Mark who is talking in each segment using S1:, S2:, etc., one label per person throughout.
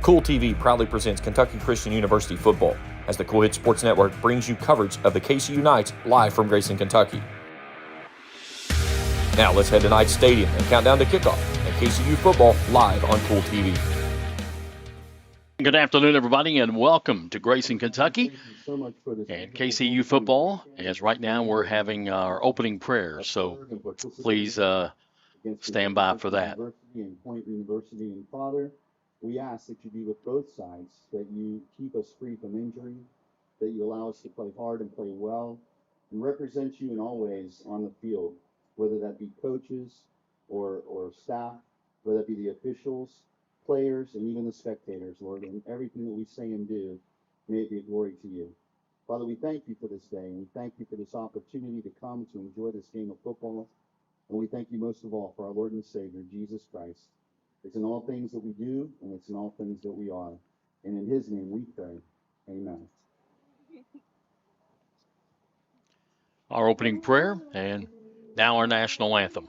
S1: Kool TV proudly presents Kentucky Christian University football as the Kool Hit Sports Network brings you coverage of the KCU Knights live from Grayson, Kentucky. Now let's head to Knights Stadium and count down to kickoff and KCU football live on Kool TV.
S2: Good afternoon, everybody, and welcome to Grayson, Kentucky, and KCU football. As right now we're having our opening prayer, so please stand by for that.
S3: Father, we ask that you be with both sides, that you keep us free from injury, that you allow us to play hard and play well, and represent you in all ways on the field, whether that be coaches or staff, whether that be the officials, players, and even the spectators, Lord, and everything that we say and do, may it be a glory to you. Father, we thank you for this day, and we thank you for this opportunity to come to enjoy this game of football, and we thank you most of all for our Lord and Savior, Jesus Christ. It's in all things that we do, and it's in all things that we are. And in his name we pray. Amen.
S2: Our opening prayer, and now our national anthem.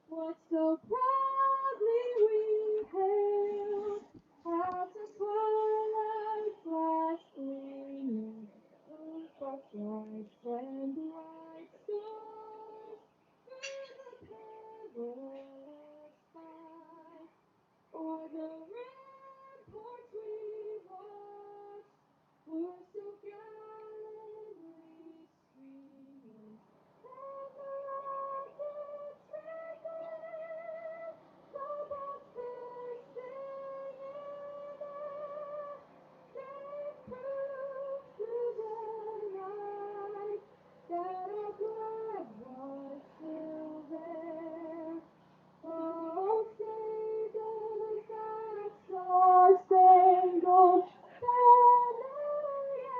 S4: What so proudly we hailed as the twilight flashed gleaming over bright and bright stars in the perilous fight. O'er the ramparts we watched were so gallantly streaming, and the rockets ringing, the bells bursting in air, gave proof to the night that our blood was still there. Oh, say does that star-spangled banner yet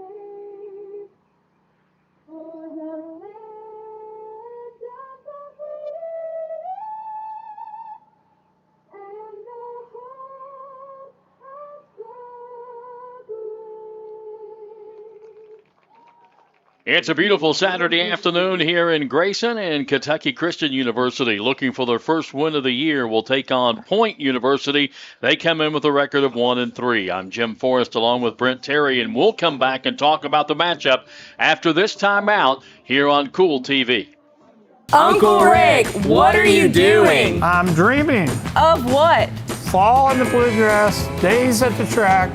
S4: wave for the land of the free and the hope of the brave?
S2: It's a beautiful Saturday afternoon here in Grayson, and Kentucky Christian University, looking for their first win of the year, will take on Point University. They come in with a record of 1-3. I'm Jim Forrest along with Brent Terry, and we'll come back and talk about the matchup after this timeout here on Kool TV.
S5: Uncle Rick, what are you doing?
S6: I'm dreaming.
S5: Of what?
S6: Fall in the bluegrass, days at the track,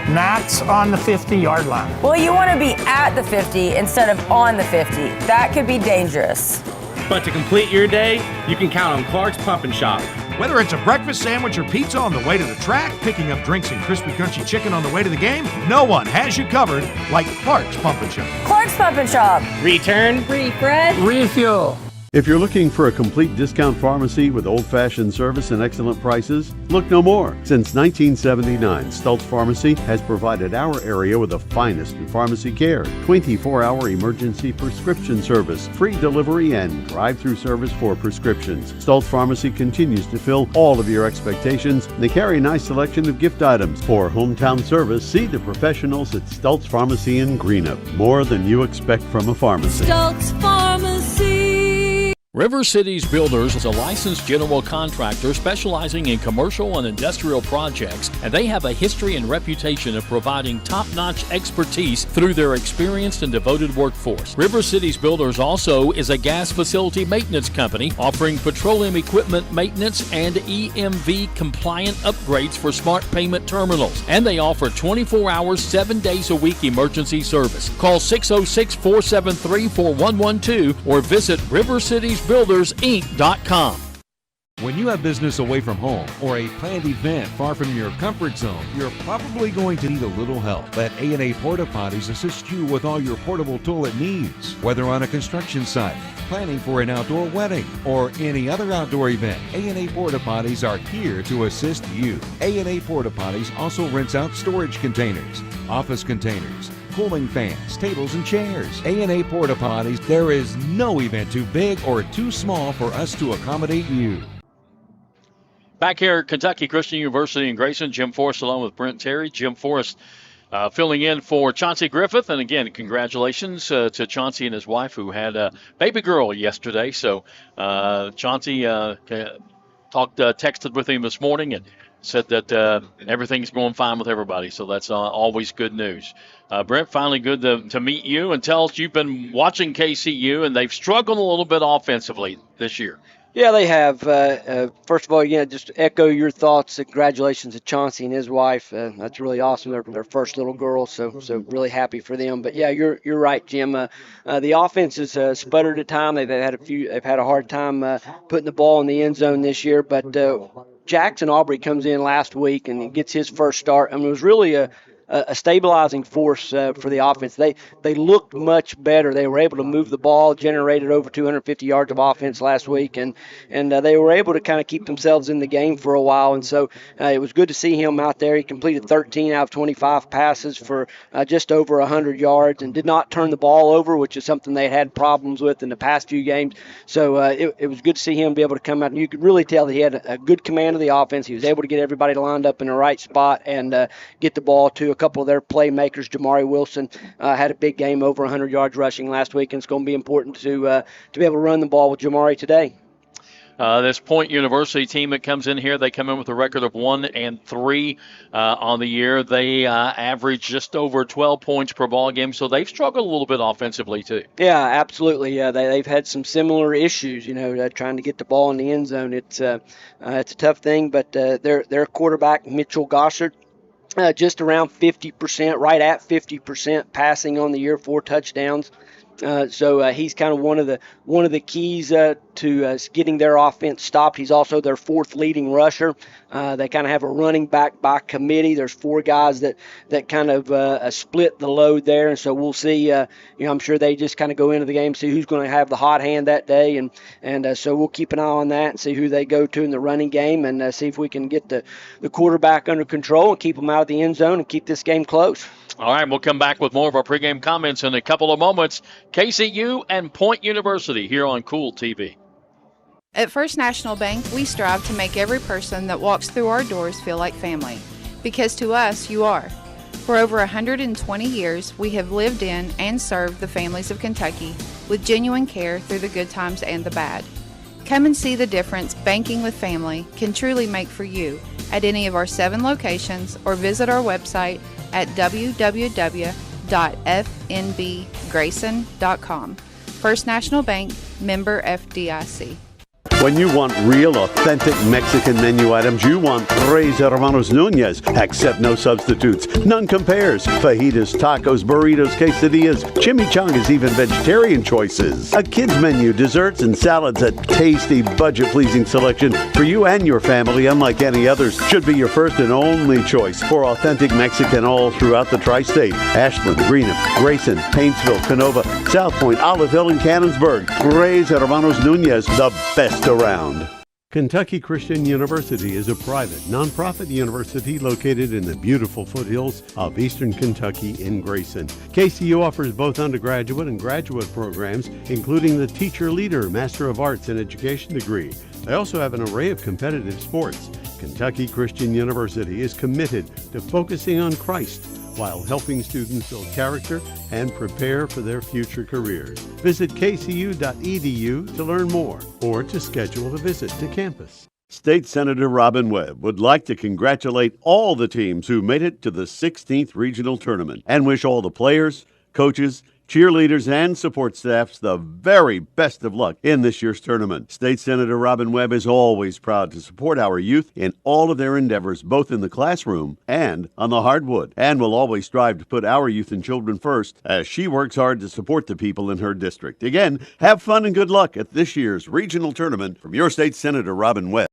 S6: nights on the 50-yard line.
S5: Well, you want to be at the 50 instead of on the 50. That could be dangerous.
S7: But to complete your day, you can count on Clark's Pump and Shop.
S8: Whether it's a breakfast sandwich or pizza on the way to the track, picking up drinks and crispy crunchy chicken on the way to the game, no one has you covered like Clark's Pump and Shop.
S5: Clark's Pump and Shop.
S7: Return,
S5: refresh,
S6: Refuel.
S9: If you're looking for a complete discount pharmacy with old-fashioned service and excellent prices, look no more. Since 1979, Stultz Pharmacy has provided our area with the finest in pharmacy care, 24-hour emergency prescription service, free delivery, and drive-through service for prescriptions. Stultz Pharmacy continues to fill all of your expectations. They carry a nice selection of gift items. For hometown service, see the professionals at Stultz Pharmacy in Greenup. More than you expect from a pharmacy.
S4: Stultz Pharmacy.
S2: River Cities Builders is a licensed general contractor specializing in commercial and industrial projects, and they have a history and reputation of providing top-notch expertise through their experienced and devoted workforce. River Cities Builders also is a gas facility maintenance company offering petroleum equipment maintenance and EMV compliant upgrades for smart payment terminals, and they offer 24 hours, 7 days a week emergency service. Call 606-473-4112 or visit rivercitiesbuildersinc.com.
S10: When you have business away from home or a planned event far from your comfort zone, you're probably going to need a little help. Let A&A Porta Potties assist you with all your portable toilet needs. Whether on a construction site, planning for an outdoor wedding, or any other outdoor event, A&A Porta Potties are here to assist you. A&A Porta Potties also rents out storage containers, office containers, cooling fans, tables, and chairs. A&A Porta Potties, there is no event too big or too small for us to accommodate you.
S2: Back here at Kentucky Christian University in Grayson, Jim Forrest along with Brent Terry. Jim Forrest, Filling in for Chauncey Griffith. And again, congratulations to Chauncey and his wife who had a baby girl yesterday. So Chauncey texted with him this morning and said that everything's going fine with everybody. So that's always good news. Brent, finally good to meet you and tell us you've been watching KCU and they've struggled a little bit offensively this year.
S11: Yeah, they have. First of all, just echo your thoughts. Congratulations to Chauncey and his wife. That's really awesome. They're their first little girl, so really happy for them. But yeah, you're right, Jim. The offense has sputtered at times. They've had a hard time putting the ball in the end zone this year. But Jackson Aubrey comes in last week and he gets his first start. I mean, it was really a stabilizing force for the offense. They looked much better. They were able to move the ball, generated over 250 yards of offense last week, and they were able to kind of keep themselves in the game for a while. And so it was good to see him out there. He completed 13 out of 25 passes for just over 100 yards and did not turn the ball over, which is something they had problems with in the past few games. So it was good to see him be able to come out. And you could really tell that he had a good command of the offense. He was able to get everybody lined up in the right spot and get the ball to a couple of their playmakers. Jamari Wilson had a big game, over 100 yards rushing last week, and it's going to be important to be able to run the ball with Jamari today.
S2: This Point University team that comes in here, they come in with a record of 1-3 on the year. They average just over 12 points per ball game, so they've struggled a little bit offensively too.
S11: Yeah, absolutely. They've had some similar issues, trying to get the ball in the end zone. It's a tough thing, but their quarterback, Mitchell Gossard, just around 50%, right at 50% passing on the year, 4 touchdowns. So he's kind of one of the keys to getting their offense stopped. He's also their 4th leading rusher. They kind of have a running back by committee. There's 4 guys that kind of split the load there, and so we'll see. I'm sure they just kind of go into the game, see who's going to have the hot hand that day, and so we'll keep an eye on that and see who they go to in the running game, and see if we can get the quarterback under control and keep them out of the end zone and keep this game close.
S2: All right, we'll come back with more of our pregame comments in a couple of moments. KCU and Point University here on Kool TV.
S12: At First National Bank, we strive to make every person that walks through our doors feel like family, because to us, you are. For over 120 years, we have lived in and served the families of Kentucky with genuine care through the good times and the bad. Come and see the difference banking with family can truly make for you at any of our 7 locations, or visit our website at www.fnbgrayson.com. First National Bank, member FDIC.
S9: When you want real, authentic Mexican menu items, you want Tres Hermanos Nunez. Accept no substitutes. None compares. Fajitas, tacos, burritos, quesadillas, chimichangas, even vegetarian choices. A kids menu, desserts, and salads. A tasty, budget-pleasing selection for you and your family, unlike any others. Should be your first and only choice for authentic Mexican all throughout the tri-state. Ashland, Greenham, Grayson, Paintsville, Canova, South Point, Olive Hill, and Cannonsburg. Tres Hermanos Nunez, the best around. Kentucky Christian University is a private, nonprofit university located in the beautiful foothills of eastern Kentucky in Grayson. KCU offers both undergraduate and graduate programs, including the Teacher Leader Master of Arts in Education degree. They also have an array of competitive sports. Kentucky Christian University is committed to focusing on Christ while helping students build character and prepare for their future careers. Visit kcu.edu to learn more or to schedule a visit to campus. State Senator Robin Webb would like to congratulate all the teams who made it to the 16th Regional Tournament and wish all the players, coaches, cheerleaders, and support staffs the very best of luck in this year's tournament. State Senator Robin Webb is always proud to support our youth in all of their endeavors, both in the classroom and on the hardwood, and will always strive to put our youth and children first as she works hard to support the people in her district. Again, have fun and good luck at this year's regional tournament from your State Senator Robin Webb.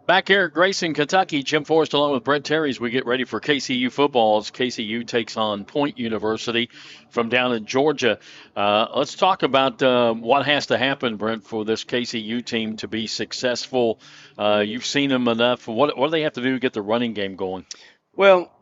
S2: Back here at Grayson, Kentucky, Jim Forrest along with Brent Terry as we get ready for KCU football as KCU takes on Point University from down in Georgia. Let's talk about what has to happen, Brent, for this KCU team to be successful. You've seen them enough. What do they have to do to get the running game going?
S11: Well,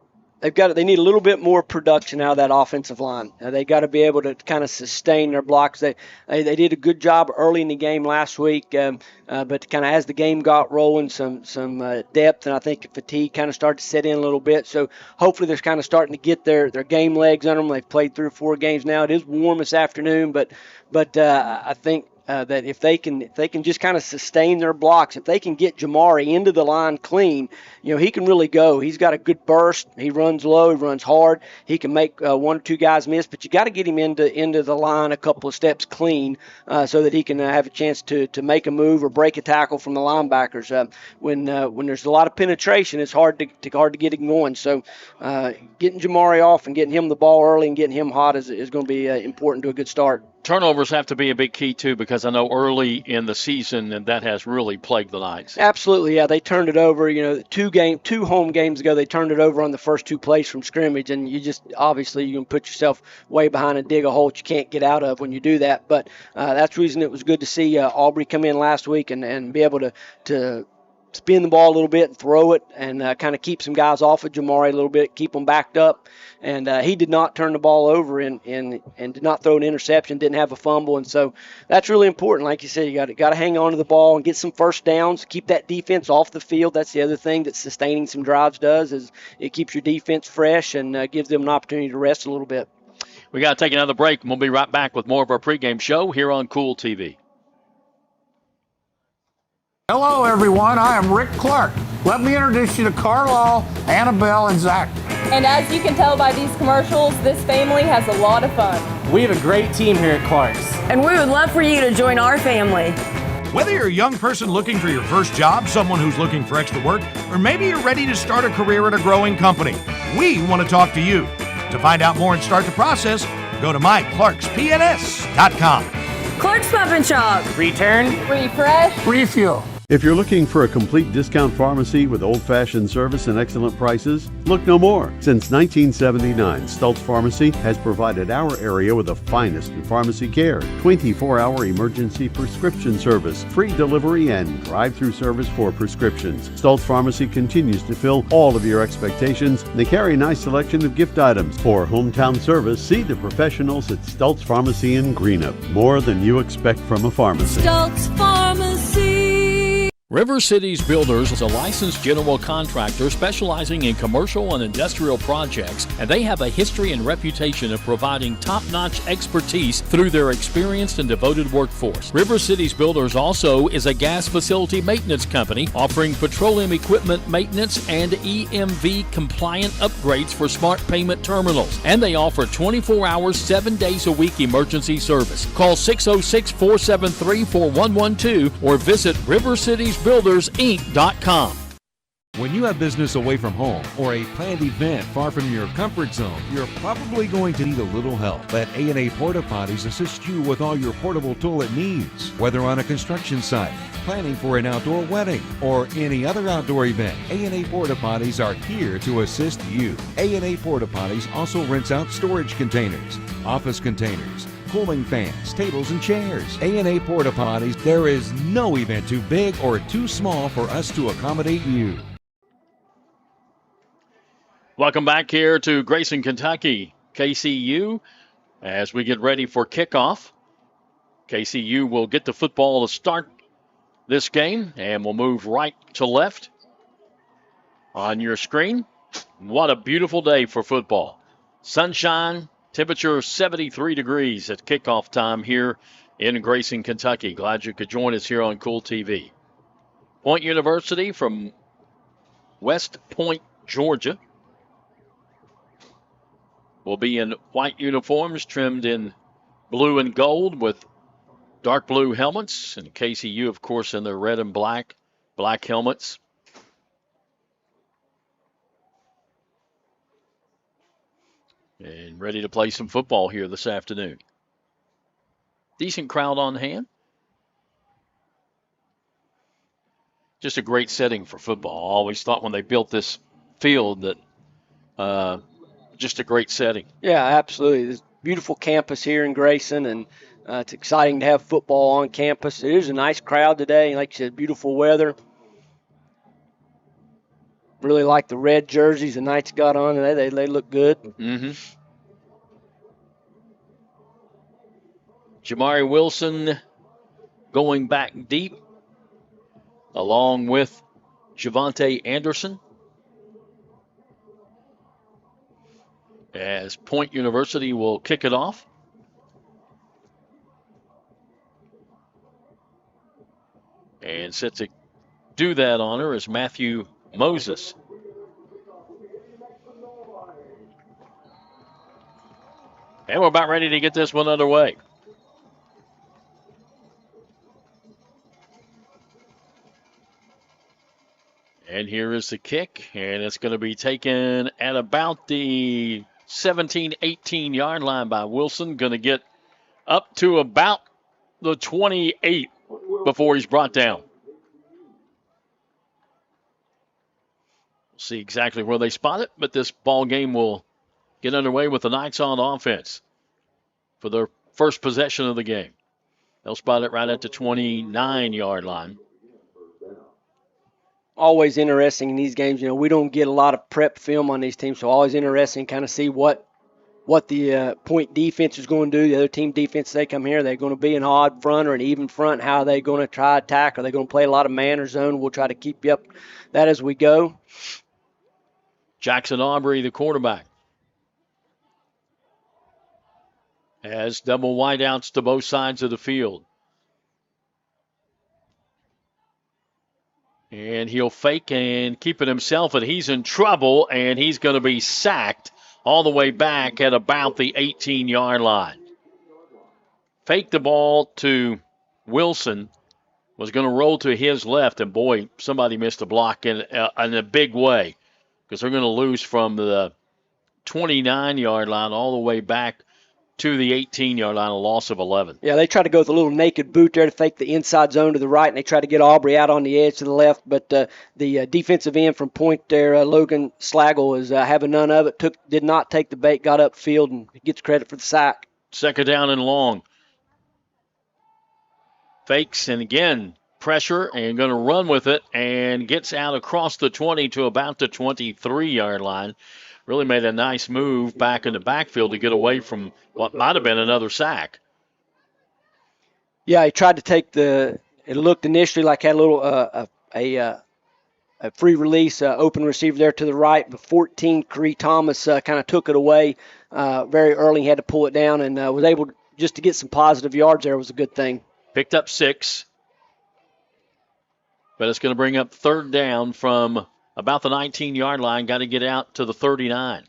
S11: they need a little bit more production out of that offensive line. They got to be able to kind of sustain their blocks. They did a good job early in the game last week, but kind of as the game got rolling, some depth and I think fatigue kind of started to set in a little bit. So hopefully they're kind of starting to get their game legs under them. They've played 3 or 4 games now. It is warm this afternoon, but I think that if they can just kind of sustain their blocks, if they can get Jamari into the line clean, he can really go. He's got a good burst. He runs low. He runs hard. He can make 1 or 2 guys miss, but you got to get him into the line a couple of steps clean so that he can have a chance to make a move or break a tackle from the linebackers. When there's a lot of penetration, it's hard to get him going. So getting Jamari off and getting him the ball early and getting him hot is going to be important to a good start.
S2: Turnovers have to be a big key, too, because I know early in the season and that has really plagued the Knights.
S11: Absolutely, yeah. They turned it over, 2 home games ago, they turned it over on the first 2 plays from scrimmage, and you can put yourself way behind and dig a hole that you can't get out of when you do that. But that's the reason it was good to see Aubrey come in last week and be able to spin the ball a little bit and throw it and kind of keep some guys off of Jamari a little bit, keep them backed up. And he did not turn the ball over and did not throw an interception, didn't have a fumble. And so that's really important. Like you said, you got to hang on to the ball and get some first downs, keep that defense off the field. That's the other thing that sustaining some drives does, is it keeps your defense fresh and gives them an opportunity to rest a little bit.
S2: We got to take another break, and we'll be right back with more of our pregame show here on Kool TV.
S6: Hello, everyone. I am Rick Clark. Let me introduce you to Carlisle, Annabelle, and Zach.
S13: And as you can tell by these commercials, this family has a lot of fun.
S7: We have a great team here at Clark's.
S5: And we would love for you to join our family.
S8: Whether you're a young person looking for your first job, someone who's looking for extra work, or maybe you're ready to start a career at a growing company, we want to talk to you. To find out more and start the process, go to myclarkspns.com.
S5: Clark's Pump and Shop.
S7: Return.
S13: Refresh.
S6: Refuel.
S9: If you're looking for a complete discount pharmacy with old-fashioned service and excellent prices, look no more. Since 1979, Stultz Pharmacy has provided our area with the finest in pharmacy care, 24-hour emergency prescription service, free delivery, and drive-through service for prescriptions. Stultz Pharmacy continues to fill all of your expectations. They carry a nice selection of gift items. For hometown service, see the professionals at Stultz Pharmacy in Greenup. More than you expect from a pharmacy.
S4: Stultz Pharmacy.
S2: River Cities Builders is a licensed general contractor specializing in commercial and industrial projects, and they have a history and reputation of providing top-notch expertise through their experienced and devoted workforce. River Cities Builders also is a gas facility maintenance company offering petroleum equipment maintenance and EMV-compliant upgrades for smart payment terminals, and they offer 24 hours, 7 days a week emergency service. Call 606-473-4112 or visit rivercitiesbuildersinc.com.
S10: When you have business away from home or a planned event far from your comfort zone, you're probably going to need a little help. Let A&A Porta Potties assist you with all your portable toilet needs. Whether on a construction site, planning for an outdoor wedding, or any other outdoor event, A&A Porta Potties are here to assist you. A&A Porta Potties also rents out storage containers, office containers, cooling fans, tables, and chairs. A&A Porta Potties, there is no event too big or too small for us to accommodate you.
S2: Welcome back here to Grayson, Kentucky, KCU, as we get ready for kickoff. KCU will get the football to start this game, and we'll move right to left on your screen. What a beautiful day for football. Sunshine, temperature 73 degrees at kickoff time here in Grayson, Kentucky. Glad you could join us here on Kool TV. Point University from West Point, Georgia, will be in white uniforms trimmed in blue and gold with dark blue helmets. And KCU, of course, in their red and black helmets. And ready to play some football here this afternoon. Decent crowd on hand. Just a great setting for football. I always thought when they built this field that just a great setting.
S11: Yeah, absolutely. There's a beautiful campus here in Grayson, and it's exciting to have football on campus. It is a nice crowd today. Like you said, beautiful weather. really like the red jerseys the Knights got on. They look good.
S2: Mm-hmm. Jamari Wilson going back deep, along with Javante Anderson. As Point University will kick it off. And set to do that honor is Matthew Moses. And we're about ready to get this one underway. And here is the kick, and it's going to be taken at about the 17, 18-yard line by Wilson. Going to get up to about the 28 before he's brought down. We'll see exactly where they spot it, but this ball game will get underway with the Knights on offense for their first possession of the game. They'll spot it right at the 29-yard line.
S11: Always interesting in these games. We don't get a lot of prep film on these teams, so always interesting kind of see what the Point defense is going to do. The other team defense, they come here, they're going to be an odd front or an even front. How are they going to try to attack? Are they going to play a lot of man or zone? We'll try to keep you up that as we go.
S2: Jackson Aubrey, the quarterback, has double wideouts to both sides of the field. And he'll fake and keep it himself, and he's in trouble, and he's going to be sacked all the way back at about the 18-yard line. Fake the ball to Wilson, was going to roll to his left, and boy, somebody missed a block in a big way, because they're going to lose from the 29-yard line all the way back to the 18-yard line, a loss of 11.
S11: Yeah, they try to go with a little naked boot there to fake the inside zone to the right, and they try to get Aubrey out on the edge to the left. But the defensive end from Point there, Logan Slagle, is having none of it. Did not take the bait, got upfield, and gets credit for the sack.
S2: Second down and long. Fakes, and again, pressure, and going to run with it, and gets out across the 20 to about the 23-yard line. Really made a nice move back in the backfield to get away from what might have been another sack.
S11: Yeah, he tried to take it looked initially like had a little a free release, open receiver there to the right, but 14, Cree Thomas kind of took it away very early. He had to pull it down, and was able just to get some positive yards there was a good thing.
S2: Picked up 6, but it's going to bring up third down from about the 19-yard line. Got to get out to the 39.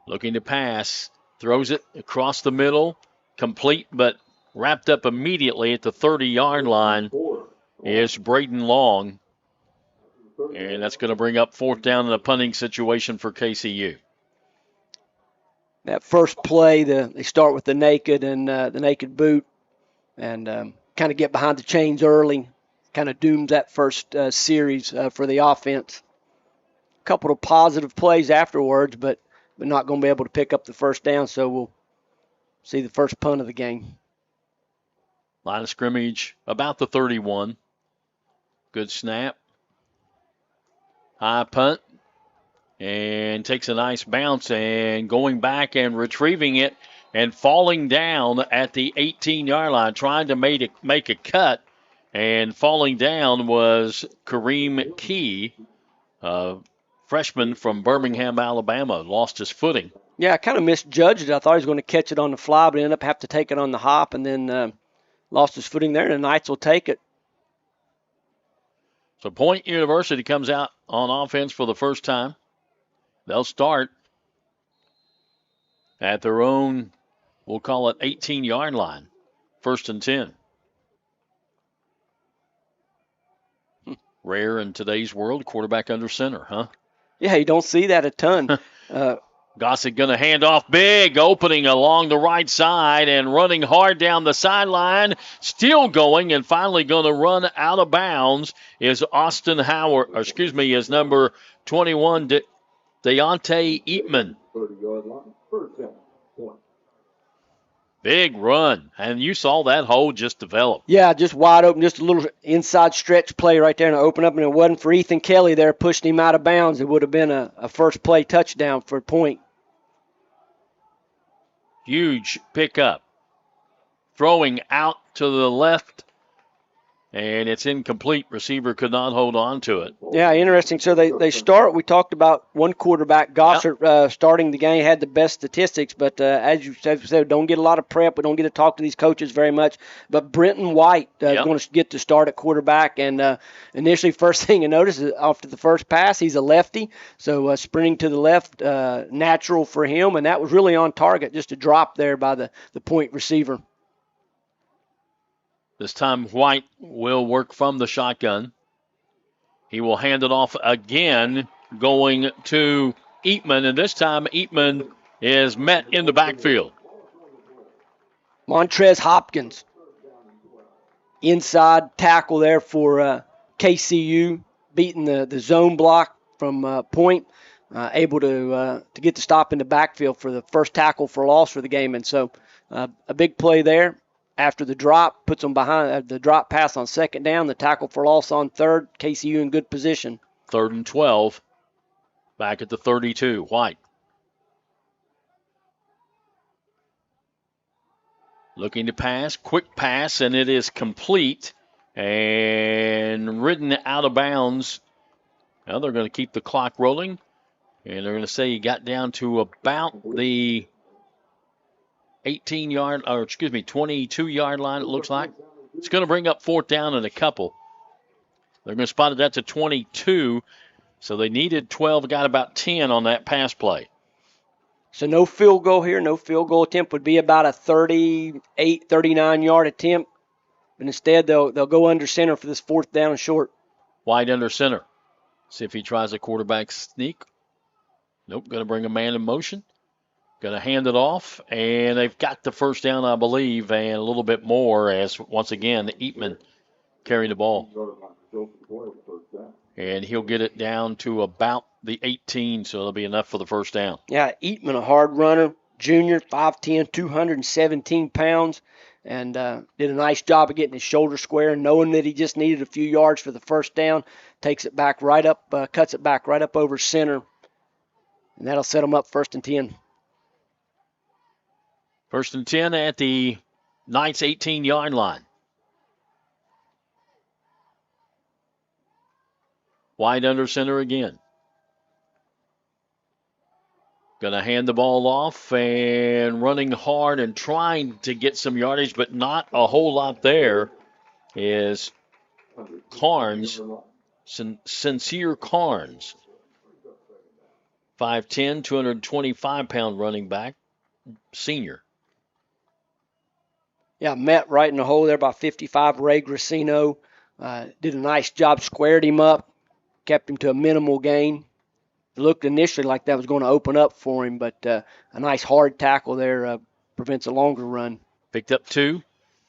S2: Looking to pass. Throws it across the middle. Complete, but wrapped up immediately at the 30-yard line is Braden Long. And that's going to bring up fourth down in a punting situation for KCU.
S11: That first play, they start with the naked and the naked boot, and kind of get behind the chains early. Kind of dooms that first series for the offense. A couple of positive plays afterwards, but not going to be able to pick up the first down, so we'll see the first punt of the game.
S2: Line of scrimmage about the 31. Good snap. High punt. And takes a nice bounce, and going back and retrieving it and falling down at the 18-yard line, trying to make a cut. And falling down was Kareem Key, freshman from Birmingham, Alabama. Lost his footing.
S11: Yeah, I kind of misjudged it. I thought he was going to catch it on the fly, but ended up having to take it on the hop, and then lost his footing there, and the Knights will take it.
S2: So Point University comes out on offense for the first time. They'll start at their own, we'll call it 18-yard line, 1st and 10. Rare in today's world, quarterback under center, huh?
S11: Yeah, you don't see that a ton.
S2: Gossett going to hand off big, opening along the right side and running hard down the sideline. Still going and finally going to run out of bounds is Austin Howard, is number 21, Deontay Eatman.
S3: 30-yard line, first down, point.
S2: Big run, and you saw that hole just develop.
S11: Yeah, just wide open, just a little inside stretch play right there and open up, and it wasn't for Ethan Kelly there pushing him out of bounds. It would have been a first play touchdown for Point.
S2: Huge pickup. Throwing out to the left, and it's incomplete. Receiver could not hold on to it.
S11: Yeah, interesting. So they start, we talked about one quarterback, Gossert, starting the game, had the best statistics, but as you said, don't get a lot of prep. We don't get to talk to these coaches very much. But Brenton White is going to get to start at quarterback. And initially, first thing you notice is after the first pass, he's a lefty. So sprinting to the left, natural for him. And that was really on target, just a drop there by the Point receiver.
S2: This time White will work from the shotgun. He will hand it off again, going to Eatman, and this time Eatman is met in the backfield.
S11: Montrez Hopkins, inside tackle there for KCU, beating the zone block from Point, able to get the stop in the backfield for the first tackle for loss for the game. And so a big play there. After the drop, puts them behind the drop pass on second down, the tackle for loss on third. KCU in good position.
S2: 3rd and 12. Back at the 32. White. Looking to pass. Quick pass, and it is complete. And ridden out of bounds. Now they're going to keep the clock rolling. And they're going to say he got down to about the 22-yard line, it looks like. It's going to bring up 4th down and a couple. They're going to spot it at the 22, so they needed 12, got about 10 on that pass play.
S11: So no field goal here. No field goal attempt would be about a 38, 39-yard attempt. But instead, they'll go under center for this 4th down and short.
S2: Wide under center. See if he tries a quarterback sneak. Nope, going to bring a man in motion. Going to hand it off, and they've got the first down, I believe, and a little bit more as, once again, Eatman carrying the ball. And he'll get it down to about the 18, so it'll be enough for the first down.
S11: Yeah, Eatman, a hard runner, junior, 5'10", 217 pounds, and did a nice job of getting his shoulder square, knowing that he just needed a few yards for the first down. Takes it back right up, cuts it back right up over center, and that'll set him up 1st and 10.
S2: 1st and 10 at the Knights 18-yard line. Wide under center again. Going to hand the ball off and running hard and trying to get some yardage, but not a whole lot there is Carnes, Sincere Carnes. 5'10", 225-pound running back, senior.
S11: Yeah, met right in the hole there by 55, Ray Gracino. Did a nice job, squared him up, kept him to a minimal gain. It looked initially like that was going to open up for him, but a nice hard tackle there prevents a longer run.
S2: Picked up 2,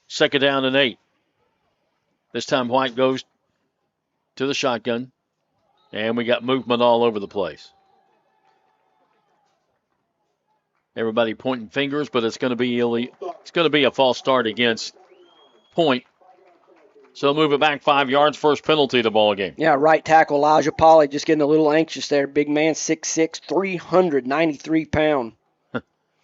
S2: 2nd down and 8. This time White goes to the shotgun, and we got movement all over the place. Everybody pointing fingers, but it's going to be a false start against Point. So move it back 5 yards. First penalty of the ball game.
S11: Yeah, right tackle Elijah Polly just getting a little anxious there. Big man, 6'6", 393 pound.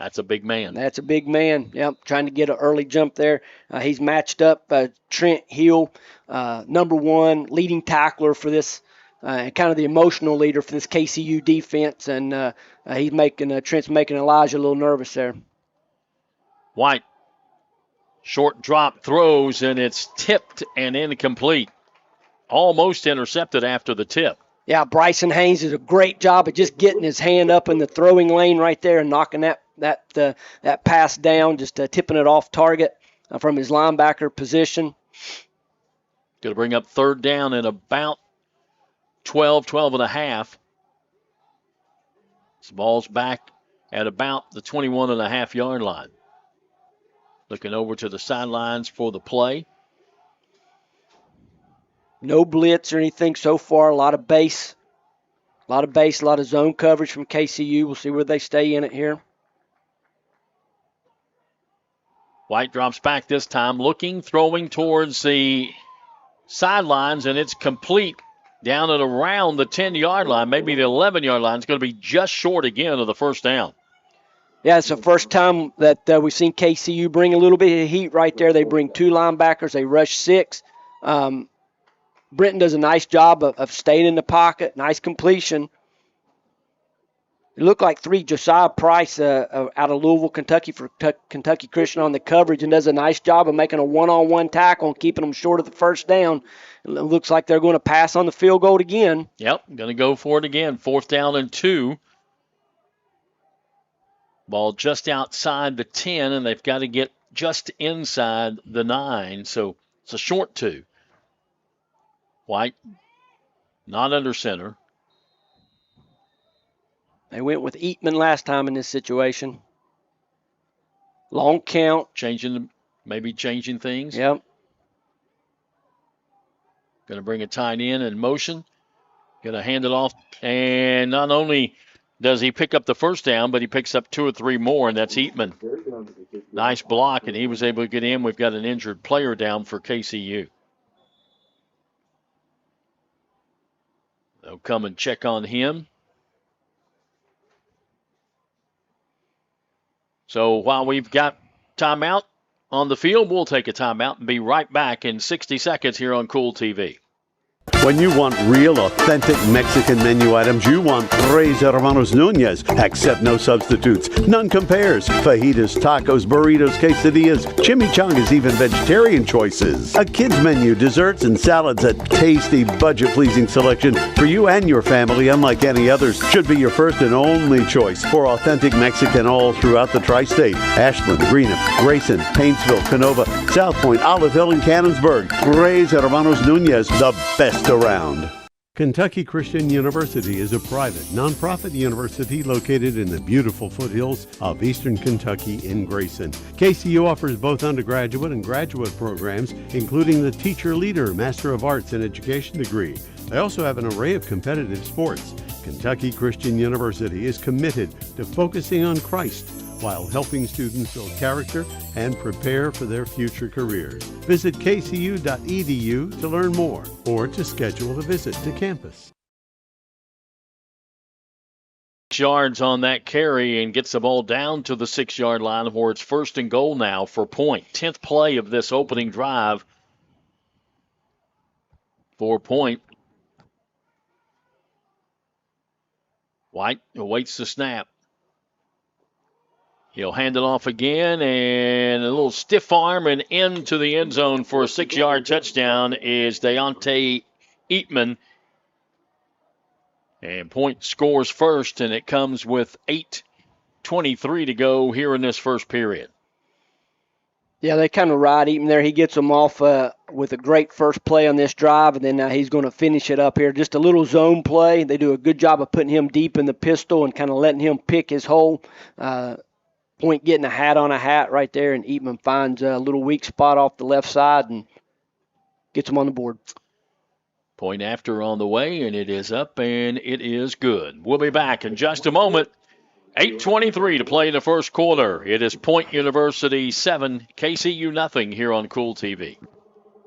S2: That's a big man.
S11: That's a big man. Yep, trying to get an early jump there. He's matched up Trent Hill, number 1 leading tackler for this. Kind of the emotional leader for this KCU defense, and Trent's making Elijah a little nervous there.
S2: White, short drop throws, and it's tipped and incomplete. Almost intercepted after the tip.
S11: Yeah, Bryson Haynes did a great job of just getting his hand up in the throwing lane right there and knocking that pass down, just tipping it off target from his linebacker position.
S2: Going to bring up 3rd down and about 12 and a half. This ball's back at about the 21.5-yard line. Looking over to the sidelines for the play.
S11: No blitz or anything so far. A lot of base, a lot of zone coverage from KCU. We'll see where they stay in it here.
S2: White drops back this time, looking, throwing towards the sidelines, and it's complete down at around the 10-yard line, maybe the 11-yard line. It's going to be just short again of the first down.
S11: Yeah, it's the first time that we've seen KCU bring a little bit of heat right there. They bring 2 linebackers. They rush 6. Brenton does a nice job of staying in the pocket. Nice completion. It looked like 3 Josiah Price out of Louisville, Kentucky for Kentucky Christian on the coverage, and does a nice job of making a one-on-one tackle and keeping them short of the first down. It looks like they're going to pass on the field goal again.
S2: Yep, going to go for it again. 4th down and 2. Ball just outside the 10, and they've got to get just inside the 9, so it's a short 2. White, not under center.
S11: They went with Eatman last time in this situation. Long count.
S2: Maybe changing things.
S11: Yep.
S2: Going to bring a tight end in motion. Going to hand it off. And not only does he pick up the first down, but he picks up 2 or 3 more, and that's Eatman. Nice block, and he was able to get in. We've got an injured player down for KCU. They'll come and check on him. So while we've got timeout on the field, we'll take a timeout and be right back in 60 seconds here on Kool TV.
S9: When you want real, authentic Mexican menu items, you want Reyes Hermanos Nunez. Accept no substitutes. None compares. Fajitas, tacos, burritos, quesadillas, chimichangas, even vegetarian choices. A kids menu, desserts, and salads. A tasty, budget-pleasing selection for you and your family, unlike any others. Should be your first and only choice for authentic Mexican all throughout the tri-state. Ashland, Greenup, Grayson, Paintsville, Canova, South Point, Olive Hill, and Cannonsburg. Reyes Hermanos Nunez, the best around. Kentucky Christian University is a private, nonprofit university located in the beautiful foothills of eastern Kentucky in Grayson. KCU offers both undergraduate and graduate programs, including the Teacher Leader Master of Arts in Education degree. They also have an array of competitive sports. Kentucky Christian University is committed to focusing on Christ while helping students build character and prepare for their future careers. Visit kcu.edu to learn more or to schedule a visit to campus.
S2: 6 yards on that carry and gets the ball down to the 6-yard line where it's 1st and goal now for Point. 10th play of this opening drive for Point. White awaits the snap. He'll hand it off again, and a little stiff arm and into the end zone for a 6-yard touchdown is Deontay Eatman. And Point scores first, and it comes with 8:23 to go here in this first period.
S11: Yeah, they kind of ride Eatman there. He gets them off with a great first play on this drive, and then he's going to finish it up here. Just a little zone play. They do a good job of putting him deep in the pistol and kind of letting him pick his hole. Point getting a hat on a hat right there, and Eatman finds a little weak spot off the left side and gets him on the board.
S2: Point after on the way, and it is up, and it is good. We'll be back in just a moment. 8:23 to play in the first quarter. It is Point University 7, KCU nothing here on Kool TV.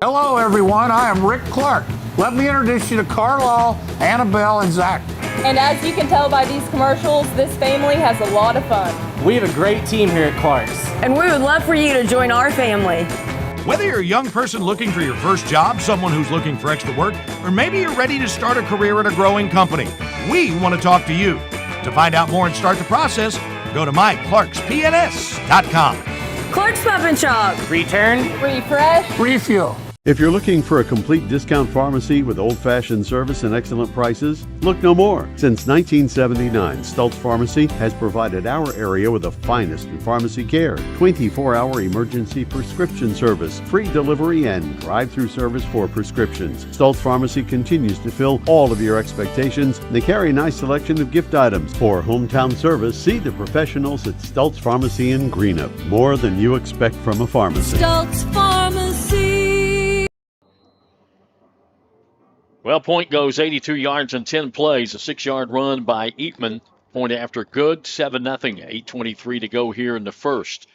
S6: Hello, everyone. I am Rick Clark. Let me introduce you to Carlisle, Annabelle, and Zach.
S13: And as you can tell by these commercials, this family has a lot of fun.
S7: We have a great team here at Clark's.
S5: And we would love for you to join our family.
S8: Whether you're a young person looking for your first job, someone who's looking for extra work, or maybe you're ready to start a career at a growing company, we want to talk to you. To find out more and start the process, go to myclarkspns.com.
S5: Clark's Pub and Shop.
S7: Return,
S13: Refresh,
S6: Refuel.
S9: If you're looking for a complete discount pharmacy with old-fashioned service and excellent prices, look no more. Since 1979, Stultz Pharmacy has provided our area with the finest in pharmacy care, 24-hour emergency prescription service, free delivery, and drive-through service for prescriptions. Stultz Pharmacy continues to fill all of your expectations. They carry a nice selection of gift items. For hometown service, see the professionals at Stultz Pharmacy in Greenup. More than you expect from a pharmacy.
S4: Stultz Pharmacy.
S2: Well, Point goes 82 yards in 10 plays. A 6-yard run by Eatman. Point after good, 7-0. 8:23 to go here in the first.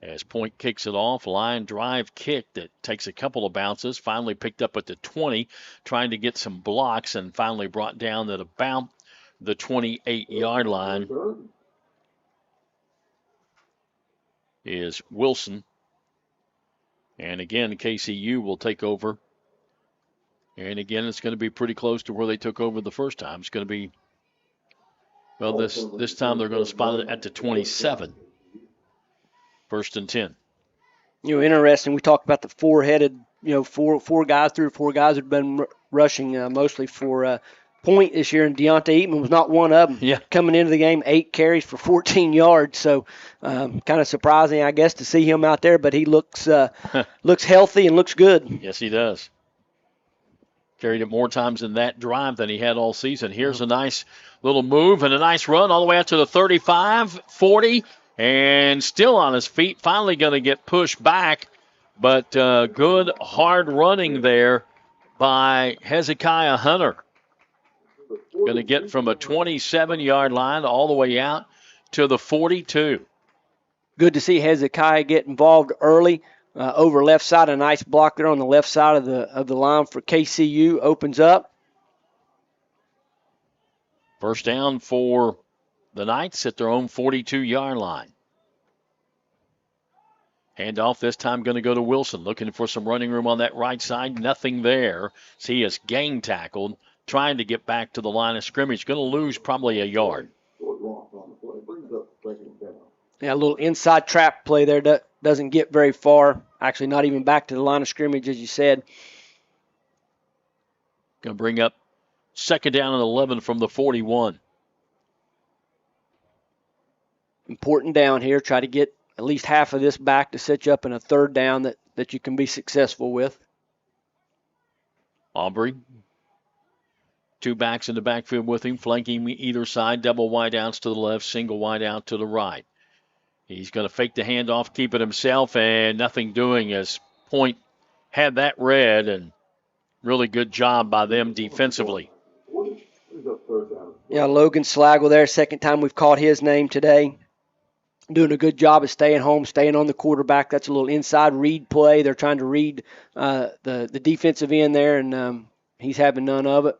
S2: As Point kicks it off, line drive kick that takes a couple of bounces, finally picked up at the 20, trying to get some blocks, and finally brought down at about the 28-yard line is Wilson. And again, KCU will take over. And again, it's going to be pretty close to where they took over the first time. It's going to be, well, this time they're going to spot it at the 27. 1st and 10.
S11: Interesting. We talked about the four-headed, four guys, 3 or 4 guys that have been rushing mostly for Point this year, and Deontay Eatman was not one of them.
S2: Yeah.
S11: Coming into the game, 8 carries for 14 yards. So kind of surprising, I guess, to see him out there, but he looks looks healthy and looks good.
S2: Yes, he does. Carried it more times in that drive than he had all season. Here's a nice little move and a nice run all the way out to the 35, 40, and still on his feet. Finally going to get pushed back, but good hard running there by Hezekiah Hunter. Going to get from a 27-yard line all the way out to the 42.
S11: Good to see Hezekiah get involved early. Over left side, a nice block there on the left side of the line for KCU opens up.
S2: First down for the Knights at their own 42-yard line. Handoff this time going to go to Wilson, looking for some running room on that right side. Nothing there. So he is gang tackled, trying to get back to the line of scrimmage. Going to lose probably a yard.
S11: Yeah, a little inside trap play there. Doesn't get very far. Actually, not even back to the line of scrimmage, as you said.
S2: Going to bring up 2nd down and 11 from the 41.
S11: Important down here. Try to get at least half of this back to set you up in a 3rd down that you can be successful with.
S2: Aubrey. 2 backs in the backfield with him, flanking either side. Double wide outs to the left, single wide out to the right. He's going to fake the handoff, keep it himself, and nothing doing as Point had that read, and really good job by them defensively.
S11: Yeah, Logan Slagle there, 2nd time we've called his name today. Doing a good job of staying home, staying on the quarterback. That's a little inside read play. They're trying to read the defensive end there, and he's having none of it.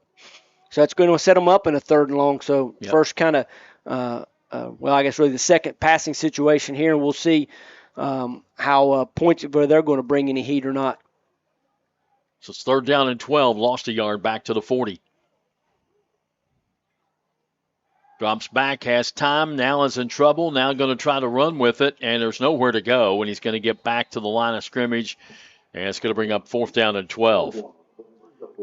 S11: So it's going to set them up in a 3rd and long. So first kind of I guess really the second passing situation here, and we'll see how points, whether they're going to bring any heat or not.
S2: So it's 3rd down and 12, lost a yard back to the 40. Drops back, has time, now is in trouble, now going to try to run with it, and there's nowhere to go, and he's going to get back to the line of scrimmage, and it's going to bring up 4th down and 12.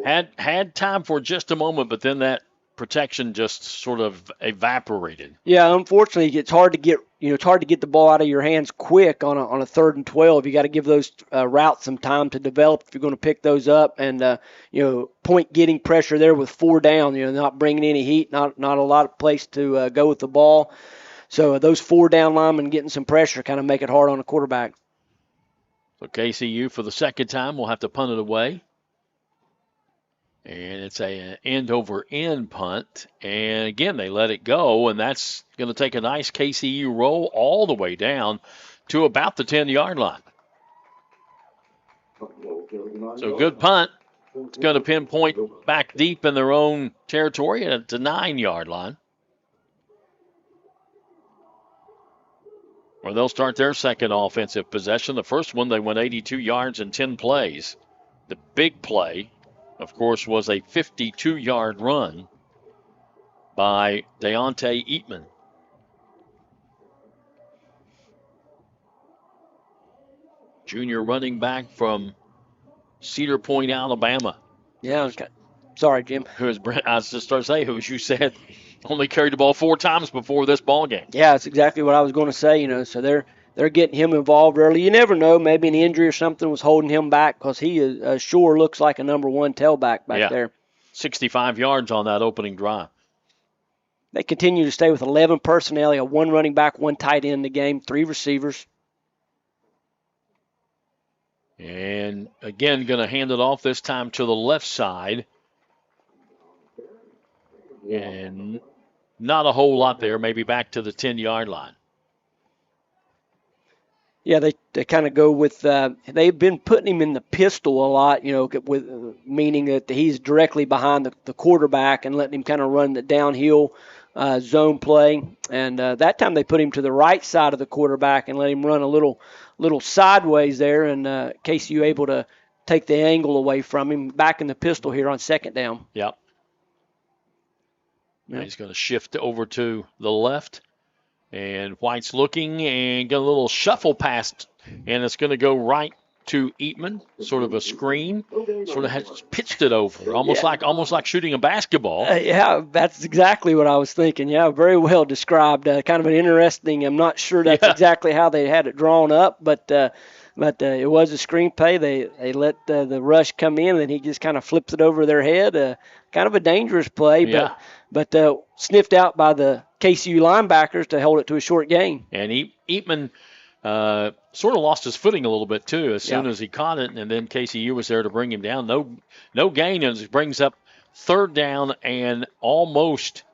S2: Had time for just a moment, but then that protection just sort of evaporated.
S11: Yeah, unfortunately, it's hard to get the ball out of your hands quick on a 3rd and 12. You got to give those routes some time to develop if you're going to pick those up, and Point getting pressure there with 4 down. Not bringing any heat, not a lot of place to go with the ball. So those 4 down linemen getting some pressure kind of make it hard on the quarterback.
S2: So KCU for the 2nd time will have to punt it away. And it's an end-over-end punt. And, again, they let it go, and that's going to take a nice KCU roll all the way down to about the 10-yard line. So good punt. It's going to pinpoint back deep in their own territory at the 9-yard line, where they'll start their second offensive possession. The first one, they went 82 yards in 10 plays. The big play, of course, was a 52-yard run by Deontay Eatman. Junior running back from Cedar Point, Alabama.
S11: Yeah, okay. Sorry, Jim.
S2: I was just starting to say, who, as you said, only carried the ball 4 times before this ball game.
S11: Yeah, that's exactly what I was going to say. So they're getting him involved early. You never know. Maybe an injury or something was holding him back, because he sure looks like a number 1 tailback back there.
S2: 65 yards on that opening drive.
S11: They continue to stay with 11 personnel. They have 1 running back, 1 tight end in the game, 3 receivers.
S2: And, again, going to hand it off this time to the left side. And not a whole lot there, maybe back to the 10-yard line.
S11: Yeah, they kind of go with they've been putting him in the pistol a lot, with meaning that he's directly behind the quarterback and letting him kind of run the downhill zone play. And that time they put him to the right side of the quarterback and let him run a little sideways there, and KCU able to take the angle away from him. Back in the pistol here on second down.
S2: Yep. Now he's going to shift over to the left. And White's looking and got a little shuffle past, and it's going to go right to Eatman, sort of a screen, sort of has pitched it over, almost like shooting a basketball.
S11: Yeah, that's exactly what I was thinking. Yeah, very well described. Kind of an interesting. I'm not sure that's exactly how they had it drawn up, but it was a screen play. They let the rush come in, and he just kind of flips it over their head. Kind of a dangerous play, but sniffed out by the KCU linebackers to hold it to a short gain.
S2: And Eatman sort of lost his footing a little bit too as soon as he caught it, and then KCU was there to bring him down. No gain, and it brings up third down and almost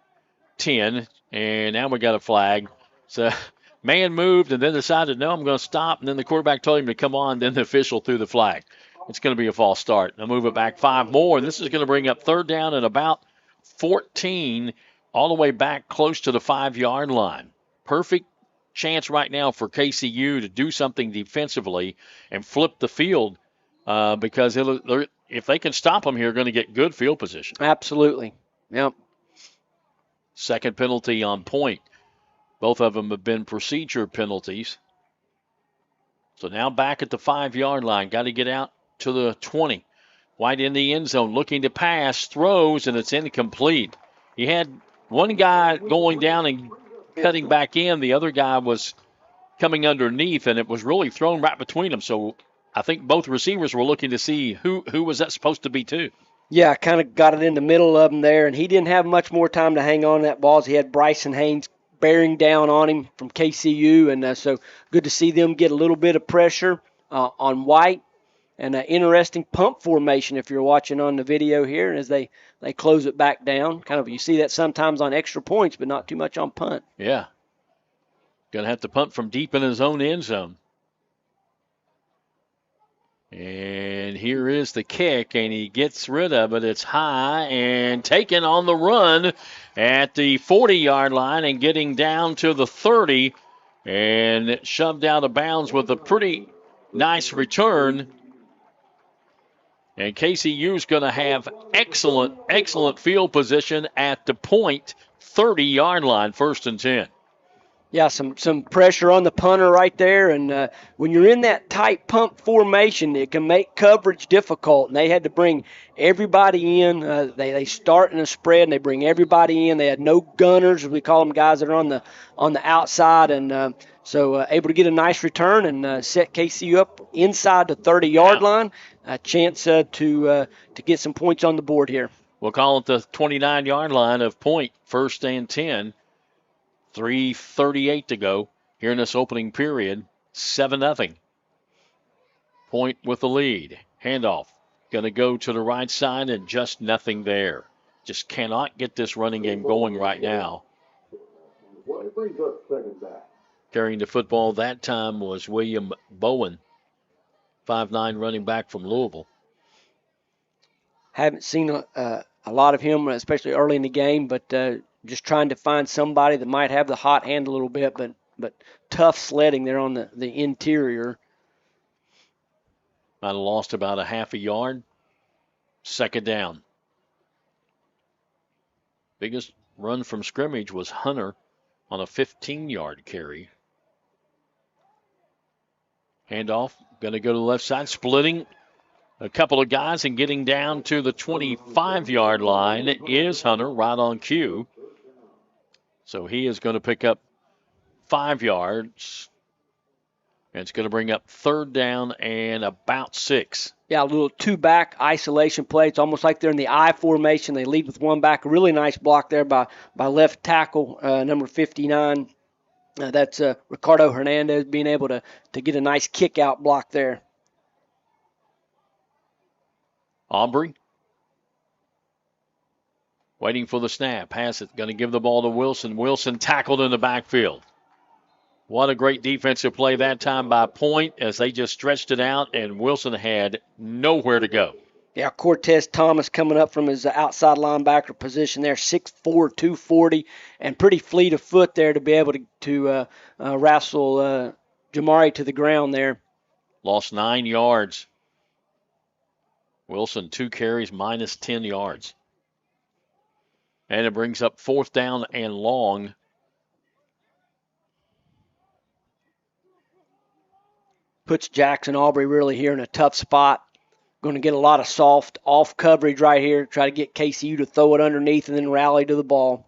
S2: 10. And now we got a flag. So man moved and then decided, no, I'm going to stop. And then the quarterback told him to come on. Then the official threw the flag. It's going to be a false start. They'll move it back 5 more. And this is going to bring up third down and about 14, all the way back close to the 5-yard line. Perfect chance right now for KCU to do something defensively and flip the field because if they can stop them here, they're going to get good field position.
S11: Absolutely. Yep.
S2: Second penalty on point. Both of them have been procedure penalties. So now back at the 5-yard line. Got to get out to the 20. White in the end zone looking to pass, throws, and it's incomplete. He had one guy going down and cutting back in. The other guy was coming underneath, and it was really thrown right between them. So I think both receivers were looking to see who was that supposed to be to.
S11: Yeah, kind of got it in the middle of them there, and he didn't have much more time to hang on to that ball as he had Bryson Haynes bearing down on him from KCU, and so good to see them get a little bit of pressure on White. And an interesting pump formation if you're watching on the video here as they close it back down. Kind of you see that sometimes on extra points, but not too much on punt.
S2: Yeah. Going to have to punt from deep in his own end zone. And here is the kick, and he gets rid of it. It's high and taken on the run at the 40-yard line and getting down to the 30 and shoved out of bounds with a pretty nice return. And KCU's going to have excellent field position at the point 30-yard line, 1st and 10.
S11: Yeah, some pressure on the punter right there. And when you're in that tight pump formation, it can make coverage difficult. And they had to bring everybody in. They start in a spread, and they bring everybody in. They had no gunners, as we call them, guys that are on the outside. And so able to get a nice return and set KCU up inside the 30-yard line. A chance to get some points on the board here.
S2: We'll call it the 29-yard line of point, 1st and 10. 3:38 to go here in this opening period. 7-0. Point with the lead. Handoff. Going to go to the right side and just nothing there. Just cannot get this running game going right now. Carrying the football that time was William Bowen, 5'9" running back from Louisville.
S11: Haven't seen a lot of him, especially early in the game, but just trying to find somebody that might have the hot hand a little bit, but tough sledding there on the interior.
S2: Might have lost about a half a yard. 2nd down. Biggest run from scrimmage was Hunter on a 15-yard carry. Handoff, going to go to the left side, splitting a couple of guys and getting down to the 25-yard line is Hunter, right on cue. So he is going to pick up 5 yards. And it's going to bring up 3rd down and about 6.
S11: Yeah, a little 2-back isolation play. It's almost like they're in the I formation. They lead with 1 back. A really nice block there by left tackle, number 59. That's Ricardo Hernandez being able to get a nice kick-out block there.
S2: Aubrey waiting for the snap. Pass it. Going to give the ball to Wilson. Wilson tackled in the backfield. What a great defensive play that time by Point as they just stretched it out, and Wilson had nowhere to go.
S11: Yeah, Cortez Thomas coming up from his outside linebacker position there, 6'4", 240, and pretty fleet of foot there to be able to wrestle Jamari to the ground there.
S2: Lost 9 yards. Wilson, 2 carries, minus 10 yards. And it brings up 4th down and long.
S11: Puts Jackson Aubrey really here in a tough spot. Going to get a lot of soft off coverage right here. Try to get KCU to throw it underneath and then rally to the ball.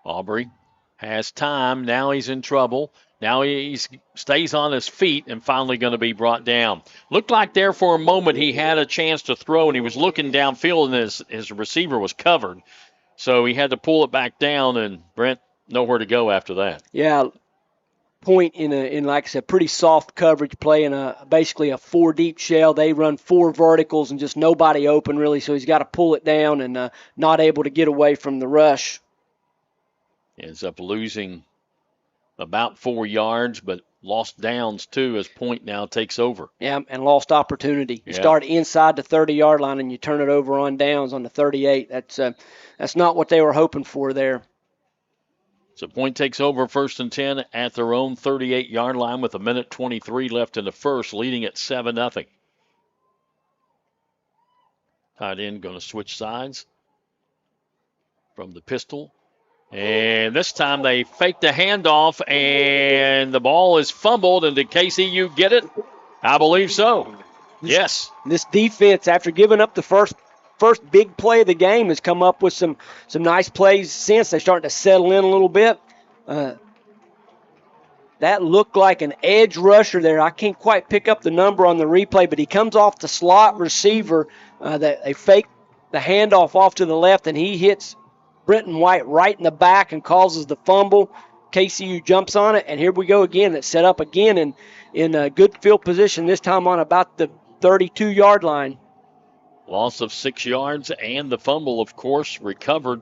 S2: Aubrey has time. Now he's in trouble. Now he stays on his feet and finally going to be brought down. Looked like there for a moment he had a chance to throw, and he was looking downfield, and his receiver was covered. So he had to pull it back down, and Brent, nowhere to go after that.
S11: Yeah, Point in like I said, pretty soft coverage play in basically a 4 deep shell. They run 4 verticals and just nobody open really, so he's got to pull it down and not able to get away from the rush.
S2: Ends up losing about 4 yards, but lost downs too as Point now takes over.
S11: Yeah, and lost opportunity. You start inside the 30-yard line and you turn it over on downs on the 38. That's not what they were hoping for there.
S2: So Point takes over 1st and 10 at their own 38-yard line with 1:23 left in the first, leading at 7-0. Tight end going to switch sides from the pistol. And this time they fake the handoff, and the ball is fumbled. And did KCU get it? I believe so. Yes.
S11: This defense, after giving up the first big play of the game, has come up with some nice plays since. They're starting to settle in a little bit. That looked like an edge rusher there. I can't quite pick up the number on the replay, but he comes off the slot receiver. They fake the handoff off to the left, and he hits Brenton White right in the back and causes the fumble. KCU jumps on it, and here we go again. It's set up again in a good field position, this time on about the 32-yard line.
S2: Loss of 6 yards and the fumble, of course, recovered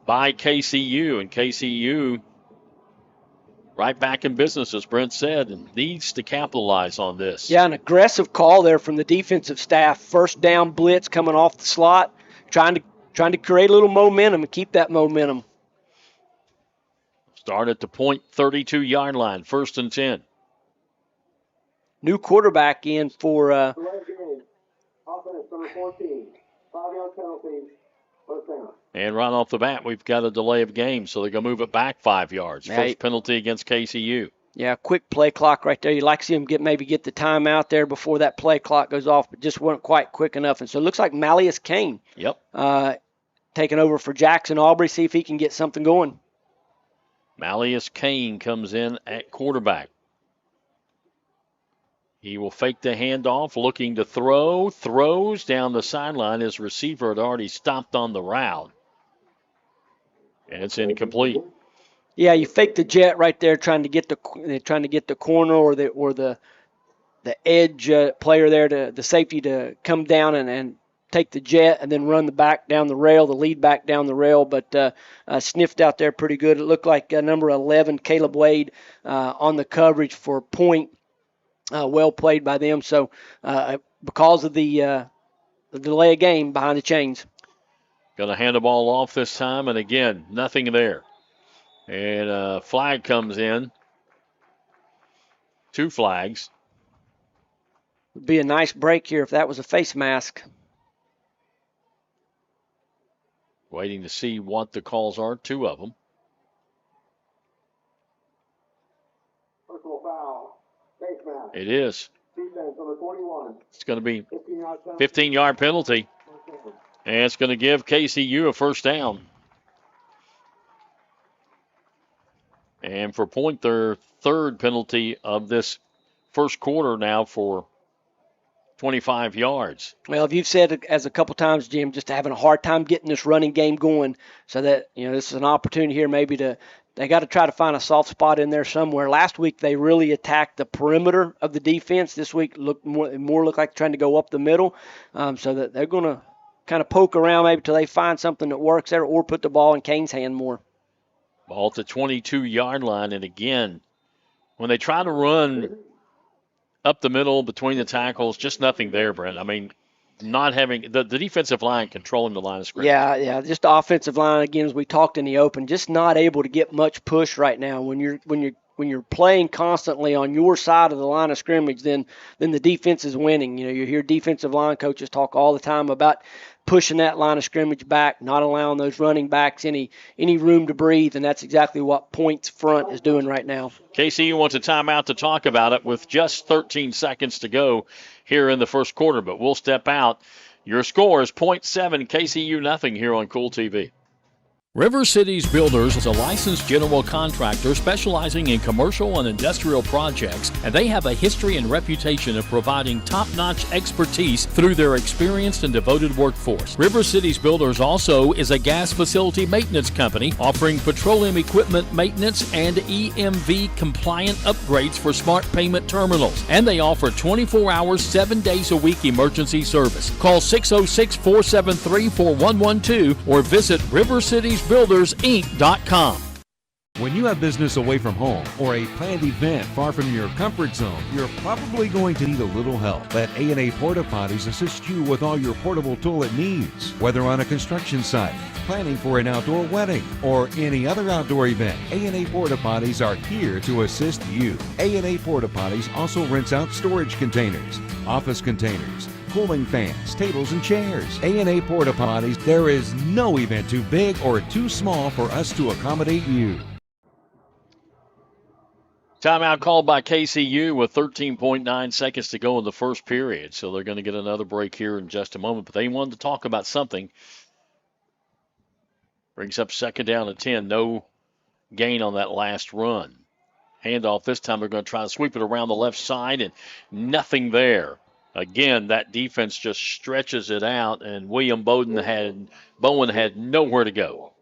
S2: by KCU. And KCU right back in business, as Brent said, and needs to capitalize on this.
S11: Yeah, an aggressive call there from the defensive staff. 1st down blitz coming off the slot, trying to create a little momentum and keep that momentum.
S2: Start at the Point 32-yard line, 1st and 10.
S11: New quarterback in for
S14: Offense number 14, 5-yard penalty, 1st down.
S2: And right off the bat, we've got a delay of game, so they're going to move it back 5 yards. First penalty against KCU.
S11: Yeah, quick play clock right there. You'd like to see them maybe get the time out there before that play clock goes off, but just weren't quite quick enough. And so it looks like Malleus Kane taking over for Jackson Aubrey, see if he can get something going.
S2: Malleus Kane comes in at quarterback. He will fake the handoff, looking to throw, throws down the sideline. His receiver had already stopped on the route. And it's incomplete.
S11: Yeah, you fake the jet right there, trying to get the corner or the edge player there, the safety to come down and take the jet and then run the back down the rail, the lead back down the rail, but sniffed out there pretty good. It looked like number 11, Caleb Wade, on the coverage for Point. Well played by them. So because of the delay of game behind the chains.
S2: Going to hand the ball off this time, and again, nothing there. And a flag comes in. 2 flags.
S11: Would be a nice break here if that was a face mask.
S2: Waiting to see what the calls are, 2 of them.
S14: Personal foul. Face mask.
S2: It is.
S14: Defense number 41.
S2: It's going to be 15-yard penalty. And it's going to give KCU a 1st down. And for Point, their 3rd penalty of this first quarter now for 25 yards.
S11: Well, if you've said it as a couple times, Jim, just having a hard time getting this running game going, so that this is an opportunity here maybe they got to try to find a soft spot in there somewhere. Last week they really attacked the perimeter of the defense. This week looked more like trying to go up the middle, so that they're going to kind of poke around maybe till they find something that works there, or put the ball in Kane's hand more.
S2: Ball at the 22-yard line. And again, when they try to run up the middle between the tackles, just nothing there, Brent. I mean, not having the defensive line controlling the line of scrimmage.
S11: Yeah, just the offensive line, again, as we talked in the open, just not able to get much push right now. When you're playing constantly on your side of the line of scrimmage, then the defense is winning. You hear defensive line coaches talk all the time about pushing that line of scrimmage back, not allowing those running backs any room to breathe, and that's exactly what Point's front is doing right now.
S2: KCU wants a timeout to talk about it with just 13 seconds to go here in the first quarter, but we'll step out. Your score is 0.7, KCU nothing here on Kool TV. River Cities Builders is a licensed general contractor specializing in commercial and industrial projects, and they have a history and reputation of providing top-notch expertise through their experienced and devoted workforce. River Cities Builders also is a gas facility maintenance company offering petroleum equipment maintenance and EMV-compliant upgrades for smart payment terminals, and they offer 24 hours, 7 days a week emergency service. Call 606-473-4112 or visit rivercitiesbuildersinc.com.
S10: When you have business away from home or a planned event far from your comfort zone, you're probably going to need a little help. Let A&A Porta Potties assist you with all your portable toilet needs. Whether on a construction site, planning for an outdoor wedding, or any other outdoor event, A&A Porta Potties are here to assist you. A&A Porta Potties also rents out storage containers, office containers, cooling fans, tables, and chairs. A&A Porta Potties, there is no event too big or too small for us to accommodate you.
S2: Timeout called by KCU with 13.9 seconds to go in the first period. So they're going to get another break here in just a moment. But they wanted to talk about something. Brings up second down and 10. No gain on that last run. Handoff this time. They're going to try to sweep it around the left side, and nothing there. Again, that defense just stretches it out, and William Bowen had nowhere to go.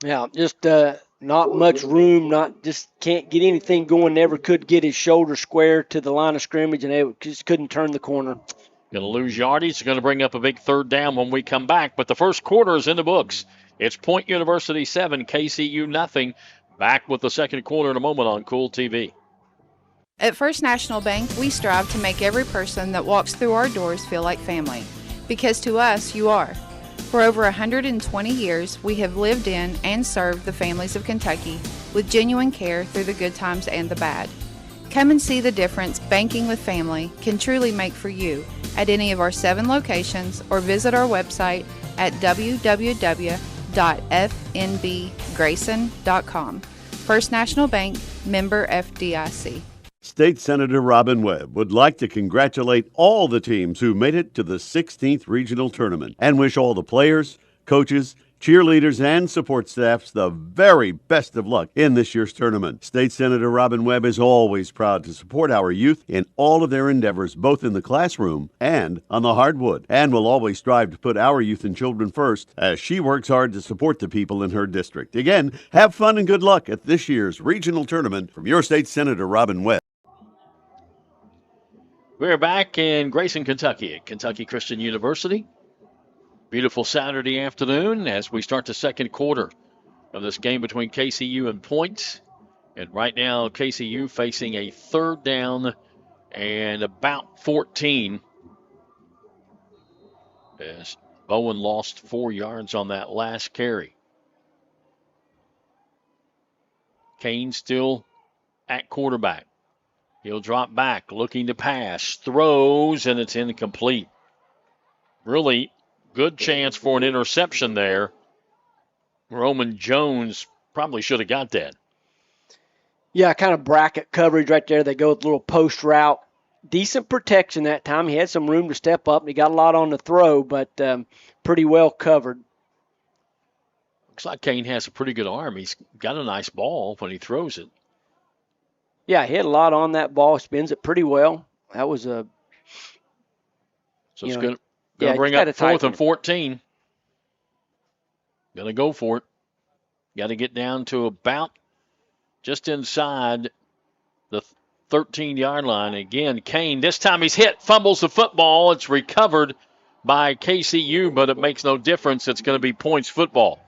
S11: Yeah, just not much room, just can't get anything going, never could get his shoulder square to the line of scrimmage, and they just couldn't turn the corner.
S2: Going to lose yardage. Going to bring up a big third down when we come back, but the first quarter is in the books. It's Point University 7, KCU nothing. Back with the second quarter in a moment on Kool TV.
S12: At First National Bank, we strive to make every person that walks through our doors feel like family, because to us, you are. For over 120 years, we have lived in and served the families of Kentucky with genuine care through the good times and the bad. Come and see the difference banking with family can truly make for you at any of our 7 locations, or visit our website at www.fnbgrayson.com. First National Bank, member FDIC.
S9: State Senator Robin Webb would like to congratulate all the teams who made it to the 16th Regional Tournament and wish all the players, coaches, cheerleaders, and support staffs the very best of luck in this year's tournament. State Senator Robin Webb is always proud to support our youth in all of their endeavors, both in the classroom and on the hardwood, and will always strive to put our youth and children first as she works hard to support the people in her district. Again, have fun and good luck at this year's regional tournament from your State Senator Robin Webb.
S2: We're back in Grayson, Kentucky at Kentucky Christian University. Beautiful Saturday afternoon as we start the second quarter of this game between KCU and Point. And right now, KCU facing a third down and about 14. As Bowen lost 4 yards on that last carry. Kane still at quarterback. He'll drop back, looking to pass, throws, and it's incomplete. Really good chance for an interception there. Roman Jones probably should have got that.
S11: Yeah, kind of bracket coverage right there. They go with a little post route. Decent protection that time. He had some room to step up, and he got a lot on the throw, but pretty well covered.
S2: Looks like Kane has a pretty good arm. He's got a nice ball when he throws it.
S11: Yeah, he had a lot on that ball. Spins it pretty well. That was a...
S2: So it's going to bring up 4th and 14. Going to go for it. Got to get down to about just inside the 13-yard line. Again, Kane, this time he's hit, fumbles the football. It's recovered by KCU, but it makes no difference. It's going to be Points football.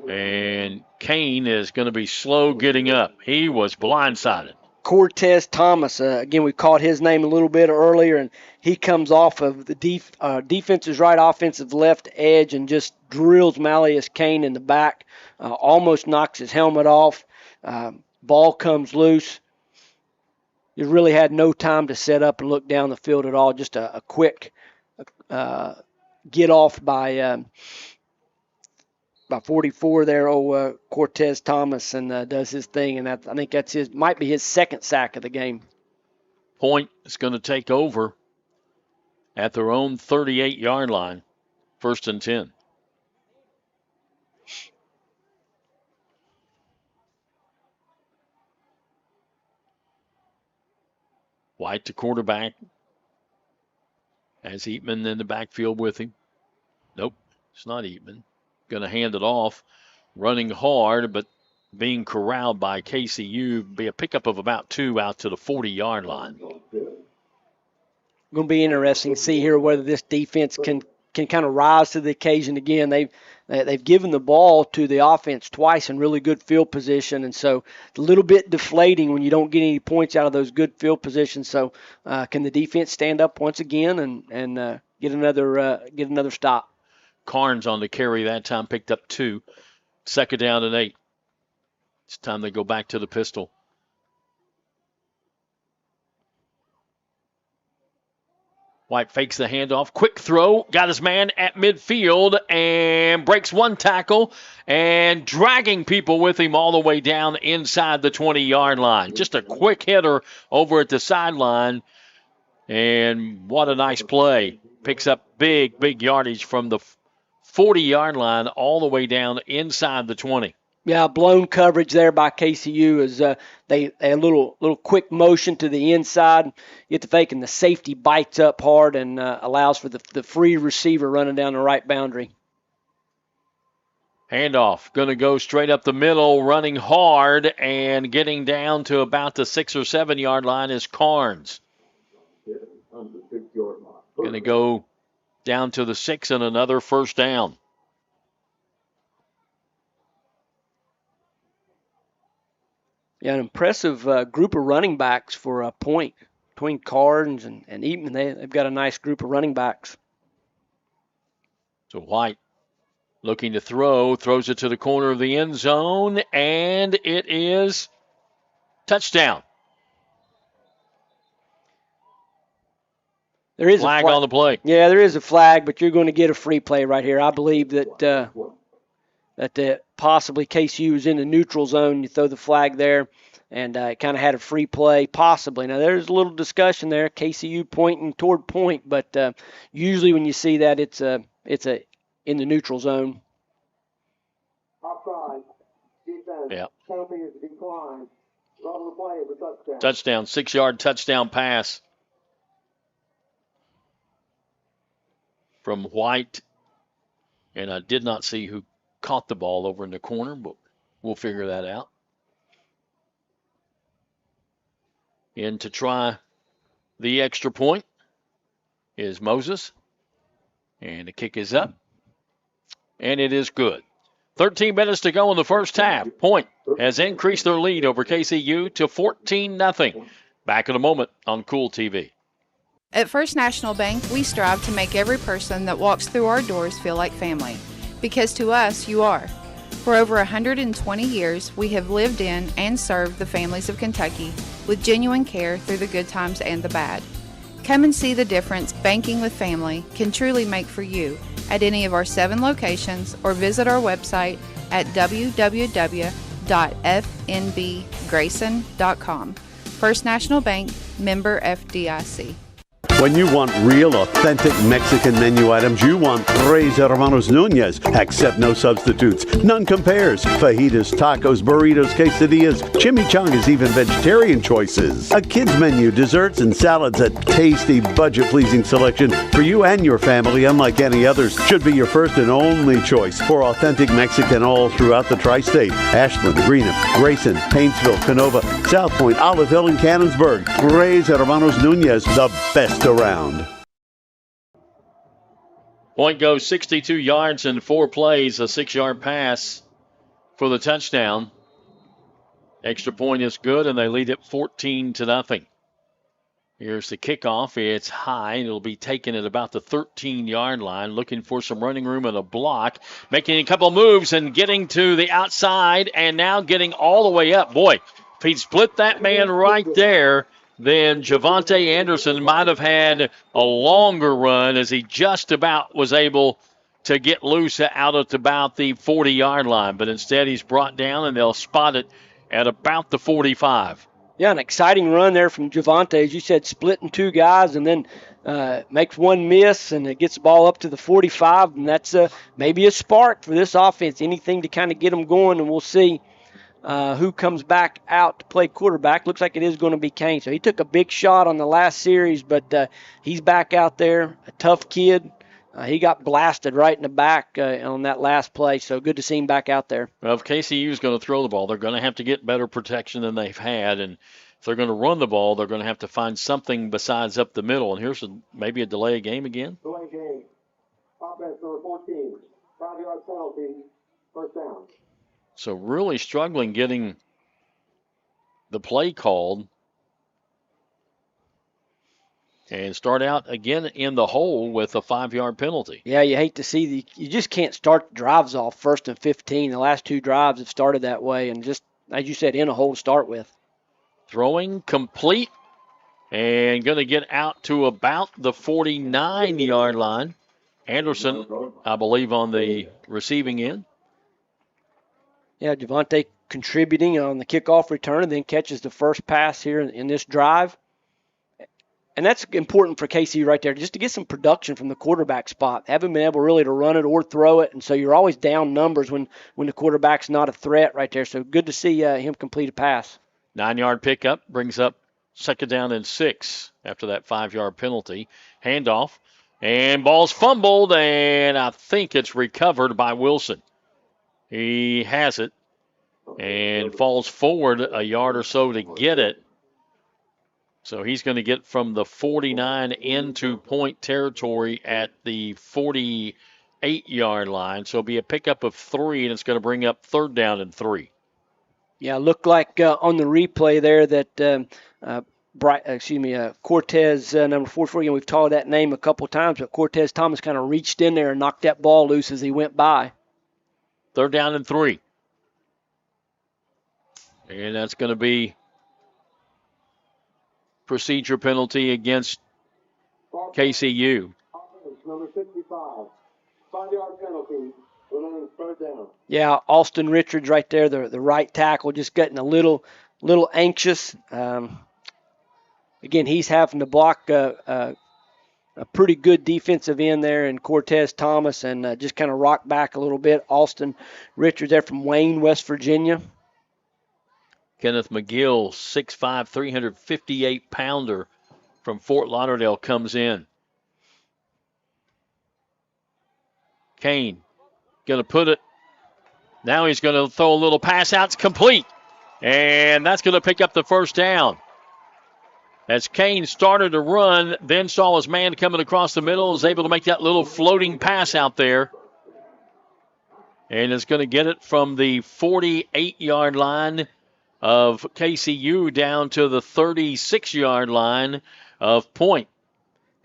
S2: And Kane is going to be slow getting up. He was blindsided.
S11: Cortez Thomas, again, we caught his name a little bit earlier, and he comes off of the defense's right, offensive left edge and just drills Malleus Kane in the back, almost knocks his helmet off. Ball comes loose. You really had no time to set up and look down the field at all. Just a quick get off by 44 there, Cortez Thomas, and does his thing, and I think that's might be his second sack of the game.
S2: Point is going to take over at their own 38-yard line, 1st and 10. White to quarterback. Has Eatman in the backfield with him? Nope, it's not Eatman. Going to hand it off, running hard, but being corralled by KCU. Be a pickup of about 2 out to the 40-yard line.
S11: Going to be interesting to see here whether this defense can kind of rise to the occasion again. They've given the ball to the offense twice in really good field position, and so it's a little bit deflating when you don't get any points out of those good field positions. So can the defense stand up once again and get another stop?
S2: Carnes on the carry that time, picked up 2. 2nd down and 8. It's time they go back to the pistol. White fakes the handoff. Quick throw. Got his man at midfield and breaks one tackle and dragging people with him all the way down inside the 20-yard line. Just a quick hitter over at the sideline. And what a nice play. Picks up big yardage from the 40-yard line all the way down inside the 20.
S11: Yeah, blown coverage there by KCU as they a little quick motion to the inside, get the fake, and the safety bites up hard and allows for the free receiver running down the right boundary.
S2: Handoff, going to go straight up the middle, running hard and getting down to about the 6 or 7 yard line is Carnes. Going to go down to the 6 and another 1st down.
S11: Yeah, an impressive group of running backs for a point between Carnes and Eatman. They've got a nice group of running backs.
S2: So White looking to throws it to the corner of the end zone, and it is touchdown.
S11: There is
S2: flag
S11: a
S2: on the play.
S11: Yeah, there is a flag, but you're going to get a free play right here. I believe that possibly KCU is in the neutral zone. You throw the flag there, and it kind of had a free play, possibly. Now, there's a little discussion there, KCU pointing toward point, but usually when you see that, it's in the neutral zone.
S14: Offside. Defense.
S2: Yeah.
S14: Penalty is declined. Run the play is a touchdown.
S2: Touchdown, 6-yard touchdown pass from White. And I did not see who caught the ball over in the corner, but we'll figure that out. In to try the extra point is Moses. And the kick is up. And it is good. 13 minutes to go in the first half. Point has increased their lead over KCU to 14-0. Back in a moment on Kool TV.
S12: At First National Bank, we strive to make every person that walks through our doors feel like family. Because to us, you are. For over 120 years, we have lived in and served the families of Kentucky with genuine care through the good times and the bad. Come and see the difference banking with family can truly make for you at any of our 7 locations or visit our website at www.fnbgrayson.com. First National Bank, member FDIC.
S9: When you want real, authentic Mexican menu items, you want Tres Hermanos Nunez. Accept no substitutes. None compares. Fajitas, tacos, burritos, quesadillas, chimichangas, even vegetarian choices. A kids menu, desserts and salads, a tasty, budget-pleasing selection for you and your family, unlike any others. Should be your first and only choice for authentic Mexican all throughout the tri-state. Ashland, Greenup, Grayson, Paintsville, Canova, South Point, Olive Hill, and Cannonsburg. Tres Hermanos Nunez, the best around.
S2: Point goes 62 yards in 4 plays, a 6-yard pass for the touchdown. Extra point is good, and they lead it 14-0. Here's the kickoff. It's high. It'll be taken at about the 13-yard line, looking for some running room and a block, making a couple moves and getting to the outside, and now getting all the way up. Boy, if he'd split that man right there, then Javante Anderson might have had a longer run, as he just about was able to get loose out at about the 40-yard line. But instead, he's brought down, and they'll spot it at about the 45.
S11: Yeah, an exciting run there from Javante, as you said, splitting two guys and then makes one miss, and it gets the ball up to the 45, and that's maybe a spark for this offense, anything to kind of get them going, and we'll see who comes back out to play quarterback. Looks like it is going to be Kane. So he took a big shot on the last series, but he's back out there, a tough kid. He got blasted right in the back on that last play, so good to see him back out there.
S2: Well, if KCU is going to throw the ball, they're going to have to get better protection than they've had, and if they're going to run the ball, they're going to have to find something besides up the middle. And here's maybe a delay of game again.
S14: Delay game. Offense number 14. 5-yard penalty. First down.
S2: So really struggling getting the play called. And start out again in the hole with a 5-yard penalty.
S11: Yeah, you hate to see you just can't start drives off 1st and 15. The last two drives have started that way, and just, as you said, in a hole to start with.
S2: Throwing complete and going to get out to about the 49-yard line. Anderson, I believe, on the receiving end.
S11: Yeah, Javante contributing on the kickoff return and then catches the first pass here in this drive. And that's important for KCU right there, just to get some production from the quarterback spot. Haven't been able really to run it or throw it, and so you're always down numbers when the quarterback's not a threat right there. So good to see him complete a pass.
S2: 9-yard pickup brings up 2nd down and 6 after that 5-yard penalty. Handoff, and ball's fumbled, and I think it's recovered by Wilson. He has it and falls forward a yard or so to get it. So he's going to get from the 49 into point territory at the 48-yard line. So it'll be a pickup of 3, and it's going to bring up 3rd down and 3.
S11: Yeah, looked like on the replay there that Cortez, number 44, we've called that name a couple times, but Cortez Thomas kind of reached in there and knocked that ball loose as he went by.
S2: 3rd down and 3. And that's going to be procedure penalty against KCU.
S14: Number 65. 5-yard penalty. Remaining 3rd down.
S11: Yeah, Austin Richards right there, the right tackle, just getting a little anxious. Again, he's having to block a pretty good defensive end there in Cortez Thomas, and just kind of rock back a little bit. Austin Richards there from Wayne, West Virginia.
S2: Kenneth McGill, 6'5", 358-pounder from Fort Lauderdale comes in. Kane going to put it. Now he's going to throw a little pass out. It's complete. And that's going to pick up the 1st down. As Kane started to run, then saw his man coming across the middle, was able to make that little floating pass out there. And is going to get it from the 48-yard line of KCU down to the 36-yard line of point.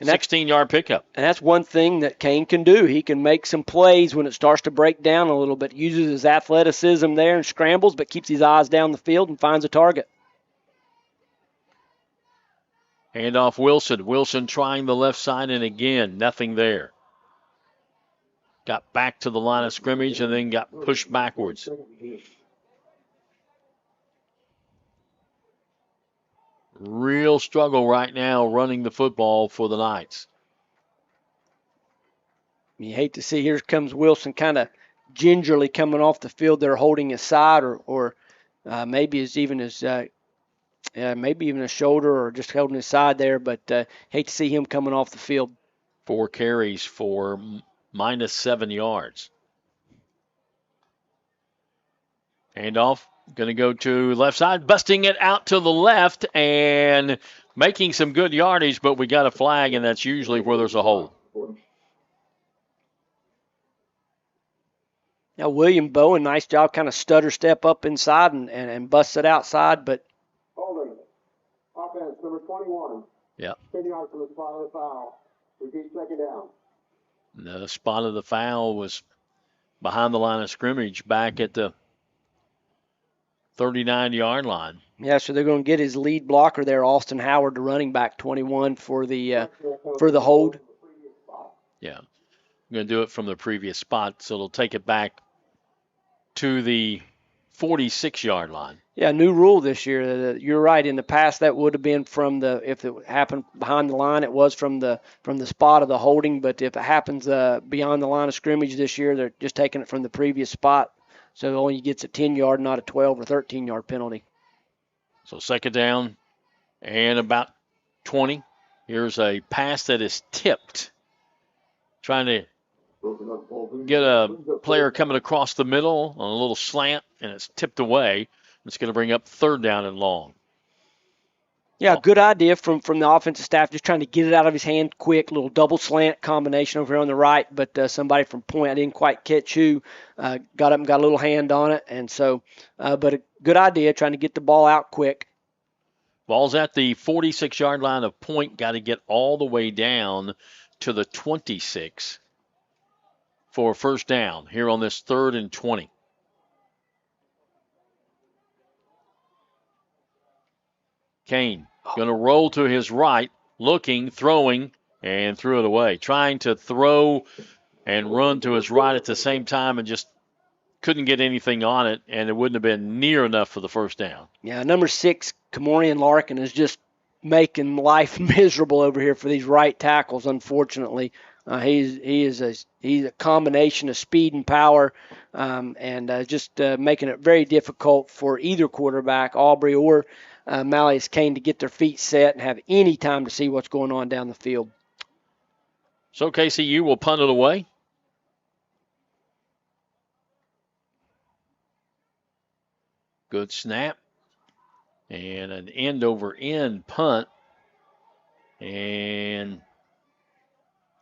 S2: 16-yard pickup.
S11: And that's one thing that Kane can do. He can make some plays when it starts to break down a little bit. Uses his athleticism there and scrambles, but keeps his eyes down the field and finds a target.
S2: Handoff Wilson. Wilson trying the left side, and again, nothing there. Got back to the line of scrimmage and then got pushed backwards. Real struggle right now running the football for the Knights.
S11: You hate to see, here comes Wilson kind of gingerly coming off the field there, holding his side or maybe even his shoulder or just holding his side there, but hate to see him coming off the field.
S2: 4 carries for -7 yards. Handoff. Going to go to left side, busting it out to the left and making some good yardage, but we got a flag, and that's usually where there's a hole.
S11: Now, William Bowen, nice job, kind of stutter step up inside and bust it outside, but
S14: Holding. Offense, number 21.
S2: Yeah.
S14: 10 yards from the spot of the foul. Repeat, second down.
S2: The spot of the foul was behind the line of scrimmage back at the 39-yard line.
S11: Yeah, so they're going to get his lead blocker there, Austin Howard, the running back, 21 for the hold.
S2: Yeah. I'm going to do it from the previous spot, so it'll take it back to the 46-yard line.
S11: Yeah, new rule this year. You're right. In the past, that would have been from if it happened behind the line, it was from the spot of the holding. But if it happens beyond the line of scrimmage this year, they're just taking it from the previous spot. So it only gets a 10-yard, not a 12 or 13-yard penalty.
S2: So second down and about 20. Here's a pass that is tipped. Trying to get a player coming across the middle on a little slant, and it's tipped away. It's going to bring up third down and long.
S11: Yeah, good idea from the offensive staff, just trying to get it out of his hand quick, little double slant combination over here on the right, but somebody from point, I didn't quite catch who, got up and got a little hand on it, and so, but a good idea, trying to get the ball out quick.
S2: Ball's at the 46-yard line of point, got to get all the way down to the 26 for a first down here on this 3rd and 20. Kane going to roll to his right, looking, throwing, and threw it away. Trying to throw and run to his right at the same time and just couldn't get anything on it, and it wouldn't have been near enough for the first down.
S11: Yeah, number 6, Kamorian Larkin, is just making life miserable over here for these right tackles, unfortunately. He's a combination of speed and power, and just making it very difficult for either quarterback, Aubrey or Malleus Kane, to get their feet set and have any time to see what's going on down the field.
S2: So KCU will punt it away. Good snap. And an end-over-end punt. And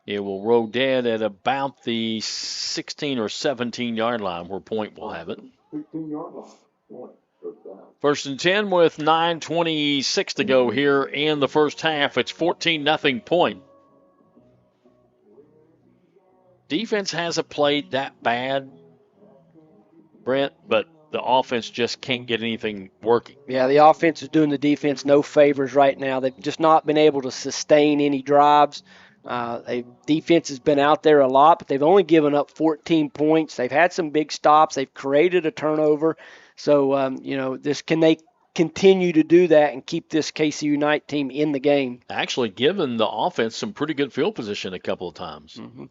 S2: it will roll dead at about the 16 or 17-yard line where Point will have it.
S14: 15-yard line.
S2: First and 10 with 9:26 to go here in the first half. It's 14-0 Point. Defense hasn't played that bad, Brent, but the offense just can't get anything working.
S11: Yeah, the offense is doing the defense no favors right now. They've just not been able to sustain any drives. Defense has been out there a lot, but they've only given up 14 points. They've had some big stops. They've created a turnover. So, can they continue to do that and keep this KCU Knight team in the game?
S2: Actually given the offense some pretty good field position a couple of times.
S11: Mm-hmm.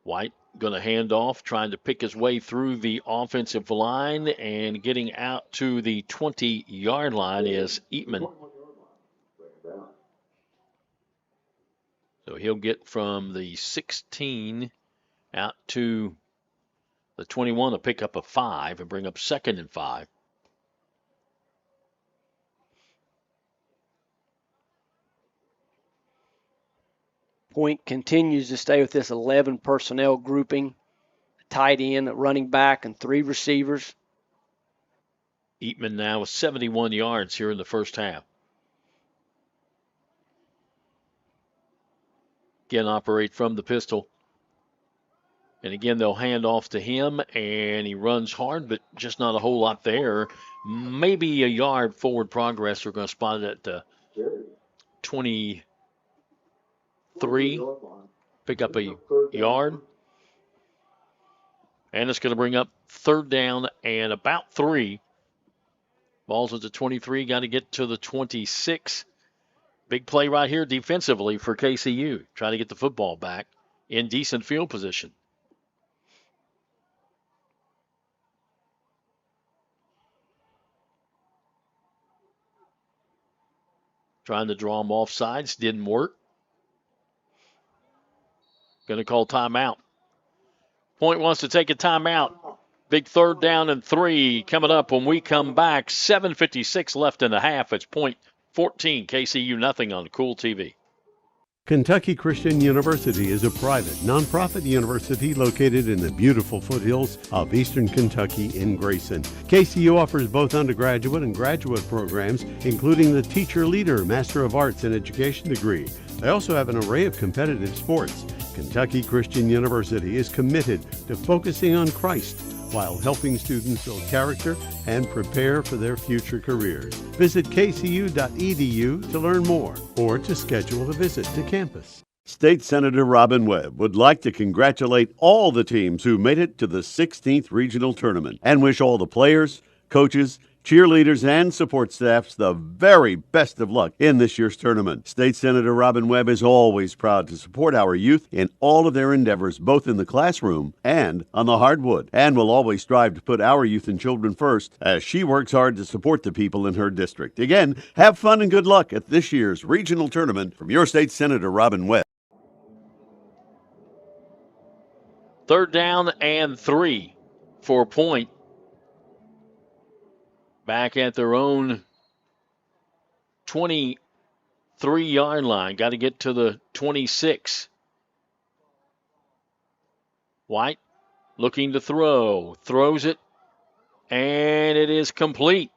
S2: White going to hand off, trying to pick his way through the offensive line, and getting out to the 20-yard line is Eatman. So he'll get from the 16 out to the 21 to pick up a 5 and bring up 2nd and 5.
S11: Point continues to stay with this 11 personnel grouping, tight end, a running back, and 3 receivers.
S2: Eatman now with 71 yards here in the first half. Again, operate from the pistol. And again, they'll hand off to him, and he runs hard, but just not a whole lot there. Maybe a yard forward progress. We're going to spot it at 23. Pick up a yard. And it's going to bring up 3rd down and about 3. Ball's at the 23. Got to get to the 26. Big play right here defensively for KCU. Trying to get the football back in decent field position. Trying to draw him off sides. Didn't work. Going to call timeout. Point wants to take a timeout. Big 3rd down and 3 coming up when we come back. 7:56 left in the half. It's Point 14, KCU nothing on Kool TV.
S9: Kentucky Christian University is a private, nonprofit university located in the beautiful foothills of eastern Kentucky in Grayson. KCU offers both undergraduate and graduate programs, including the Teacher Leader Master of Arts in Education degree. They also have an array of competitive sports. Kentucky Christian University is committed to focusing on Christ while helping students build character and prepare for their future careers. Visit kcu.edu to learn more or to schedule a visit to campus. State Senator Robin Webb would like to congratulate all the teams who made it to the 16th Regional Tournament and wish all the players, coaches, cheerleaders, and support staffs the very best of luck in this year's tournament. State Senator Robin Webb is always proud to support our youth in all of their endeavors, both in the classroom and on the hardwood, and will always strive to put our youth and children first as she works hard to support the people in her district. Again, have fun and good luck at this year's regional tournament from your State Senator Robin Webb.
S2: 3rd down and 3 for Point. Back at their own 23-yard line. Got to get to the 26. White looking to throw. Throws it, and it is complete.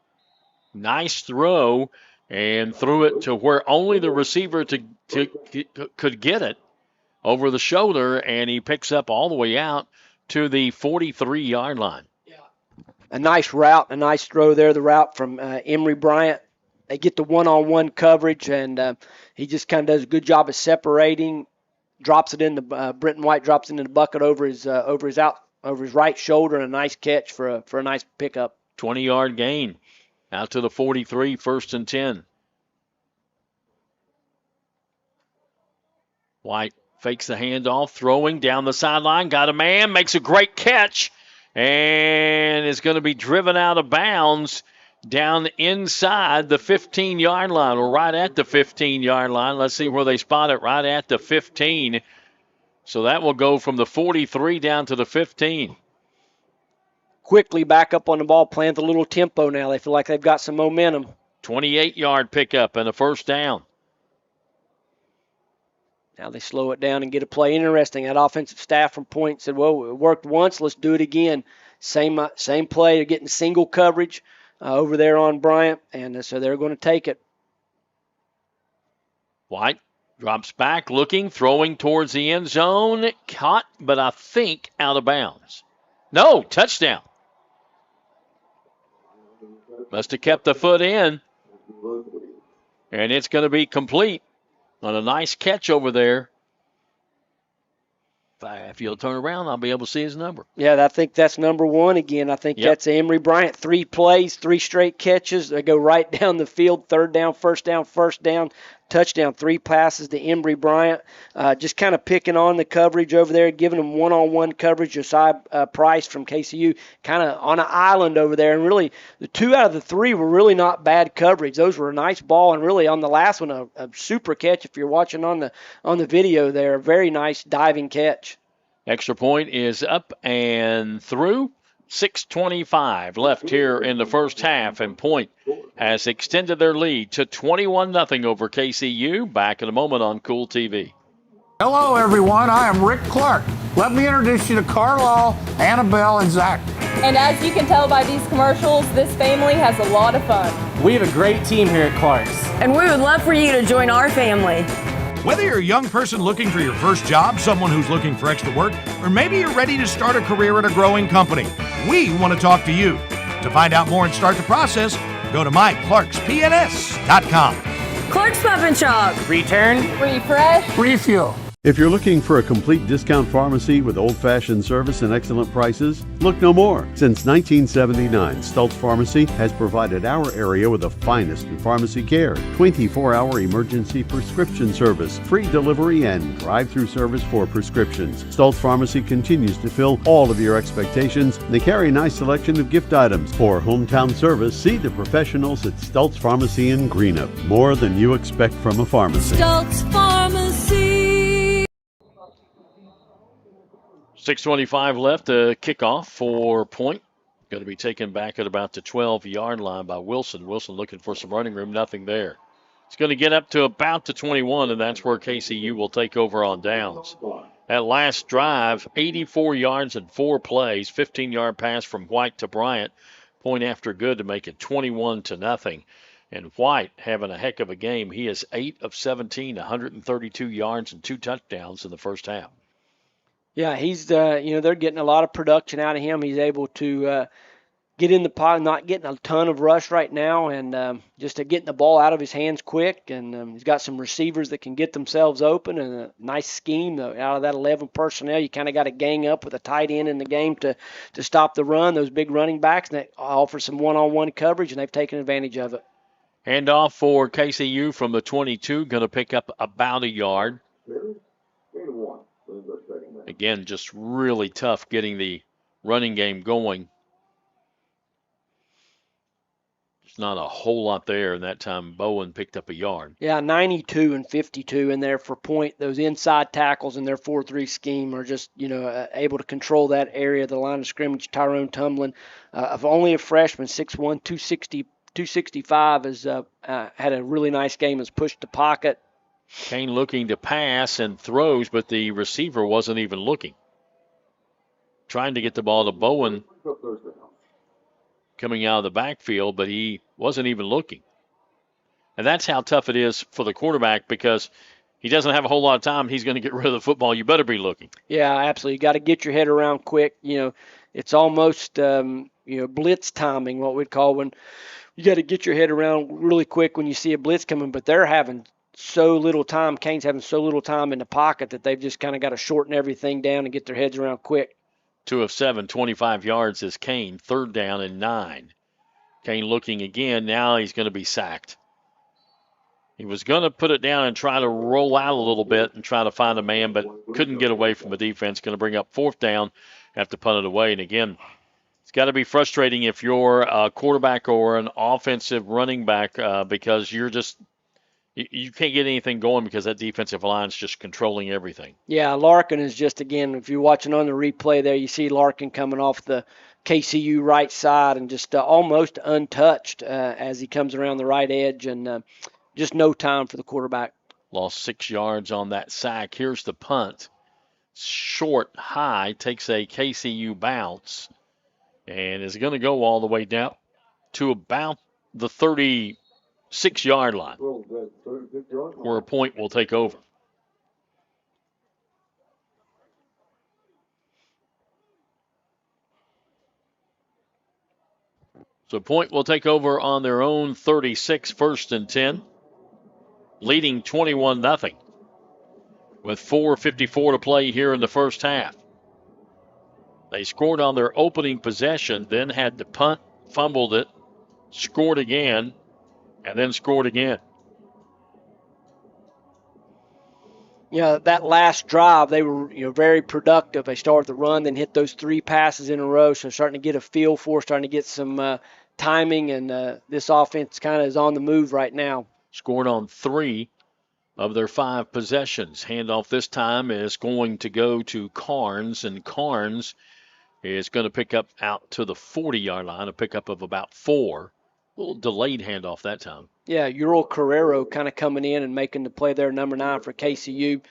S2: Nice throw, and threw it to where only the receiver could get it over the shoulder, and he picks up all the way out to the 43-yard line.
S11: A nice route, a nice throw there, the route from Emory Bryant. They get the one-on-one coverage, and he just kind of does a good job of separating, drops it in the Brenton White drops it in the bucket over his right shoulder, and a nice catch for a nice pickup.
S2: 20-yard gain out to the 43, 1st and 10. White fakes the handoff, throwing down the sideline, got a man, makes a great catch, and is going to be driven out of bounds down inside the 15-yard line, or right at the 15-yard line. Let's see where they spot it, right at the 15. So that will go from the 43 down to the 15.
S11: Quickly back up on the ball, playing with a little tempo now. They feel like they've got some momentum.
S2: 28-yard pickup and a 1st down.
S11: Now they slow it down and get a play. Interesting. That offensive staff from Point said, well, it worked once. Let's do it again. Same play. They're getting single coverage over there on Bryant, and so they're going to take it.
S2: White drops back, looking, throwing towards the end zone. Caught, but I think out of bounds. No, touchdown. Must have kept the foot in. And it's going to be complete on a nice catch over there. If you'll turn around, I'll be able to see his number.
S11: Yeah, I think that's number 1 again. I think that's Emory Bryant. 3 plays, 3 straight catches. They go right down the field. 3rd down, 1st down, touchdown. 3 passes to Emory Bryant. Just kind of picking on the coverage over there, giving them one-on-one coverage. Josiah Price from KCU kind of on an island over there. And really, the 2 out of the 3 were really not bad coverage. Those were a nice ball. And really, on the last one, a super catch. If you're watching on the video there, a very nice diving catch.
S2: Extra point is up and through. 6:25 left here in the first half, and Point has extended their lead to 21-0 over KCU. Back in a moment on Kool TV.
S6: Hello, everyone. I am Rick Clark. Let me introduce you to Carlisle, Annabelle, and Zach.
S13: And as you can tell by these commercials, this family has a lot of fun.
S7: We have a great team here at Clark's.
S5: And we would love for you to join our family.
S8: Whether you're a young person looking for your first job, someone who's looking for extra work, or maybe you're ready to start a career at a growing company, we want to talk to you. To find out more and start the process, go to myclarkspns.com.
S5: Clark's Pump and Shop.
S7: Return.
S13: Refresh.
S6: Refuel.
S9: If you're looking for a complete discount pharmacy with old-fashioned service and excellent prices, look no more. Since 1979, Stultz Pharmacy has provided our area with the finest in pharmacy care, 24-hour emergency prescription service, free delivery, and drive-through service for prescriptions. Stultz Pharmacy continues to fill all of your expectations. They carry a nice selection of gift items. For hometown service, see the professionals at Stultz Pharmacy in Greenup. More than you expect from a pharmacy.
S4: Stultz Pharmacy.
S2: 6:25 left, a kickoff for Point. Going to be taken back at about the 12-yard line by Wilson. Wilson looking for some running room, nothing there. It's going to get up to about the 21, and that's where KCU will take over on downs. That last drive, 84 yards and 4 plays, 15-yard pass from White to Bryant, point after good to make it 21-0. And White having a heck of a game. He is 8 of 17, 132 yards and 2 touchdowns in the first half.
S11: Yeah, he's they're getting a lot of production out of him. He's able to get in the pocket, not getting a ton of rush right now, and just getting the ball out of his hands quick. And he's got some receivers that can get themselves open, and a nice scheme out of that 11 personnel. You kind of got to gang up with a tight end in the game to stop the run. Those big running backs that offer some one-on-one coverage, and they've taken advantage of it.
S2: Handoff for KCU from the 22, going to pick up about a yard. Again, just really tough getting the running game going. There's not a whole lot there, and that time Bowen picked up a yard.
S11: Yeah, 92 and 52 in there for point. Those inside tackles in their 4-3 scheme are just, able to control that area of the line of scrimmage. Tyrone Tumblin, of only a freshman, 6'1", 265, has had a really nice game, has pushed the pocket.
S2: Kane looking to pass and throws, but the receiver wasn't even looking. Trying to get the ball to Bowen coming out of the backfield, but he wasn't even looking. And that's how tough it is for the quarterback, because he doesn't have a whole lot of time. He's going to get rid of the football. You better be looking.
S11: Yeah, absolutely. You got to get your head around quick. It's almost blitz timing, what we'd call, when you got to get your head around really quick when you see a blitz coming, but they're having so little time. Kane's having so little time in the pocket that they've just kind of got to shorten everything down and get their heads around quick.
S2: 2 of 7, 25 yards is Kane. 3rd down and 9. Kane looking again. Now he's going to be sacked. He was going to put it down and try to roll out a little bit and try to find a man, but couldn't get away from the defense. Going to bring up 4th down. Have to punt it away. And again, it's got to be frustrating if you're a quarterback or an offensive running back because you're just – you can't get anything going because that defensive line's just controlling everything.
S11: Yeah, Larkin is just, again, if you're watching on the replay there, you see Larkin coming off the KCU right side and just almost untouched as he comes around the right edge, and just no time for the quarterback.
S2: Lost 6 yards on that sack. Here's the punt. Short, high, takes a KCU bounce, and is going to go all the way down to about the 36-yard line, where a point will take over. So point will take over on their own 36, 1st and 10, leading 21-0 with 4:54 to play here in the first half. They scored on their opening possession, then had to punt, fumbled it, scored again, and then scored again.
S11: Yeah, that last drive, they were very productive. They started the run, then hit those 3 passes in a row, so starting to get a feel for, starting to get some timing, and this offense kind of is on the move right now.
S2: Scored on 3 of their 5 possessions. Handoff this time is going to go to Carnes, and Carnes is going to pick up out to the 40-yard line, a pickup of about 4. A little delayed handoff that time.
S11: Yeah, Ural Carrero kind of coming in and making the play there, number 9 for KCU.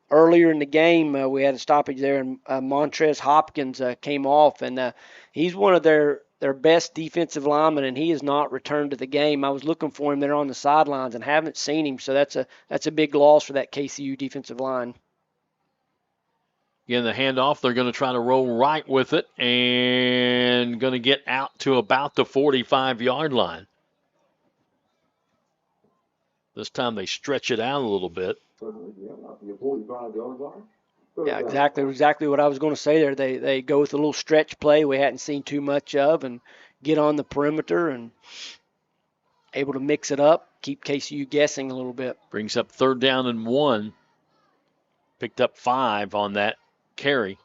S11: Earlier in the game, we had a stoppage there, and Montrez Hopkins came off, and he's one of their best defensive linemen, and he has not returned to the game. I was looking for him there on the sidelines and haven't seen him, so that's a big loss for that KCU defensive line.
S2: Again, the handoff, they're going to try to roll right with it and going to get out to about the 45-yard line. This time they stretch it out a little bit.
S11: Yeah, exactly what I was going to say there. They go with a little stretch play we hadn't seen too much of and get on the perimeter and able to mix it up, keep KCU guessing a little bit.
S2: Brings up 3rd down and 1. Picked up 5 on that carry.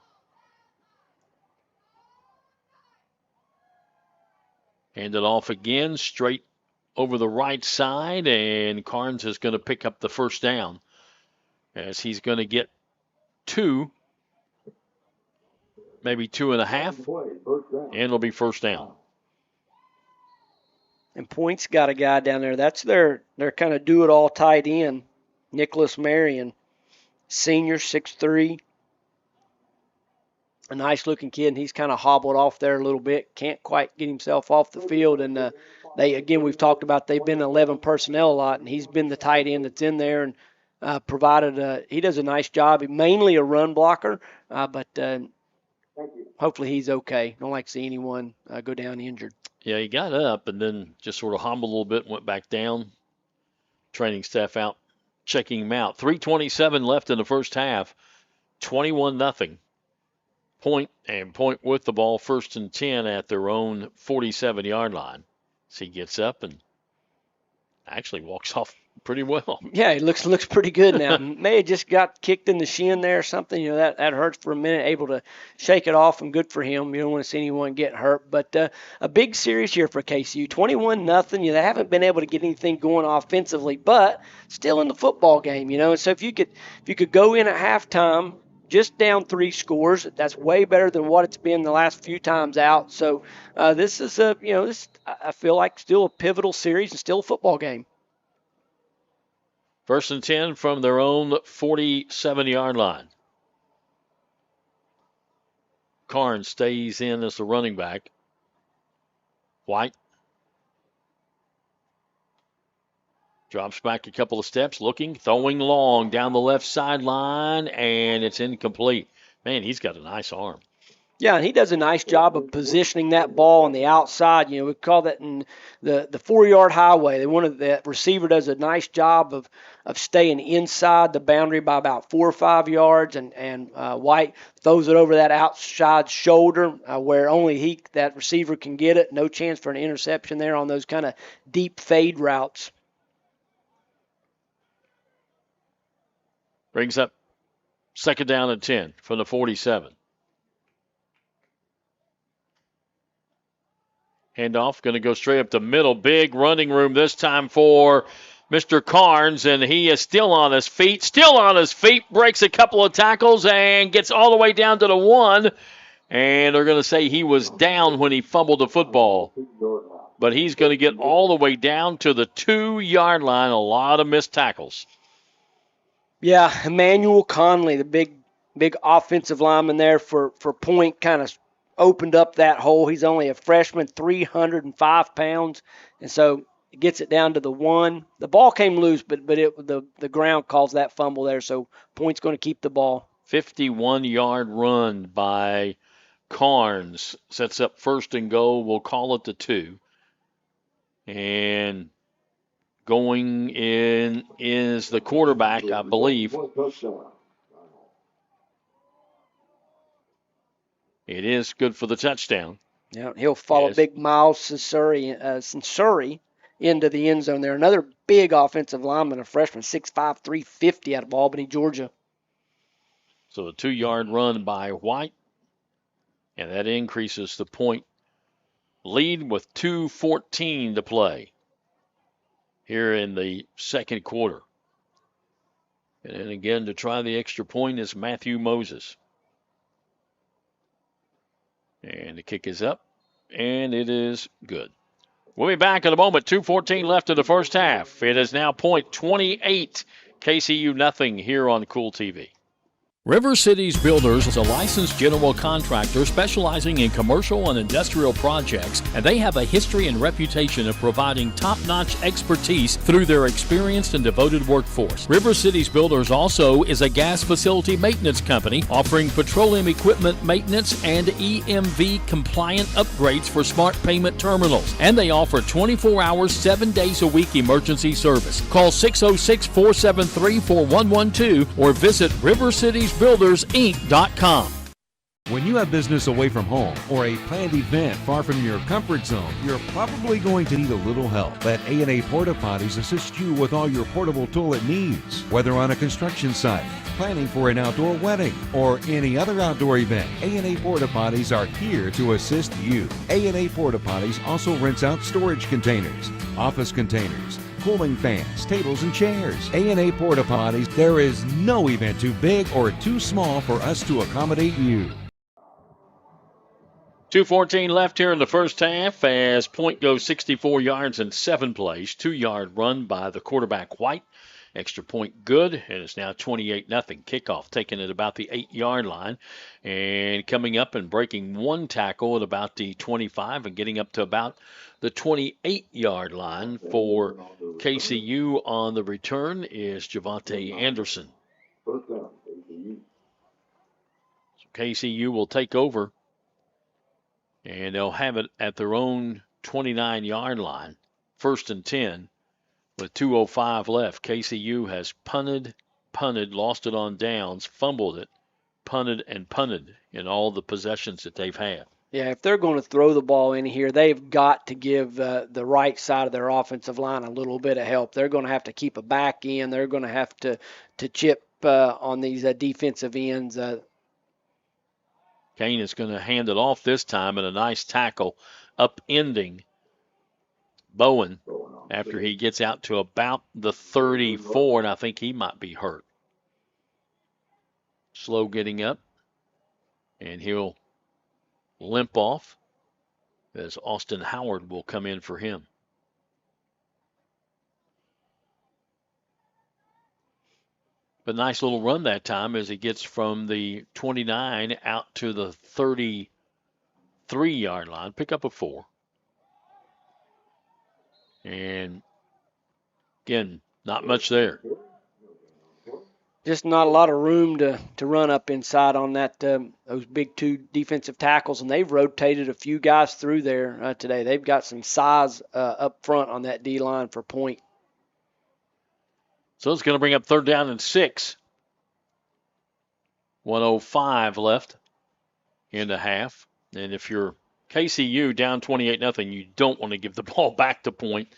S2: Hand it off again, straight over the right side, and Carnes is going to pick up the 1st down as he's going to get 2, maybe 2.5, and it'll be 1st down.
S11: And Point's got a guy down there. That's their kind of do-it-all tight end, Nicholas Marion, senior, 6'3", a nice-looking kid, and he's kind of hobbled off there a little bit. Can't quite get himself off the field. And we've talked about they've been 11 personnel a lot, and he's been the tight end that's in there and provided. He does a nice job. He's mainly a run blocker, but hopefully he's okay. Don't like to see anyone go down injured.
S2: Yeah, he got up and then just sort of hobbled a little bit and went back down. Training staff out, checking him out. 3:27 left in the first half. 21-0. Point with the ball, 1st and 10 at their own 47-yard line. So he gets up and actually walks off pretty well.
S11: Yeah, he looks pretty good now. May have just got kicked in the shin there or something. That hurts for a minute. Able to shake it off, and good for him. You don't want to see anyone get hurt. But a big series here for KCU. 21-0. They haven't been able to get anything going offensively, but still in the football game. And so if you could go in at halftime just down 3 scores, that's way better than what it's been the last few times out. So this is I feel like still a pivotal series and still a football game.
S2: 1st and 10 from their own 47-yard line. Carnes stays in as the running back. White drops back a couple of steps, looking, throwing long down the left sideline, and it's incomplete. Man, he's got a nice arm.
S11: Yeah, and he does a nice job of positioning that ball on the outside. We call that in the 4-yard highway. The receiver does a nice job of staying inside the boundary by about 4 or 5 yards, and White throws it over that outside shoulder where only that receiver can get it. No chance for an interception there on those kind of deep fade routes.
S2: Brings up 2nd down and 10 from the 47. Handoff going to go straight up the middle. Big running room this time for Mr. Carnes, and he is still on his feet. Breaks a couple of tackles and gets all the way down to the 1. And they're going to say he was down when he fumbled the football. But he's going to get all the way down to the 2-yard line. A lot of missed tackles.
S11: Yeah, Emmanuel Conley, the big offensive lineman there for Point, kind of opened up that hole. He's only a freshman, 305 pounds, and so it gets it down to the 1. The ball came loose, but the ground caused that fumble there, so Point's going to keep the ball.
S2: 51-yard run by Carnes sets up 1st and goal. We'll call it the 2. And going in is the quarterback, I believe. It is good for the touchdown.
S11: Yeah, he'll follow big Miles Sensori into the end zone there. Another big offensive lineman, a freshman, 6'5", 350 out of Albany, Georgia.
S2: So a 2-yard run by White, and that increases the Point lead with 2:14 to play here in the 2nd quarter. And then again, to try the extra point is Matthew Moses. And the kick is up, and it is good. We'll be back in a moment. 2:14 left in the first half. It is now Point 28, KCU nothing here on Kool TV. River Cities Builders is a licensed general contractor specializing in commercial and industrial projects, and they have a history and reputation of providing top-notch expertise through their experienced and devoted workforce. River Cities Builders also is a gas facility maintenance company offering petroleum equipment maintenance and EMV compliant upgrades for smart payment terminals, and they offer 24 hours, 7 days a week emergency service. Call 606-473-4112 or visit rivercitiesbuildersinc.com.
S10: When you have business away from home or a planned event far from your comfort zone, you're probably going to need a little help. Let A&A Porta Potties assist you with all your portable toilet needs. Whether on a construction site, planning for an outdoor wedding, or any other outdoor event, A&A Porta Potties are here to assist you. A&A Porta Potties also rents out storage containers, office containers, cooling fans, tables, and chairs. A&A Porta Potties, there is no event too big or too small for us to accommodate you.
S2: 2:14 left here in the first half as Point goes 64 yards and 7 plays. 2-yard run by the quarterback White. Extra point good, and it's now 28-0. Kickoff taken at about the 8-yard line. And coming up and breaking one tackle at about the 25 and getting up to about the 28-yard line for KCU on the return is Javante Anderson. So KCU will take over, and they'll have it at their own 29-yard line, 1st and 10. With 2:05 left, KCU has punted, lost it on downs, fumbled it, punted in all the possessions that they've had.
S11: Yeah, if they're going to throw the ball in here, they've got to give the right side of their offensive line a little bit of help. They're going to have to keep a back end. They're going to have to chip on these defensive ends.
S2: Kane is going to hand it off this time, and a nice tackle upending Bowen after he gets out to about the 34, and I think he might be hurt. Slow getting up, and he'll limp off as Austin Howard will come in for him. But nice little run that time as he gets from the 29 out to the 33-yard line. Pick up a 4. And, again, not much there.
S11: Just not a lot of room to run up inside on that those big 2 defensive tackles, and they've rotated a few guys through there today. They've got some size up front on that D-line for Point.
S2: So it's going to bring up 3rd down and 6. 1:05 left in the half. And if you're KCU down 28-0, you don't want to give the ball back to Point.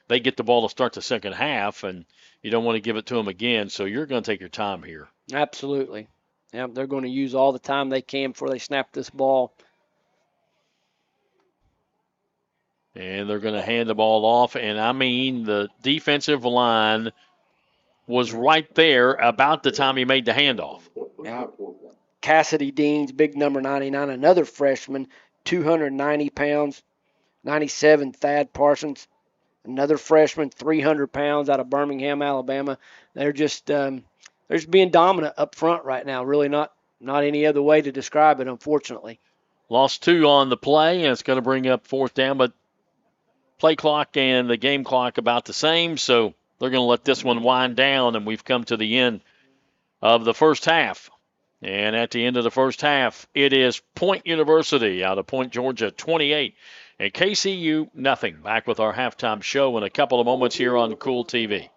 S2: They get the ball to start the second half, and you don't want to give it to them again, so you're going to take your time here.
S11: Absolutely. Yeah, they're going to use all the time they can before they snap this ball.
S2: And they're going to hand the ball off, and I mean the defensive line was right there about the time he made the handoff.
S11: Yeah. Cassidy Deans, big number 99, another freshman, 290 pounds, 97, Thad Parsons, another freshman, 300 pounds out of Birmingham, Alabama. They're just being dominant up front right now. Really not any other way to describe it, unfortunately.
S2: Lost 2 on the play, and it's going to bring up 4th down, but play clock and the game clock about the same, so they're going to let this one wind down, and we've come to the end of the first half. And at the end of the first half, it is Point University out of Point, Georgia, 28, and KCU, nothing. Back with our halftime show in a couple of moments here on Kool TV.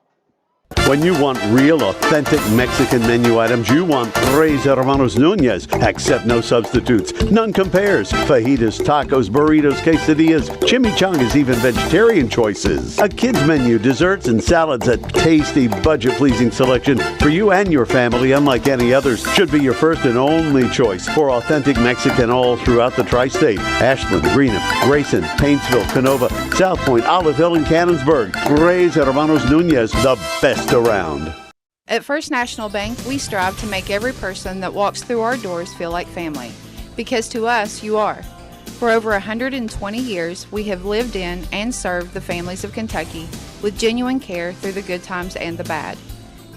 S9: When you want real, authentic Mexican menu items, you want Tres Hermanos Nunez. Accept no substitutes. None compares. Fajitas, tacos, burritos, quesadillas, chimichangas, even vegetarian choices. A kids menu, desserts and salads, a tasty, budget-pleasing selection for you and your family, unlike any others. Should be your first and only choice for authentic Mexican all throughout the tri-state. Ashland, Greenup, Grayson, Paintsville, Canova, South Point, Olive Hill, and Cannonsburg. Tres Hermanos Nunez, the best around.
S12: At First National Bank, we strive to make every person that walks through our doors feel like family. Because to us, you are. For over 120 years, we have lived in and served the families of Kentucky with genuine care through the good times and the bad.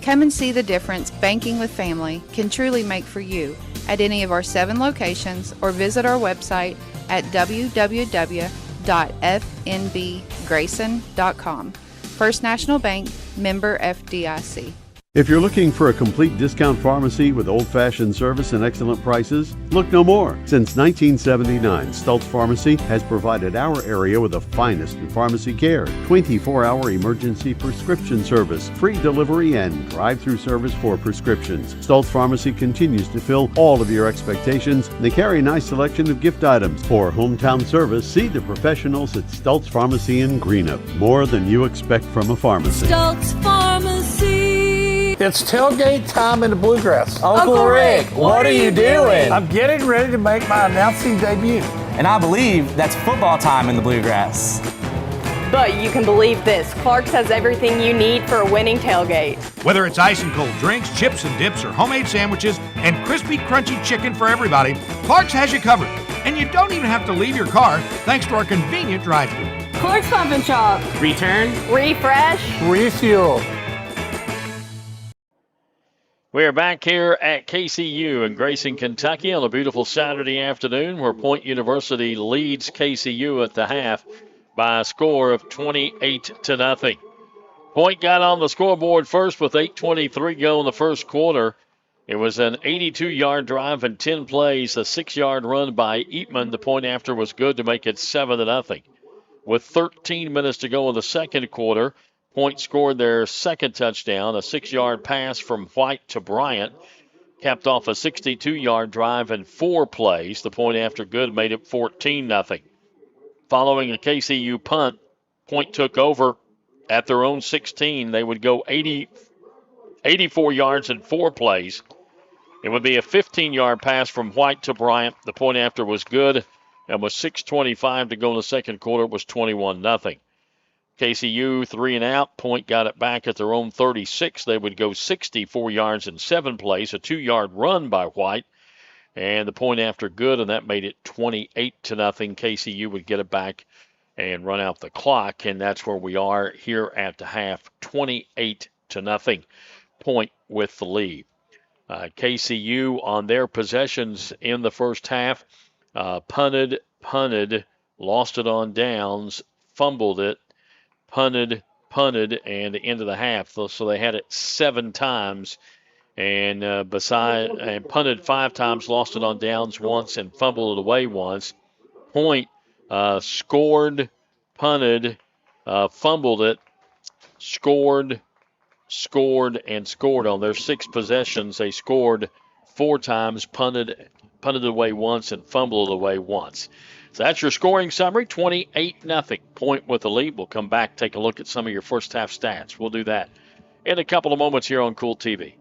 S12: Come and see the difference banking with family can truly make for you at any of our 7 locations or visit our website at www.fnbgrayson.com. First National Bank, member FDIC.
S9: If you're looking for a complete discount pharmacy with old-fashioned service and excellent prices, look no more. Since 1979, Stultz Pharmacy has provided our area with the finest in pharmacy care, 24-hour emergency prescription service, free delivery, and drive-through service for prescriptions. Stultz Pharmacy continues to fill all of your expectations. They carry a nice selection of gift items. For hometown service, see the professionals at Stultz Pharmacy in Greenup. More than you expect from a pharmacy.
S4: Stultz Pharmacy.
S6: It's tailgate time in the Bluegrass.
S15: Uncle Rick, what are you doing?
S6: I'm getting ready to make my announcing debut.
S15: And I believe that's football time in the Bluegrass.
S13: But you can believe this, Clark's has everything you need for a winning tailgate.
S8: Whether it's ice and cold drinks, chips and dips, or homemade sandwiches, and crispy, crunchy chicken for everybody, Clark's has you covered. And you don't even have to leave your car thanks to our convenient drive-thru.
S13: Clark's Pump and Shop.
S7: Return.
S13: Refresh.
S6: Refuel.
S2: We are back here at KCU in Grayson, Kentucky on a beautiful Saturday afternoon where Point University leads KCU at the half by a score of 28-0. Point got on the scoreboard first with 8:23 go in the first quarter. It was an 82-yard drive in 10 plays, a 6-yard run by Eatman. The point after was good to make it 7-0. With 13 minutes to go in the second quarter, Point scored their second touchdown, a 6-yard pass from White to Bryant, capped off a 62-yard drive in 4 plays. The point after good made it 14-0. Following a KCU punt, Point took over at their own 16. They would go 84 yards in 4 plays. It would be a 15-yard pass from White to Bryant. The point after was good, and with 6:25 to go in the second quarter, it was 21-0. KCU 3 and out. Point got it back at their own 36. They would go 64 yards in 7 plays, a 2-yard run by White, and the point after good, and that made it 28-0. KCU would get it back and run out the clock, and that's where we are here at the half, 28-0. Point with the lead. KCU on their possessions in the first half, punted, lost it on downs, fumbled it, punted, and into the half. So they had it 7 times, and punted 5 times, lost it on downs once, and fumbled it away once. Point scored, punted, fumbled it, scored, and scored on their 6 possessions. They scored 4 times, punted it away once, and fumbled it away once. So that's your scoring summary, 28-0. Point with the lead. We'll come back, take a look at some of your first half stats. We'll do that in a couple of moments here on Kool TV.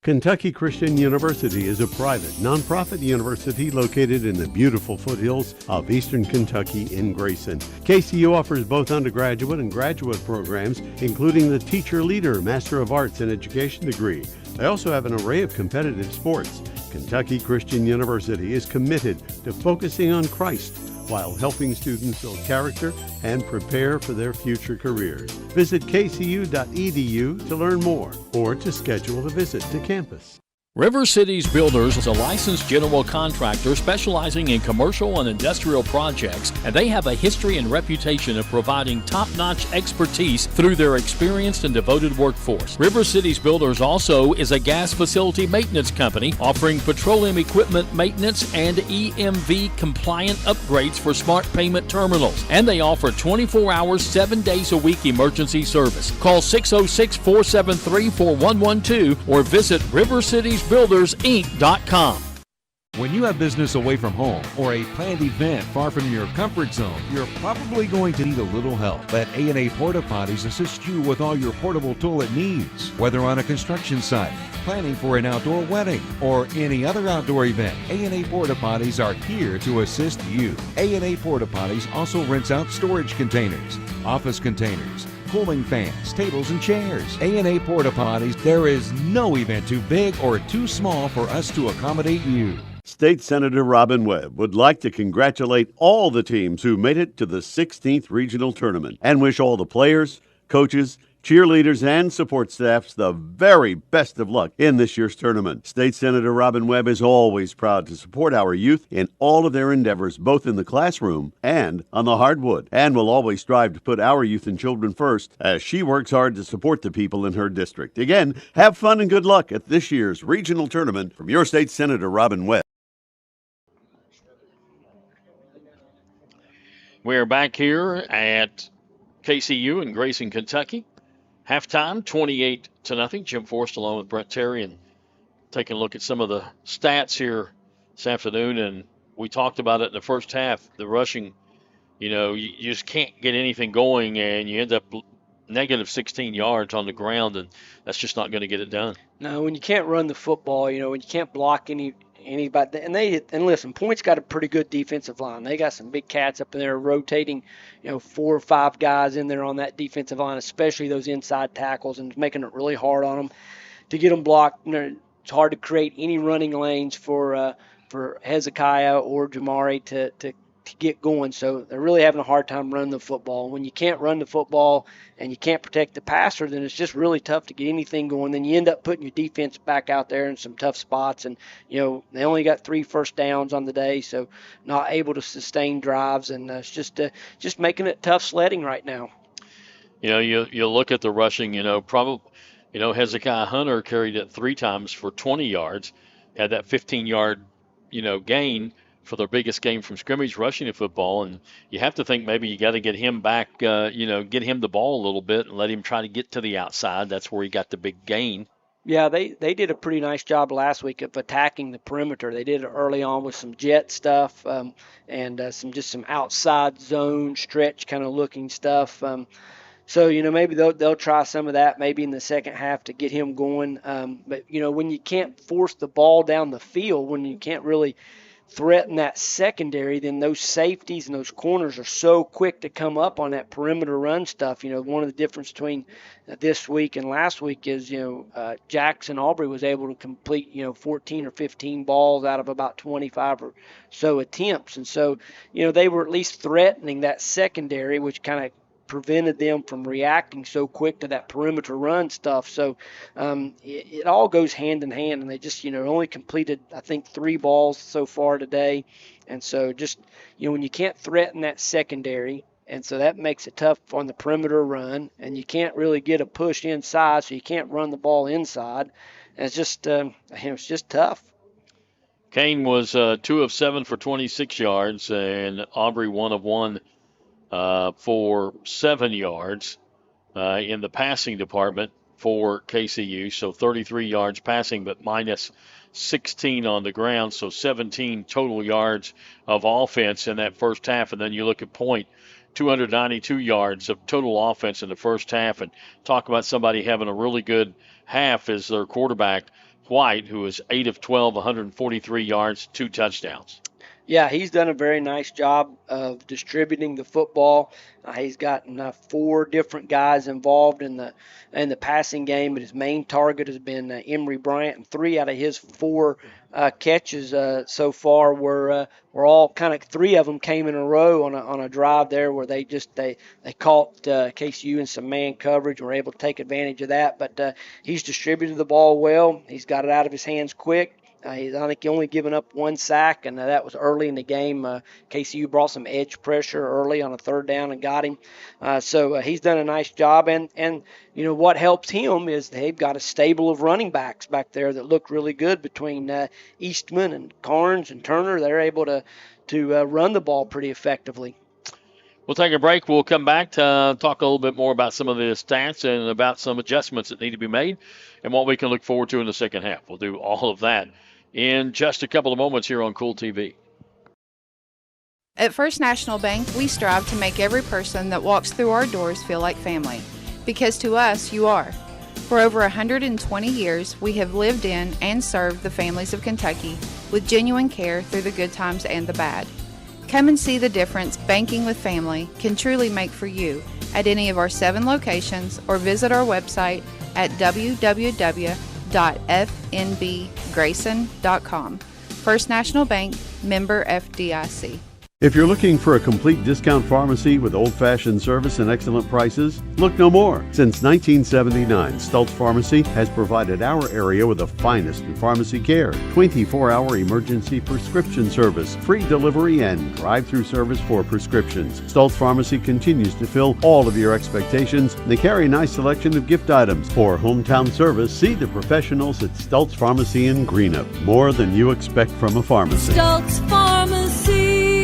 S9: Kentucky Christian University is a private, nonprofit university located in the beautiful foothills of eastern Kentucky in Grayson. KCU offers both undergraduate and graduate programs, including the Teacher Leader Master of Arts in Education degree. They also have an array of competitive sports. Kentucky Christian University is committed to focusing on Christ while helping students build character and prepare for their future careers. Visit kcu.edu to learn more or to schedule a visit to campus.
S2: River Cities Builders is a licensed general contractor specializing in commercial and industrial projects, and they have a history and reputation of providing top-notch expertise through their experienced and devoted workforce. River Cities Builders also is a gas facility maintenance company offering petroleum equipment maintenance and EMV-compliant upgrades for smart payment terminals, and they offer 24 hours, 7 days a week emergency service. Call 606-473-4112 or visit rivercitiesbuildersinc.com.
S10: When you have business away from home or a planned event far from your comfort zone, you're probably going to need a little help. Let A&A Porta Potties assist you with all your portable toilet needs. Whether on a construction site, planning for an outdoor wedding, or any other outdoor event, A&A Porta Potties are here to assist you. A&A Porta Potties also rents out storage containers, office containers, cooling fans, tables, and chairs. A&A Porta Potties, there is no event too big or too small for us to accommodate you.
S9: State Senator Robin Webb would like to congratulate all the teams who made it to the 16th Regional Tournament and wish all the players, coaches, cheerleaders, and support staffs the very best of luck in this year's tournament. State Senator Robin Webb is always proud to support our youth in all of their endeavors, both in the classroom and on the hardwood, and will always strive to put our youth and children first as she works hard to support the people in her district. Again, have fun and good luck at this year's regional tournament from your State Senator Robin Webb.
S2: We're back here at KCU in Grayson, Kentucky. Halftime, 28-0. Jim Forrest along with Brett Terry, and taking a look at some of the stats here this afternoon. And we talked about it in the first half. The rushing, you just can't get anything going, and you end up negative 16 yards on the ground, and that's just not going to get it done.
S11: No, when you can't run the football, when you can't block anybody, and listen, Point's got a pretty good defensive line. They got some big cats up in there rotating, 4 or 5 guys in there on that defensive line, especially those inside tackles, and making it really hard on them to get them blocked. It's hard to create any running lanes for for Hezekiah or Jamari to get going. So they're really having a hard time running the football. When you can't run the football and you can't protect the passer, then it's just really tough to get anything going. Then you end up putting your defense back out there in some tough spots. And, you know, they only got 3 first downs on the day, so not able to sustain drives. And it's just making it tough sledding right now.
S2: You know, you look at the rushing, Hezekiah Hunter carried it 3 times for 20 yards, had that 15-yard, gain for their biggest game from scrimmage rushing the football. And you have to think maybe you got to get him back, get him the ball a little bit and let him try to get to the outside. That's where he got the big gain.
S11: Yeah, they did a pretty nice job last week of attacking the perimeter. They did it early on with some jet stuff and some outside zone stretch kind of looking stuff. So, maybe they'll try some of that maybe in the second half to get him going. But, when you can't force the ball down the field, when you can't really threaten that secondary, then those safeties and those corners are so quick to come up on that perimeter run stuff. One of the difference between this week and last week is, Jackson Aubrey was able to complete, 14 or 15 balls out of about 25 or so attempts. And so, they were at least threatening that secondary, which kind of prevented them from reacting so quick to that perimeter run stuff. So it all goes hand in hand, and they just, only completed, I think, 3 balls so far today. And so just, when you can't threaten that secondary, and so that makes it tough on the perimeter run, and you can't really get a push inside, so you can't run the ball inside. And it's just, it's just tough.
S2: Kane was 2 of 7 for 26 yards, and Aubrey 1 of 1 for 7 yards in the passing department for KCU. So 33 yards passing, but minus 16 on the ground. So 17 total yards of offense in that first half. And then you look at point, 292 yards of total offense in the first half. And talk about somebody having a really good half is their quarterback, White, who is 8 of 12, 143 yards, 2 touchdowns.
S11: Yeah, he's done a very nice job of distributing the football. He's gotten 4 different guys involved in the passing game, but his main target has been Emory Bryant, and 3 out of his 4 catches so far were all kind of 3 of them came in a row on a drive there where they caught KCU in some man coverage and were able to take advantage of that. But he's distributed the ball well. He's got it out of his hands quick. I think he only given up 1 sack, and that was early in the game. KCU brought some edge pressure early on a 3rd down and got him. So he's done a nice job. And what helps him is they've got a stable of running backs back there that look really good between Eastman and Carnes and Turner. They're able to run the ball pretty effectively.
S2: We'll take a break. We'll come back to talk a little bit more about some of the stats and about some adjustments that need to be made and what we can look forward to in the second half. We'll do all of that in just a couple of moments here on Kool TV.
S12: At First National Bank, we strive to make every person that walks through our doors feel like family, because to us, you are. For over 120 years, we have lived in and served the families of Kentucky with genuine care through the good times and the bad. Come and see the difference banking with family can truly make for you at any of our 7 locations, or visit our website at www.fnbgrayson.com. First National Bank, member FDIC.
S9: If you're looking for a complete discount pharmacy with old-fashioned service and excellent prices, look no more. Since 1979, Stultz Pharmacy has provided our area with the finest in pharmacy care. 24-hour emergency prescription service, free delivery, and drive-through service for prescriptions. Stultz Pharmacy continues to fill all of your expectations. They carry a nice selection of gift items. For hometown service, see the professionals at Stultz Pharmacy in Greenup. More than you expect from a pharmacy.
S4: Stultz Pharmacy.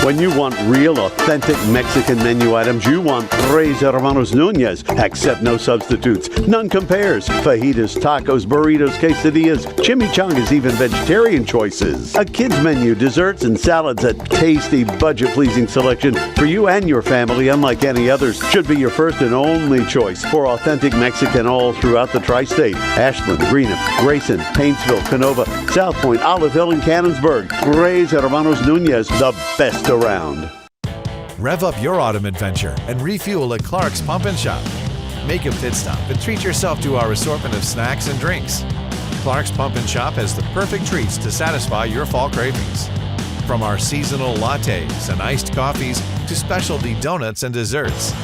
S9: When you want real, authentic Mexican menu items, you want Tres Hermanos Nunez. Accept no substitutes. None compares. Fajitas, tacos, burritos, quesadillas, chimichangas, even vegetarian choices. A kids menu, desserts and salads, a tasty, budget-pleasing selection for you and your family, unlike any others. Should be your first and only choice for authentic Mexican all throughout the tri-state. Ashland, Greenup, Grayson, Paintsville, Canova, South Point, Oliveville, and Cannonsburg. Tres Hermanos Nunez, the best around.
S16: Rev up your autumn adventure and refuel at Clark's Pump and Shop. Make a pit stop and treat yourself to our assortment of snacks and drinks. Clark's Pump and Shop has the perfect treats to satisfy your fall cravings. From our seasonal lattes and iced coffees to specialty donuts and desserts.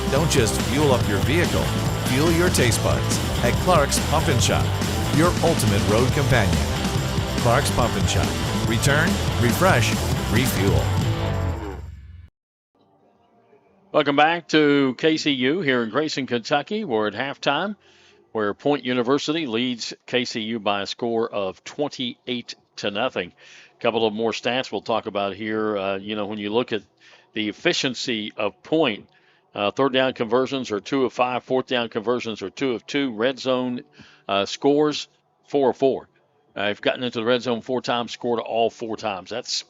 S16: Don't just fuel up your vehicle, fuel your taste buds at Clark's Pump and Shop, your ultimate road companion. Clark's Pump and Shop. Return, refresh, refuel.
S2: Welcome back to KCU here in Grayson, Kentucky. We're at halftime, where Point University leads KCU by a score of 28-0. A couple of more stats we'll talk about here. When you look at the efficiency of Point, third down conversions are 2 of 5, fourth down conversions are 2 of 2, red zone scores 4 of 4. I've gotten into the red zone 4 times, scored all 4 times. That's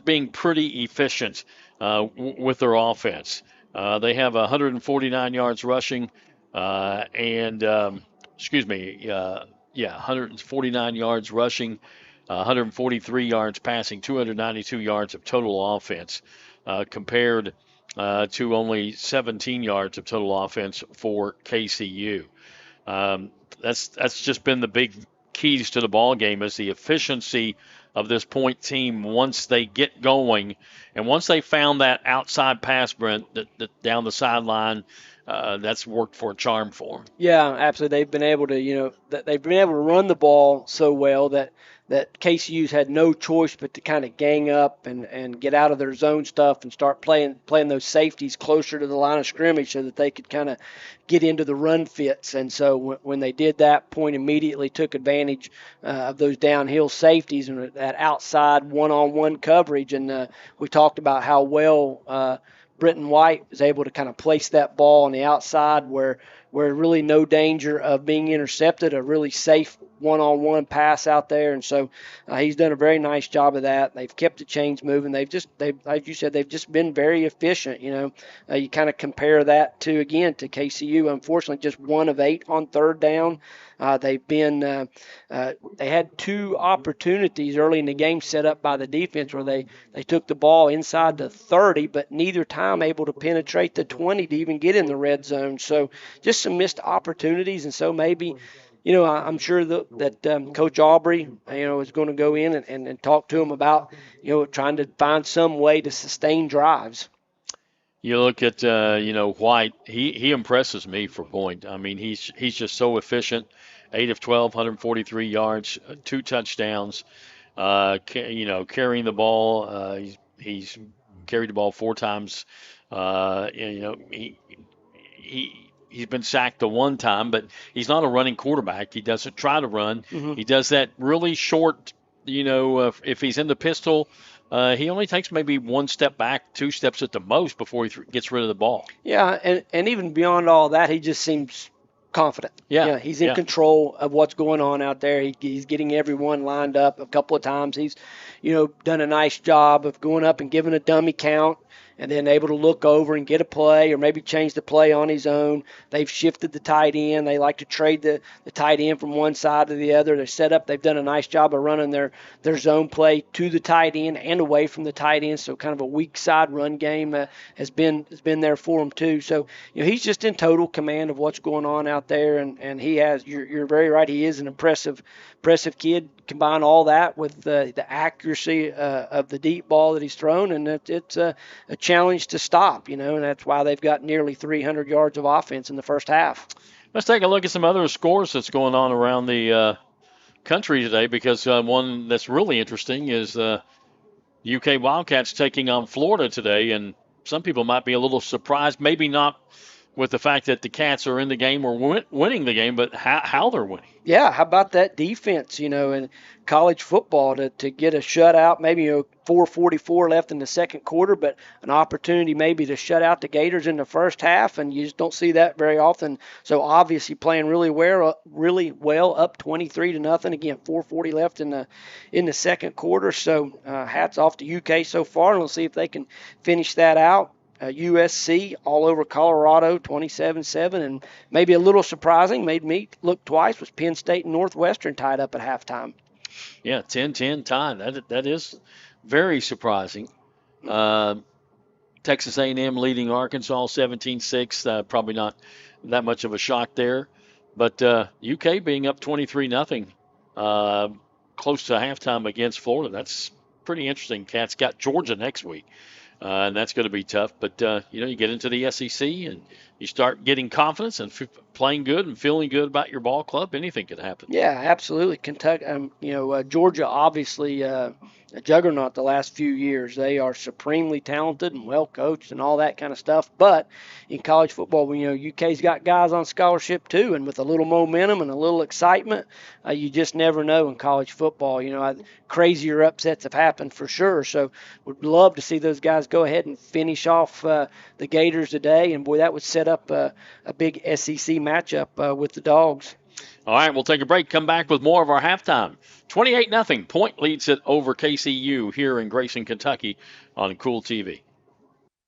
S2: being pretty efficient with their offense. They have 149 yards rushing 149 yards rushing, 143 yards passing, 292 yards of total offense compared to only 17 yards of total offense for KCU. That's just been the big keys to the ball game, is the efficiency of this Point team once they get going, and once they found that outside pass, Brent, that down the sideline, that's worked for a charm for them.
S11: Yeah, absolutely. They've been able to, run the ball so well that KCU's had no choice but to kind of gang up and get out of their zone stuff and start playing those safeties closer to the line of scrimmage so that they could kind of get into the run fits. And so when they did that, Point immediately took advantage of those downhill safeties and that outside one-on-one coverage. And we talked about how well Britton White was able to kind of place that ball on the outside where really no danger of being intercepted, a really safe one-on-one pass out there. And so he's done a very nice job of that. They've kept the chains moving. Like you said, they've just been very efficient. You kind of compare that to KCU. Unfortunately, just 1 of 8 on third down. They had 2 opportunities early in the game set up by the defense where they took the ball inside the 30, but neither time able to penetrate the 20 to even get in the red zone. So just some missed opportunities. And so maybe, I'm sure that Coach Aubrey, is going to go in and talk to him about, trying to find some way to sustain drives.
S2: You look at, White, he impresses me for Point. I mean, he's just so efficient. 8 of 12, 143 yards, 2 touchdowns, carrying the ball. He's carried the ball 4 times. He's been sacked the 1 time, but he's not a running quarterback. He doesn't try to run. Mm-hmm. He does that really short, if he's in the pistol, he only takes maybe 1 step back, 2 steps at the most before he gets rid of the ball.
S11: Yeah, and even beyond all that, he just seems confident. Yeah, he's in control of what's going on out there. He's getting everyone lined up a couple of times. He's, done a nice job of going up and giving a dummy count and then able to look over and get a play or maybe change the play on his own. They've shifted the tight end. They like to trade the tight end from one side to the other. They're set up. They've done a nice job of running their zone play to the tight end and away from the tight end. So kind of a weak side run game has been there for him too. So, he's just in total command of what's going on out there. And he has, you're very right. He is an impressive kid. Combine all that with the accuracy of the deep ball that he's thrown, and it's a challenge to stop, and that's why they've got nearly 300 yards of offense in the first half.
S2: Let's take a look at some other scores that's going on around the country today, because one that's really interesting is the UK Wildcats taking on Florida today, and some people might be a little surprised, maybe not with the fact that the Cats are in the game or winning the game, but how they're winning.
S11: Yeah, how about that defense, in college football to get a shutout, maybe 4:44 left in the second quarter, but an opportunity maybe to shut out the Gators in the first half, and you just don't see that very often. So obviously playing really well, up 23-0. Again, 4:40 left in the second quarter. So hats off to UK so far, and we'll see if they can finish that out. USC all over Colorado, 27-7, and maybe a little surprising, made me look twice, was Penn State and Northwestern tied up at halftime.
S2: Yeah, 10-10 tie. That is very surprising. Texas A&M leading Arkansas 17-6. Probably not that much of a shock there. But UK being up 23-0, close to halftime against Florida. That's pretty interesting. Cats got Georgia next week. And that's going to be tough. But, you get into the SEC and you start getting confidence and playing good and feeling good about your ball club. Anything could happen.
S11: Yeah, absolutely. Kentucky, Georgia, obviously a juggernaut the last few years. They are supremely talented and well coached and all that kind of stuff. But in college football, UK's got guys on scholarship too, and with a little momentum and a little excitement, you just never know in college football. Crazier upsets have happened for sure. So would love to see those guys go ahead and finish off the Gators today. And boy, that would set up a big SEC matchup with the Dogs.
S2: All right, we'll take a break. Come back with more of our halftime. 28-0. Point leads it over KCU here in Grayson, Kentucky on Kool TV.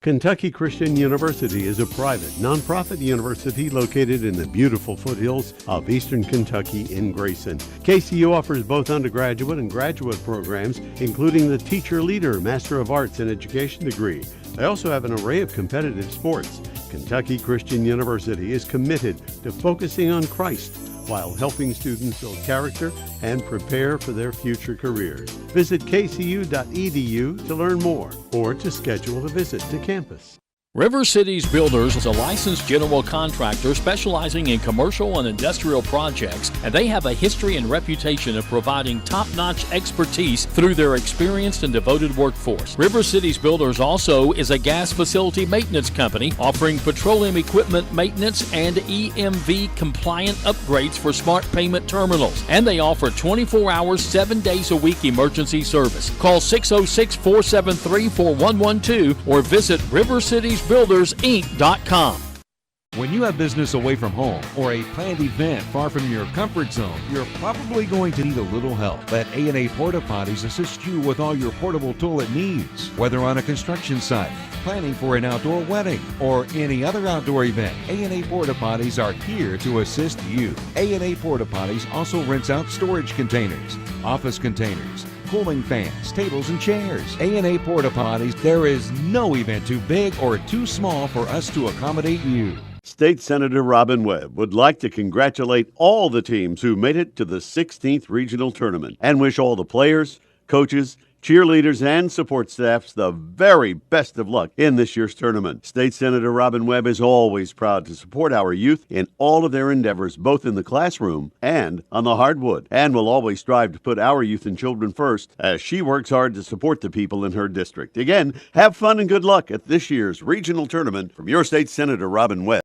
S9: Kentucky Christian University is a private, nonprofit university located in the beautiful foothills of eastern Kentucky in Grayson. KCU offers both undergraduate and graduate programs, including the Teacher Leader Master of Arts in Education degree. They also have an array of competitive sports. Kentucky Christian University is committed to focusing on Christ while helping students build character and prepare for their future careers. Visit kcu.edu to learn more or to schedule a visit to campus.
S2: River Cities Builders is a licensed general contractor specializing in commercial and industrial projects, and they have a history and reputation of providing top-notch expertise through their experienced and devoted workforce. River Cities Builders also is a gas facility maintenance company offering petroleum equipment maintenance and EMV-compliant upgrades for smart payment terminals, and they offer 24 hours, 7 days a week emergency service. Call 606-473-4112 or visit rivercitiesbuildersinc.com.
S10: When you have business away from home or a planned event far from your comfort zone, you're probably going to need a little help. Let A&A Porta Potties assist you with all your portable toilet needs. Whether on a construction site, planning for an outdoor wedding, or any other outdoor event, A&A Porta Potties are here to assist you. A&A Porta Potties also rents out storage containers, office containers, cooling fans, tables, and chairs. A&A Porta Potties, there is no event too big or too small for us to accommodate you.
S9: State Senator Robin Webb would like to congratulate all the teams who made it to the 16th Regional Tournament and wish all the players, coaches, cheerleaders, and support staffs the very best of luck in this year's tournament. State Senator Robin Webb is always proud to support our youth in all of their endeavors, both in the classroom and on the hardwood, and will always strive to put our youth and children first as she works hard to support the people in her district. Again, have fun and good luck at this year's regional tournament from your State Senator Robin Webb.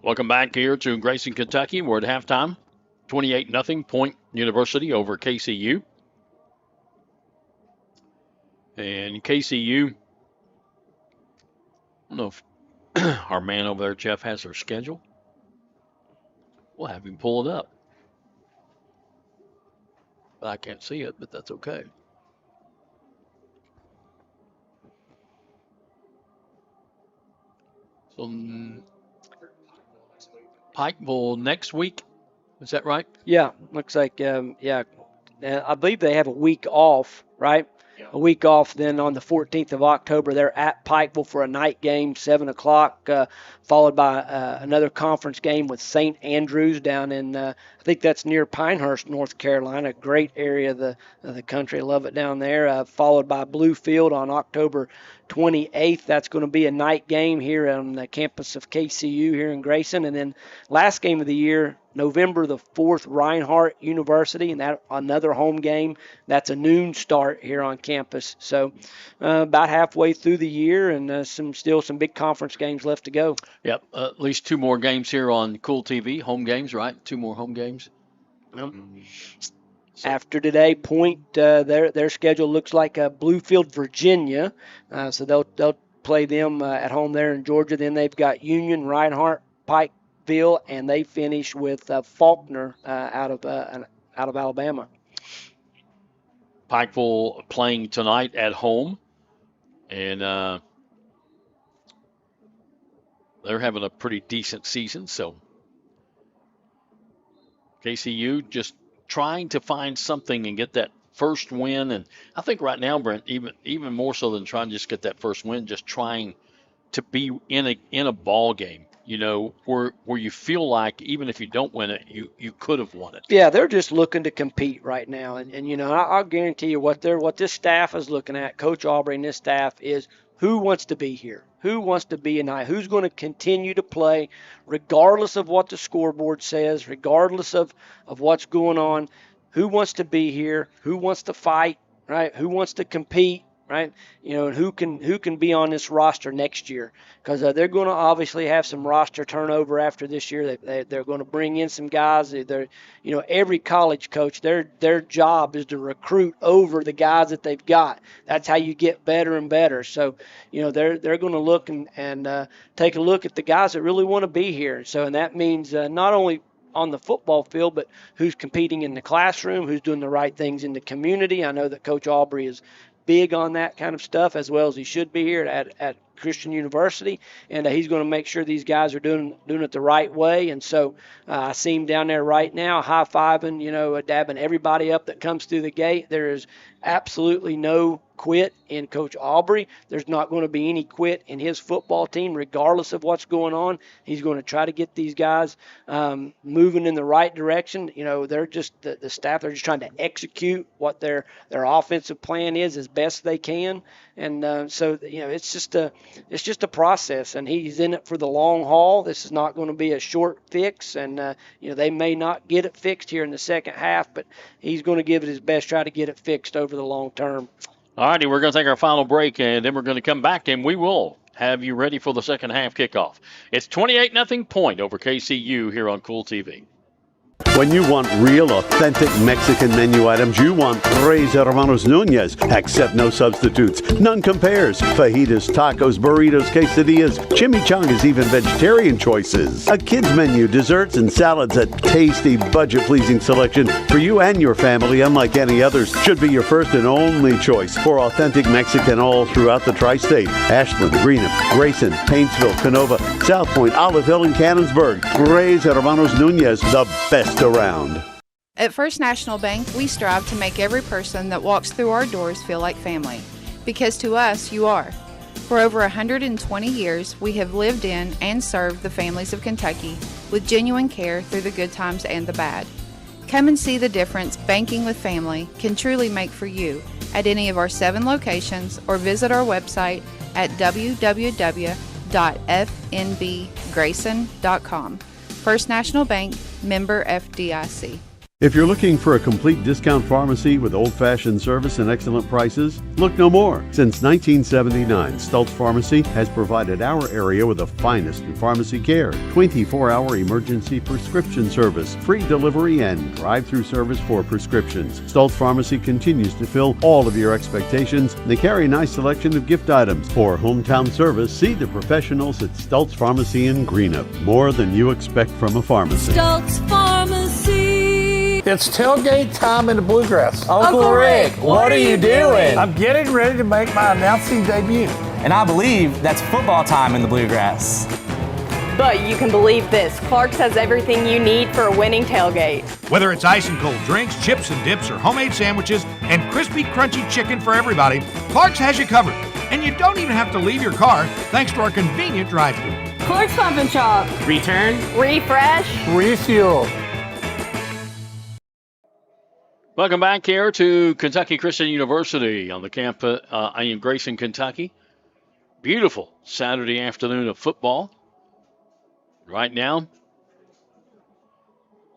S2: Welcome back here to Grayson, Kentucky. We're at halftime. 28-0, Point University over KCU. And KCU, I don't know if our man over there, Jeff, has their schedule. We'll have him pull it up. I can't see it, but that's okay. So, Pikeville next week. Is that right?
S11: Yeah, looks like, I believe they have a week off, right? Yeah. A week off. Then on the 14th of October, they're at Pikeville for a night game, 7 o'clock, followed by another conference game with St. Andrews down in, I think that's near Pinehurst, North Carolina. Great area of the country. I love it down there. Followed by Bluefield on October 28th. That's going to be a night game here on the campus of KCU here in Grayson. And then last game of the year, November the 4th, Reinhardt University, and that another home game. That's a noon start here on campus. So about halfway through the year, and still some big conference games left to go.
S2: Yep, at least 2 more games here on Kool TV. Home games, right? 2 more home games.
S11: Yep. So. After today, Point, their schedule looks like Bluefield, Virginia. So they'll play them at home there in Georgia. Then they've got Union, Reinhardt, Pikeville, and they finish with Faulkner out of Alabama.
S2: Pikeville playing tonight at home, and they're having a pretty decent season. So KCU just trying to find something and get that first win. And I think right now, Brent, even more so than trying to just get that first win, just trying to be in a ball game, where you feel like even if you don't win it, you could have won it.
S11: Yeah, they're just looking to compete right now, and I'll guarantee you what this staff is looking at, Coach Aubrey and this staff, is who wants to be here, who wants to be tonight, who's going to continue to play, regardless of what the scoreboard says, regardless of what's going on, who wants to be here, who wants to fight, right? Who wants to compete. Right, and who can be on this roster next year, because they're going to obviously have some roster turnover after this year. They're going to bring in some guys. Every college coach, their job is to recruit over the guys that they've got. That's how you get better and better. So, they're going to look and take a look at the guys that really want to be here. So, and that means not only on the football field, but who's competing in the classroom, who's doing the right things in the community. I know that Coach Aubrey is big on that kind of stuff, as well as he should be here at Christian University, and he's going to make sure these guys are doing it the right way. And so I see him down there right now, high-fiving, dabbing everybody up that comes through the gate. There is absolutely no quit in Coach Aubrey. There's not going to be any quit in his football team, regardless of what's going on. He's going to try to get these guys moving in the right direction. They're just the staff. They're just trying to execute what their offensive plan is as best they can. And so it's just a process, and he's in it for the long haul. This is not going to be a short fix, and they may not get it fixed here in the second half, but he's going to give it his best, try to get it fixed over the long term.
S2: All righty, we're going to take our final break, and then we're going to come back, and we will have you ready for the second half kickoff. It's 28-0 Point over KCU here on Kool TV.
S9: When you want real, authentic Mexican menu items, you want Tres Hermanos Nunez. Accept no substitutes. None compares. Fajitas, tacos, burritos, quesadillas, chimichangas, even vegetarian choices. A kids menu, desserts and salads, a tasty, budget-pleasing selection for you and your family, unlike any others. Should be your first and only choice for authentic Mexican all throughout the tri-state. Ashland, Greenup, Grayson, Paintsville, Canova, South Point, Olive Hill, and Cannonsburg. Tres Hermanos Nunez, the best around.
S12: At First National Bank, we strive to make every person that walks through our doors feel like family, because to us, you are. For over 120 years, we have lived in and served the families of Kentucky with genuine care through the good times and the bad. Come and see the difference banking with family can truly make for you at any of our 7 locations, or visit our website at www.fnbgrayson.com. First National Bank, member FDIC.
S9: If you're looking for a complete discount pharmacy with old-fashioned service and excellent prices, look no more. Since 1979, Stultz Pharmacy has provided our area with the finest in pharmacy care, 24-hour emergency prescription service, free delivery, and drive-through service for prescriptions. Stultz Pharmacy continues to fill all of your expectations. They carry a nice selection of gift items. For hometown service, see the professionals at Stultz Pharmacy in Greenup. More than you expect from a pharmacy.
S4: Stultz Pharmacy.
S6: It's tailgate time in the Bluegrass.
S15: Uncle Rick, what are you doing?
S6: I'm getting ready to make my announcing debut.
S15: And I believe that's football time in the Bluegrass.
S13: But you can believe this, Clark's has everything you need for a winning tailgate.
S8: Whether it's ice and cold drinks, chips and dips, or homemade sandwiches, and crispy, crunchy chicken for everybody, Clark's has you covered. And you don't even have to leave your car thanks to our convenient drive-thru.
S13: Clark's Pump and Shop.
S7: Return.
S13: Refresh.
S6: Refuel.
S2: Welcome back here to Kentucky Christian University on the campus in Grayson, Kentucky. Beautiful Saturday afternoon of football. Right now,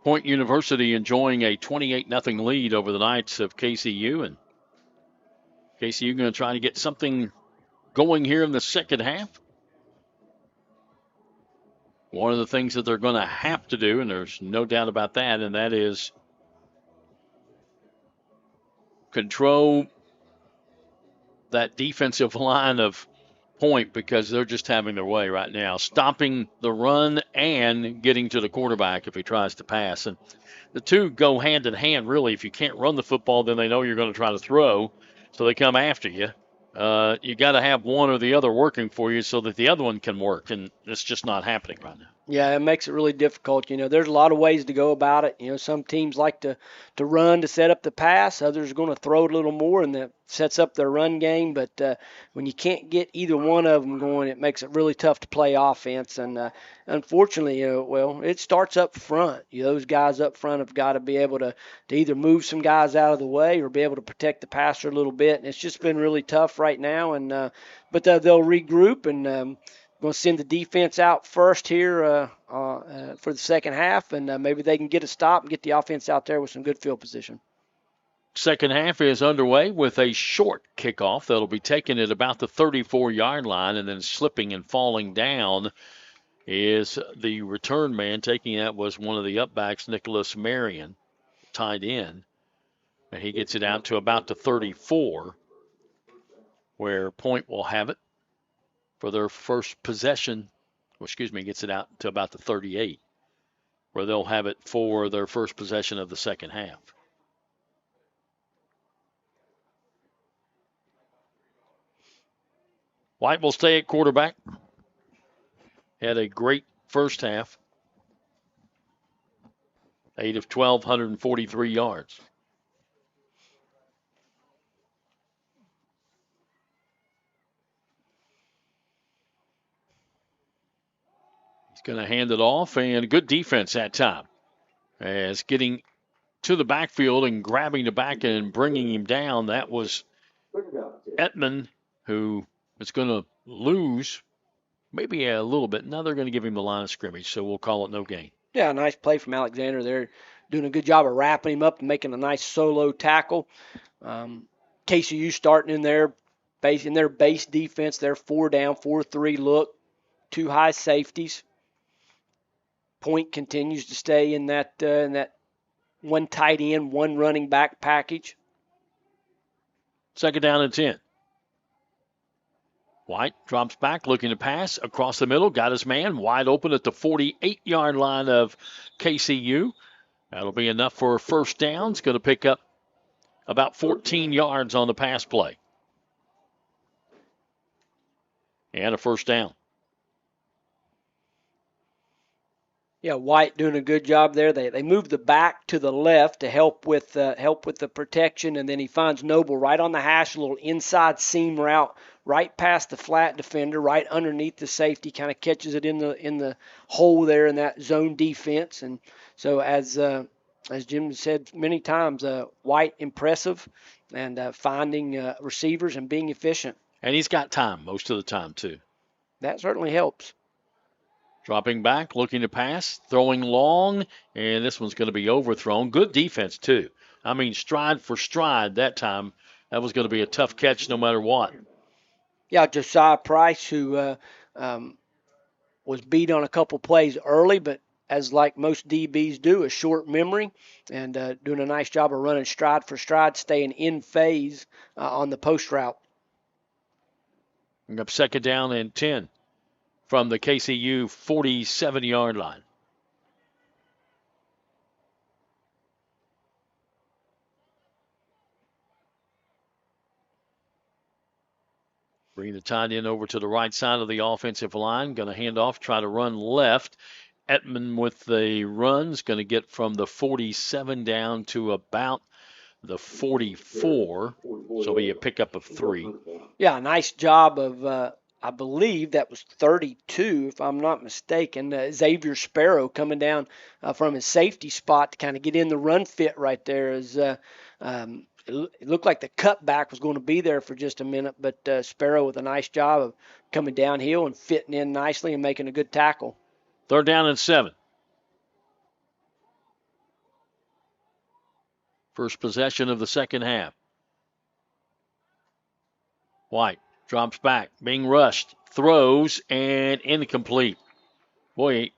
S2: Point University enjoying a 28-0 lead over the Knights of KCU. And KCU going to try to get something going here in the second half. One of the things that they're going to have to do, and there's no doubt about that, and that is control that defensive line of Point, because they're just having their way right now, stopping the run and getting to the quarterback if he tries to pass. And the two go hand in hand, really. If you can't run the football, then they know you're going to try to throw, so they come after you. You got to have one or the other working for you so that the other one can work, and it's just not happening right now.
S11: Yeah, it makes it really difficult. There's a lot of ways to go about it. Some teams like to run to set up the pass. Others are going to throw it a little more, and that sets up their run game. But when you can't get either one of them going, it makes it really tough to play offense. And unfortunately, it starts up front. Those guys up front have got to be able to either move some guys out of the way or be able to protect the passer a little bit. And it's just been really tough right now. And but they'll regroup and. Going to send the defense out first here for the second half, and maybe they can get a stop and get the offense out there with some good field position.
S2: Second half is underway with a short kickoff that'll be taken at about the 34-yard line, and then slipping and falling down is the return man. Taking that was one of the upbacks, Nicholas Marion, tied in. And he gets it out to about the 34, where Point will have it for their first possession. Gets it out to about the 38, where they'll have it for their first possession of the second half. White will stay at quarterback. Had a great first half. 8 of 12, 143 yards. He's going to hand it off, and good defense that time. As getting to the backfield and grabbing the back and bringing him down, that was Ettman, who is going to lose maybe a little bit. Now they're going to give him the line of scrimmage, so we'll call it no gain.
S11: Yeah, nice play from Alexander. They're doing a good job of wrapping him up and making a nice solo tackle. KCU starting in their base defense. They're 4 down, 4-3 look, 2 high safeties. Point continues to stay in that one tight end, one running back package.
S2: Second down and 10. White drops back, looking to pass across the middle. Got his man wide open at the 48-yard line of KCU. That'll be enough for a first down. It's going to pick up about 14 yards on the pass play. And a first down.
S11: Yeah, White doing a good job there. They move the back to the left to help with the protection, and then he finds Noble right on the hash, a little inside seam route, right past the flat defender, right underneath the safety, kind of catches it in the hole there in that zone defense. And so as Jim said many times, White impressive and finding receivers and being efficient.
S2: And he's got time most of the time too.
S11: That certainly helps.
S2: Dropping back, looking to pass, throwing long, and this one's going to be overthrown. Good defense, too. I mean, stride for stride that time. That was going to be a tough catch no matter what.
S11: Yeah, Josiah Price, who was beat on a couple plays early, but as like most DBs do, a short memory, and doing a nice job of running stride for stride, staying in phase on the post route.
S2: Up second down and 10. From the KCU 47-yard line. Bring the tight end over to the right side of the offensive line. Going to hand off, try to run left. Ettman with the runs. Going to get from the 47 down to about the 44. So it'll be a pickup of 3.
S11: Yeah, nice job of I believe that was 32, if I'm not mistaken. Xavier Sparrow coming down from his safety spot to kind of get in the run fit right there. It looked like the cutback was going to be there for just a minute, but Sparrow with a nice job of coming downhill and fitting in nicely and making a good tackle.
S2: Third down and 7. First possession of the second half. White drops back, being rushed, throws, and incomplete. Boy,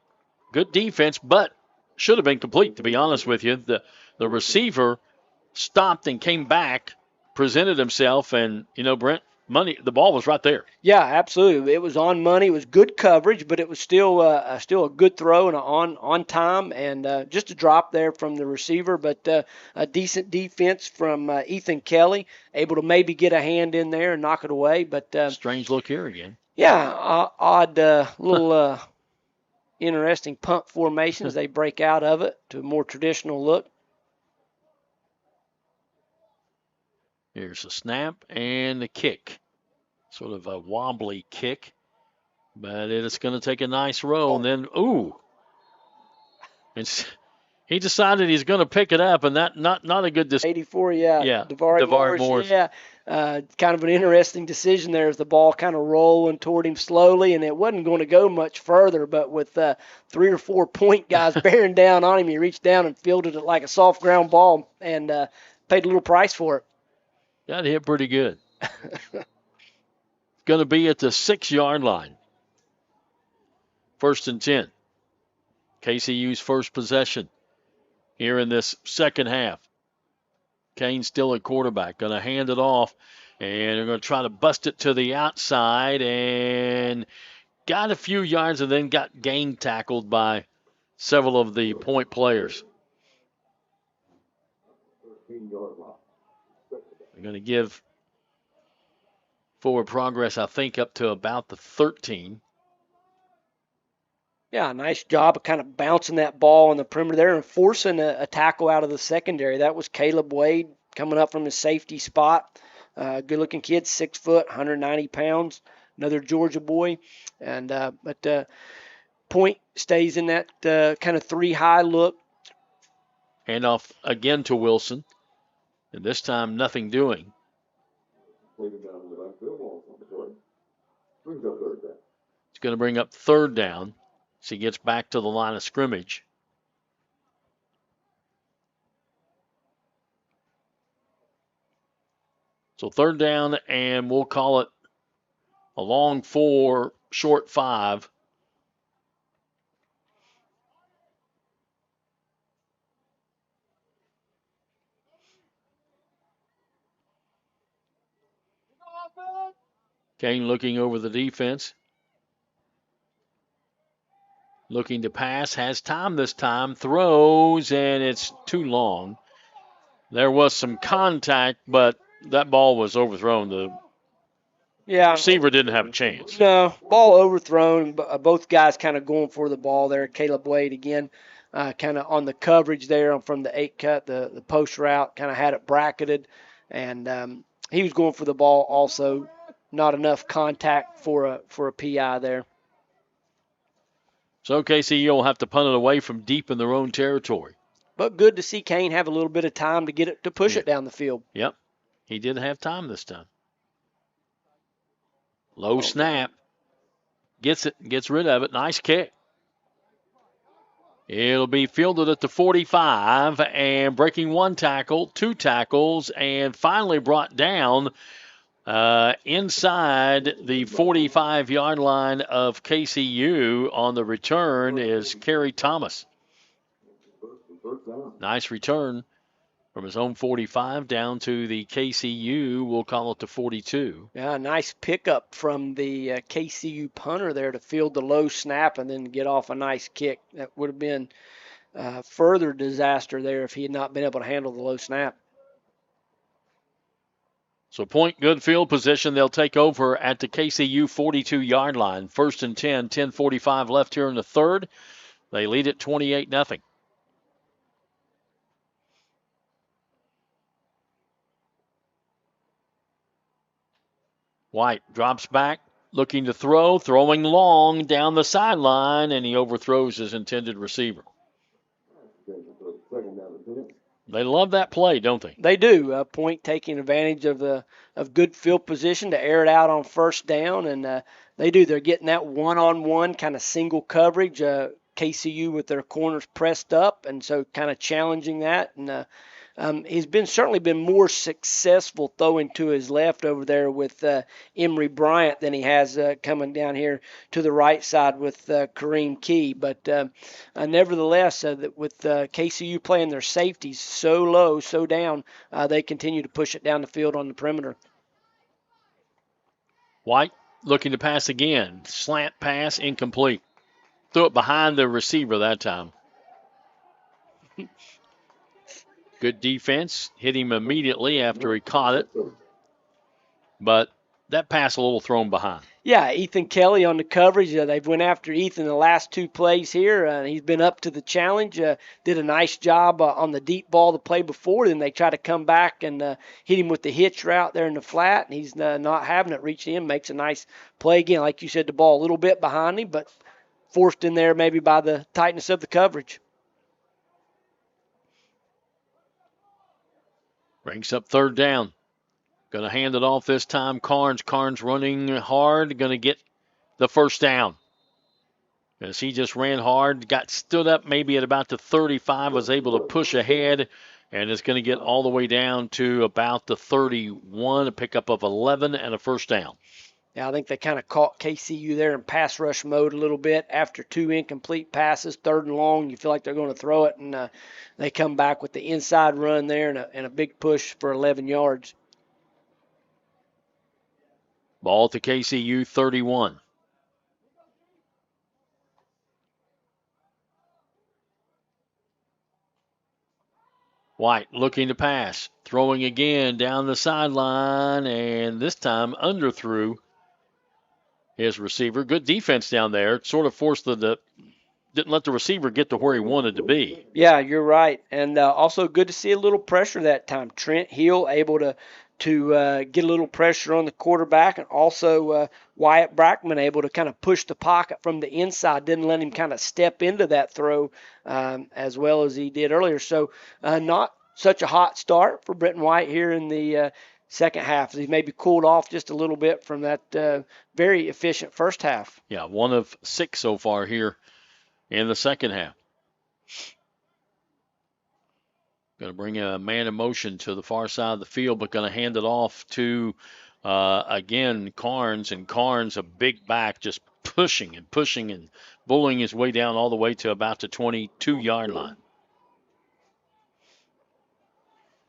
S2: good defense, but should have been complete, to be honest with you. The receiver stopped and came back, presented himself, and, Brent, the ball was right there.
S11: Yeah, absolutely. It was on money. It was good coverage, but it was still a good throw and on time, and just a drop there from the receiver, but a decent defense from Ethan Kelly, able to maybe get a hand in there and knock it away. But
S2: strange look here again.
S11: Yeah, odd little interesting punt formation as they break out of it to a more traditional look.
S2: Here's a snap and the kick. Sort of a wobbly kick, but it's going to take a nice roll. And then, he decided he's going to pick it up, and that not a good decision.
S11: 84, yeah.
S2: Yeah,
S11: DeVarry Morris. Yeah, kind of an interesting decision there as the ball kind of rolling toward him slowly, and it wasn't going to go much further, but with 3 or 4 point guys bearing down on him, he reached down and fielded it like a soft ground ball and paid a little price for it.
S2: That hit pretty good. Going to be at the 6-yard line. 1st and 10. KCU's first possession here in this second half. Kane still at quarterback. Going to hand it off, and they're going to try to bust it to the outside, and got a few yards and then got gang tackled by several of the point players. They're going to give forward progress, I think, up to about the 13.
S11: Yeah, nice job of kind of bouncing that ball on the perimeter there and forcing a tackle out of the secondary. That was Caleb Wade coming up from his safety spot. Good-looking kid, 6 foot, 190 pounds, another Georgia boy. And but point stays in that kind of 3-high look.
S2: Hand off again to Wilson, and this time nothing doing. It's going to bring up 3rd down. So he gets back to the line of scrimmage. So 3rd down, and we'll call it a long 4, short 5. Kane looking over the defense. Looking to pass, has time this time, throws, and it's too long. There was some contact, but that ball was overthrown. The receiver didn't have a chance.
S11: No, ball overthrown. Both guys kind of going for the ball there. Caleb Wade again, kind of on the coverage there from the 8 cut, the post route, kind of had it bracketed, and he was going for the ball also. Not enough contact for a PI there.
S2: So KCU will have to punt it away from deep in their own territory.
S11: But good to see Kane have a little bit of time to get it to push it down the field.
S2: Yep, he did have time this time. Low snap, gets rid of it. Nice kick. It'll be fielded at the 45 and breaking 1 tackle, 2 tackles, and finally brought down inside the 45-yard line of KCU. On the return is Kerry Thomas. Nice return from his own 45 down to the KCU. We'll call it the 42.
S11: Yeah, nice pickup from the KCU punter there to field the low snap and then get off a nice kick. That would have been further disaster there if he had not been able to handle the low snap.
S2: So point, good field position. They'll take over at the KCU 42-yard line. 1st and 10, 10:45 left here in the 3rd. They lead it 28-0. White drops back, looking to throw, throwing long down the sideline, and he overthrows his intended receiver. They love that play, don't they?
S11: They do. Point taking advantage of good field position to air it out on 1st down, and they do. They're getting that one-on-one kind of single coverage. KCU with their corners pressed up, and so kind of challenging that. And he's certainly been more successful throwing to his left over there with Emory Bryant than he has coming down here to the right side with Kareem Key. But nevertheless, with KCU playing their safeties so low, so down, they continue to push it down the field on the perimeter.
S2: White looking to pass again. Slant pass, incomplete. Threw it behind the receiver that time. Good defense. Hit him immediately after he caught it. But that pass a little thrown behind.
S11: Yeah, Ethan Kelly on the coverage. They've went after Ethan the last two plays here. He's been up to the challenge. Did a nice job on the deep ball the play before. Then they try to come back and hit him with the hitch route there in the flat, and he's not having it reach in. Makes a nice play again. Like you said, the ball a little bit behind him, but forced in there maybe by the tightness of the coverage.
S2: Brings up third down. Going to hand it off this time. Carnes. Carnes running hard. Going to get the first down. As he just ran hard, got stood up maybe at about the 35, was able to push ahead, and is going to get all the way down to about the 31, a pickup of 11 and a first down.
S11: Yeah, I think they kind of caught KCU there in pass rush mode a little bit after two incomplete passes, third and long. You feel like they're going to throw it, and they come back with the inside run there and a big push for 11 yards.
S2: Ball to KCU 31. White looking to pass, throwing again down the sideline, and this time underthrew his receiver. Good defense down there. Sort of forced didn't let the receiver get to where he wanted to be.
S11: Yeah, you're right. And also good to see a little pressure that time. Trent Hill able to get a little pressure on the quarterback, and also Wyatt Brackman able to kind of push the pocket from the inside, didn't let him kind of step into that throw as well as he did earlier. So not such a hot start for Brenton White here in the second half. He maybe cooled off just a little bit from that very efficient first half.
S2: Yeah, 1 of 6 so far here in the second half. Going to bring a man in motion to the far side of the field, but going to hand it off to, again, Carnes. And Carnes, a big back, just pushing and bullying his way down all the way to about the 22-yard line.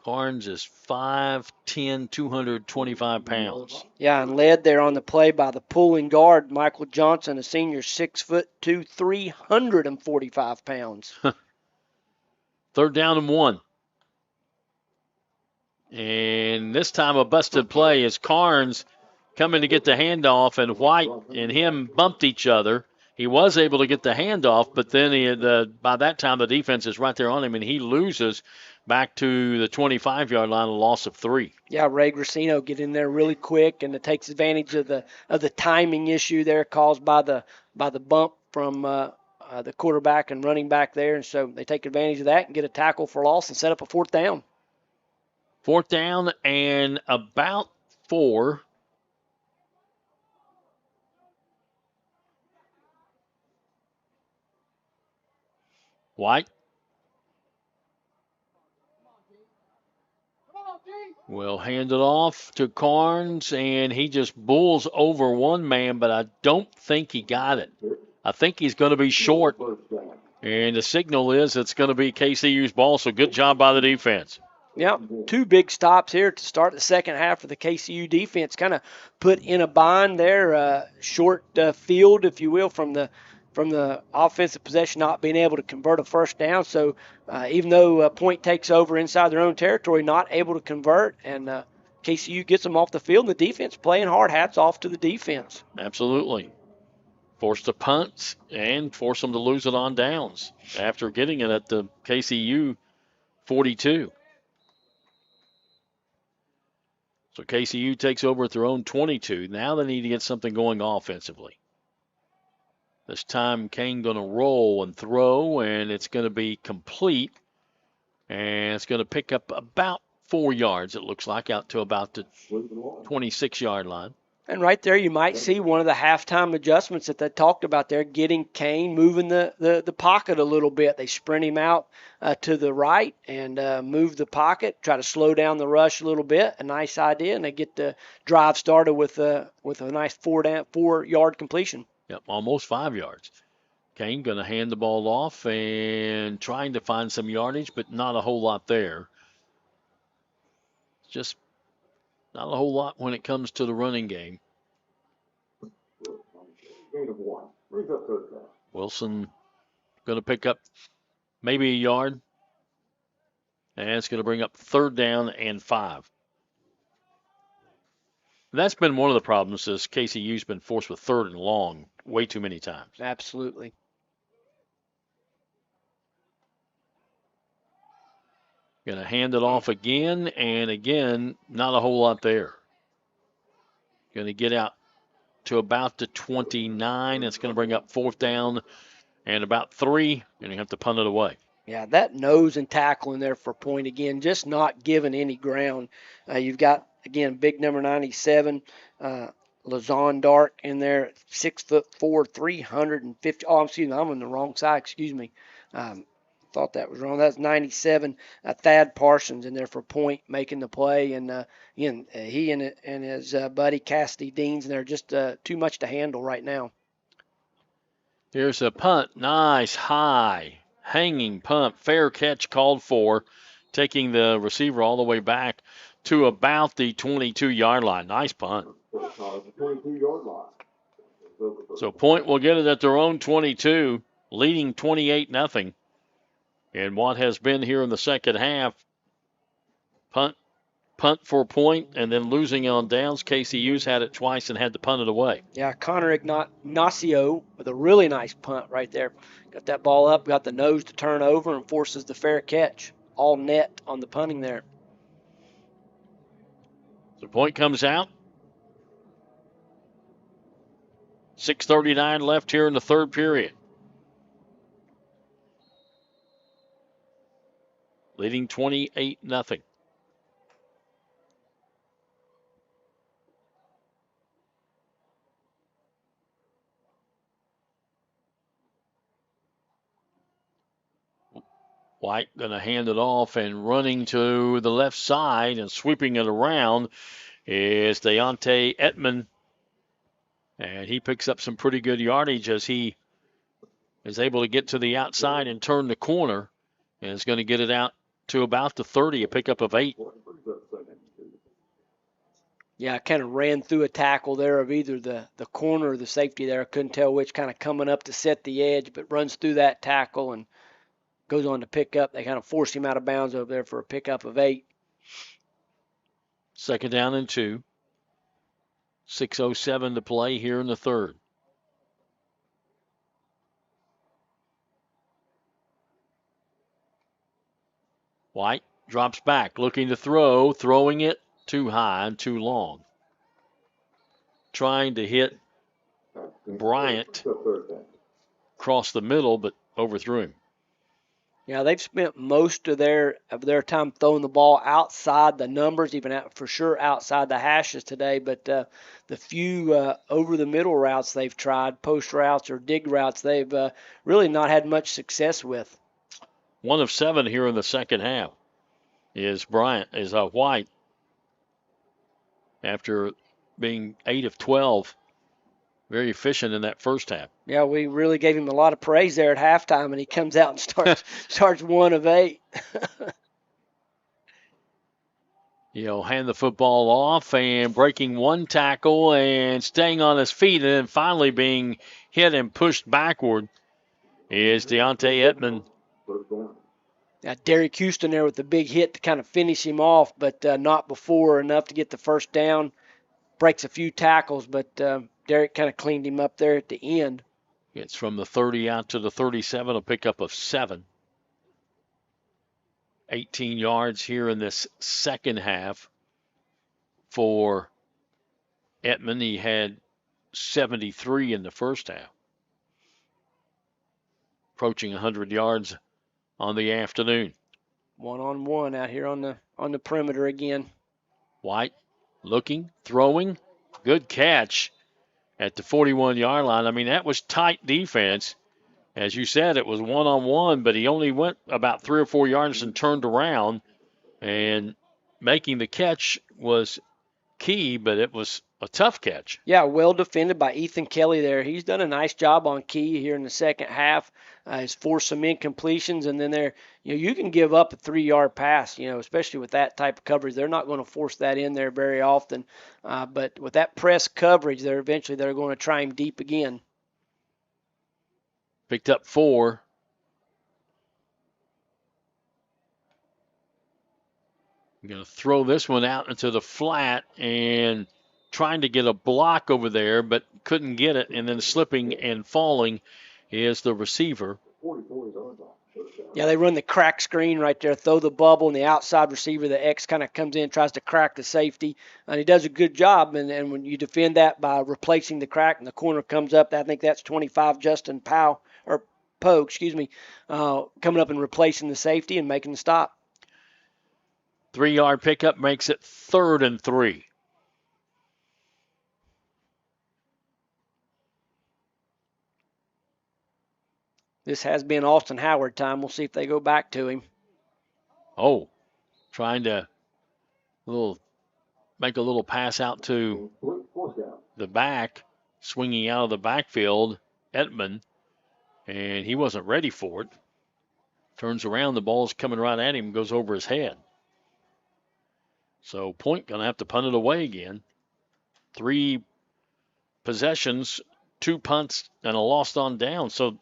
S2: Carnes is 5'10", 225 pounds.
S11: Yeah, and led there on the play by the pulling guard, Michael Johnson, a senior, 6'2", 345 pounds.
S2: Third down and 1. And this time a busted play as Carnes coming to get the handoff, and White and him bumped each other. He was able to get the handoff, but then by that time the defense is right there on him, and he loses back to the 25-yard line, a loss of 3.
S11: Yeah, Ray Gracino get in there really quick, and it takes advantage of the timing issue there caused by the bump from the quarterback and running back there, and so they take advantage of that and get a tackle for loss and set up a fourth down.
S2: Fourth down and about 4. White will hand it off to Carnes, and he just bulls over one man, but I don't think he got it. I think he's going to be short, and the signal is it's going to be KCU's ball, so good job by the defense.
S11: Yeah, 2 big stops here to start the second half of the KCU defense. Kind of put in a bind there, short field, if you will, from the offensive possession not being able to convert a first down. So even though Point takes over inside their own territory, not able to convert, and KCU gets them off the field, and the defense playing hard. Hats off to the defense.
S2: Absolutely. Forced to punt and force them to lose it on downs after getting it at the KCU 42. So KCU takes over at their own 22. Now they need to get something going offensively. This time Kane going to roll and throw, and it's going to be complete. And it's going to pick up about 4 yards, it looks like, out to about the 26-yard line.
S11: And right there you might see one of the halftime adjustments that they talked about there, getting Kane moving the pocket a little bit. They sprint him out to the right and move the pocket, try to slow down the rush a little bit. A nice idea, and they get the drive started with a nice 4-yard completion.
S2: Yep, almost 5 yards. Kane going to hand the ball off and trying to find some yardage, but not a whole lot there. Just not a whole lot when it comes to the running game. Wilson going to pick up maybe a yard. And it's going to bring up third down and 5. That's been one of the problems is KCU's been forced with third and long way too many times.
S11: Absolutely.
S2: Going to hand it off again, and again, not a whole lot there. Going to get out to about the 29. It's going to bring up fourth down and about 3, and you have to punt it away.
S11: Yeah, that nose and tackle in there for a point again, just not giving any ground. You've got, again, big number 97, Lazon Dark in there, 6'4", 350. Oh, excuse me, I'm on the wrong side. Excuse me. Thought that was wrong. That's 97. Thad Parsons in there for a point, making the play, and again, he and his buddy Cassidy Deans in there just too much to handle right now.
S2: Here's a punt. Nice, high, hanging punt. Fair catch called for, taking the receiver all the way back to about the 22-yard line. Nice punt. So Point will get it at their own 22, leading 28-0. And what has been here in the second half, punt for Point, and then losing on downs. KCU's had it twice and had to punt it away.
S11: Yeah, Connor Ignacio with a really nice punt right there. Got that ball up, got the nose to turn over, and forces the fair catch. All net on the punting there.
S2: So Point comes out. 6:39 left here in the third period. Leading 28-0. White going to hand it off, and running to the left side and sweeping it around is Deontay Etman. And he picks up some pretty good yardage as he is able to get to the outside and turn the corner, and is going to get it out to about the 30, a pickup of 8.
S11: Yeah, I kind of ran through a tackle there of either the corner or the safety there. I couldn't tell which, kind of coming up to set the edge, but runs through that tackle and goes on to pick up. They kind of forced him out of bounds over there for a pickup of 8.
S2: Second down and 2. 6:07 to play here in the third. White drops back, looking to throw, throwing it too high and too long. Trying to hit Bryant across the middle, but overthrew him.
S11: Yeah, they've spent most of their time throwing the ball outside the numbers, even out, for sure outside the hashes today. But the few over the middle routes they've tried, post routes or dig routes, they've really not had much success with.
S2: 1 of 7 here in the second half is White, after being 8 of 12. Very efficient in that first half.
S11: Yeah, we really gave him a lot of praise there at halftime, and he comes out and starts 1 of 8.
S2: He'll hand the football off, and breaking one tackle and staying on his feet, and then finally being hit and pushed backward is Deontay Etman.
S11: Now, Derek Houston there with the big hit to kind of finish him off, but not before enough to get the first down. Breaks a few tackles, but Derek kind of cleaned him up there at the end.
S2: It's from the 30 out to the 37, a pickup of 7. 18 yards here in this second half for Etman. He had 73 in the first half. Approaching 100 yards on the afternoon.
S11: 1-on-1 out here on the perimeter again.
S2: White looking, throwing, good catch at the 41-yard line. I mean, that was tight defense. As you said, it was 1-on-1, but he only went about 3 or 4 yards and turned around. And making the catch was key, but it was a tough catch.
S11: Yeah, well defended by Ethan Kelly there. He's done a nice job on Key here in the second half. He's forced some incompletions, and then there, you can give up a 3-yard pass, especially with that type of coverage. They're not going to force that in there very often. But with that press coverage, they're going to try him deep again.
S2: Picked up 4. I'm going to throw this one out into the flat, and trying to get a block over there, but couldn't get it, and then slipping and falling is the receiver.
S11: Yeah, they run the crack screen right there, throw the bubble, and the outside receiver, the X, kind of comes in, tries to crack the safety, and he does a good job. And when you defend that by replacing the crack and the corner comes up, I think that's 25 Justin Poe, coming up and replacing the safety and making the stop.
S2: 3-yard pickup makes it 3rd and 3.
S11: This has been Austin Howard time. We'll see if they go back to him.
S2: Oh, trying to make a little pass out to the back, swinging out of the backfield, Edmond, and he wasn't ready for it. Turns around, the ball's coming right at him, goes over his head. So Point going to have to punt it away again. 3 possessions, 2 punts, and a lost on down. So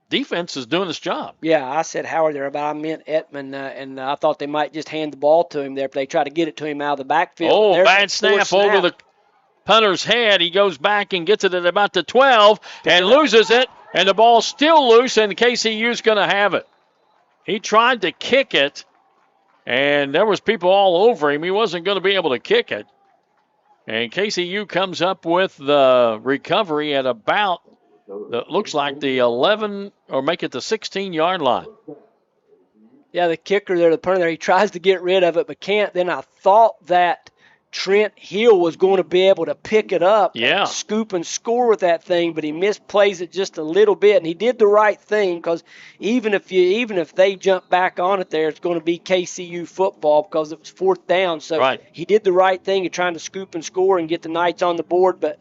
S2: defense is doing its job.
S11: Yeah, I said Howard there, but I meant Edmond, and I thought they might just hand the ball to him there if they try to get it to him out of the backfield.
S2: Oh, bad snap over the punter's head. He goes back and gets it at about the 12 and loses it, and the ball's still loose, and KCU's going to have it. He tried to kick it, and there was people all over him. He wasn't going to be able to kick it. And KCU comes up with the recovery at about, that looks like the 11, or make it the 16-yard line.
S11: Yeah, the kicker there, the punter there, he tries to get rid of it but can't. Then I thought that Trent Hill was going to be able to pick it up, and scoop and score with that thing, but he misplays it just a little bit, and he did the right thing because even if they jump back on it there, it's going to be KCU football because it was 4th down. So he did the right thing of trying to scoop and score and get the Knights on the board, but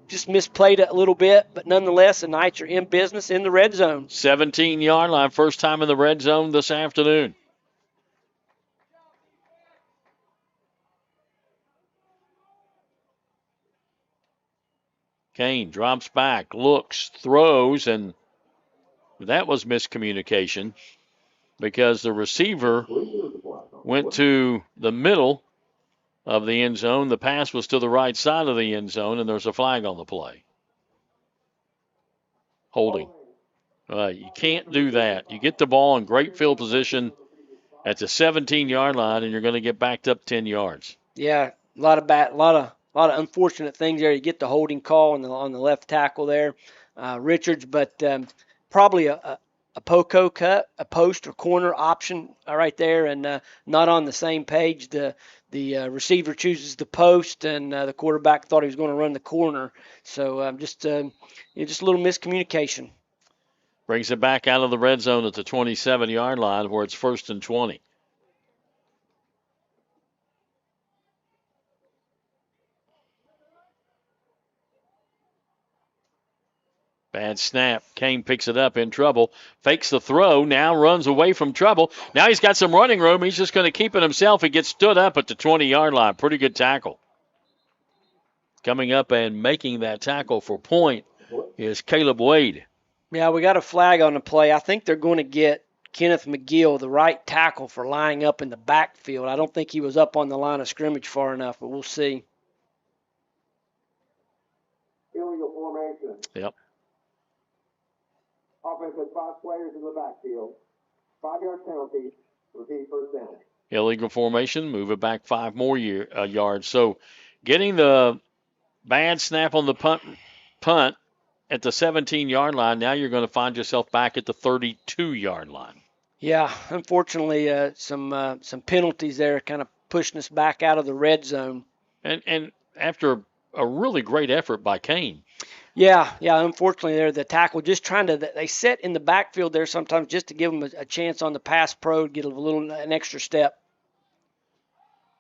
S11: just misplayed it a little bit. But nonetheless, the Knights are in business in the red zone.
S2: 17-yard line, first time in the red zone this afternoon. Kane drops back, looks, throws, and that was miscommunication because the receiver went to the middle of the end zone. The pass was to the right side of the end zone, and there's a flag on the play. Holding. You can't do that. You get the ball in great field position at the 17-yard line, and you're going to get backed up 10 yards.
S11: Yeah, a lot of unfortunate things there. You get the holding call on the left tackle there, Richards, but probably a POCO cut, a post or corner option right there, and not on the same page. The receiver chooses the post, and the quarterback thought he was going to run the corner. So just a little miscommunication.
S2: Brings it back out of the red zone at the 27-yard line where it's 1st and 20. Bad snap. Kane picks it up in trouble. Fakes the throw. Now runs away from trouble. Now he's got some running room. He's just going to keep it himself. He gets stood up at the 20-yard line. Pretty good tackle. Coming up and making that tackle for Point is Caleb Wade.
S11: Yeah, we got a flag on the play. I think they're going to get Kenneth McGill, the right tackle, for lining up in the backfield. I don't think he was up on the line of scrimmage far enough, but we'll see.
S14: Illegal formation.
S2: Yep.
S14: Offense has 5 players in the backfield. 5-yard penalty. Repeat, 1st down.
S2: Illegal formation. Move it back 5 more yards. So getting the bad snap on the punt at the 17-yard line, now you're going to find yourself back at the 32-yard line.
S11: Yeah, unfortunately, some penalties there kind of pushing us back out of the red zone.
S2: And after a really great effort by Kane.
S11: Yeah, unfortunately, they're the tackle just trying to, they set in the backfield there sometimes just to give them a chance on the pass pro to get an extra step.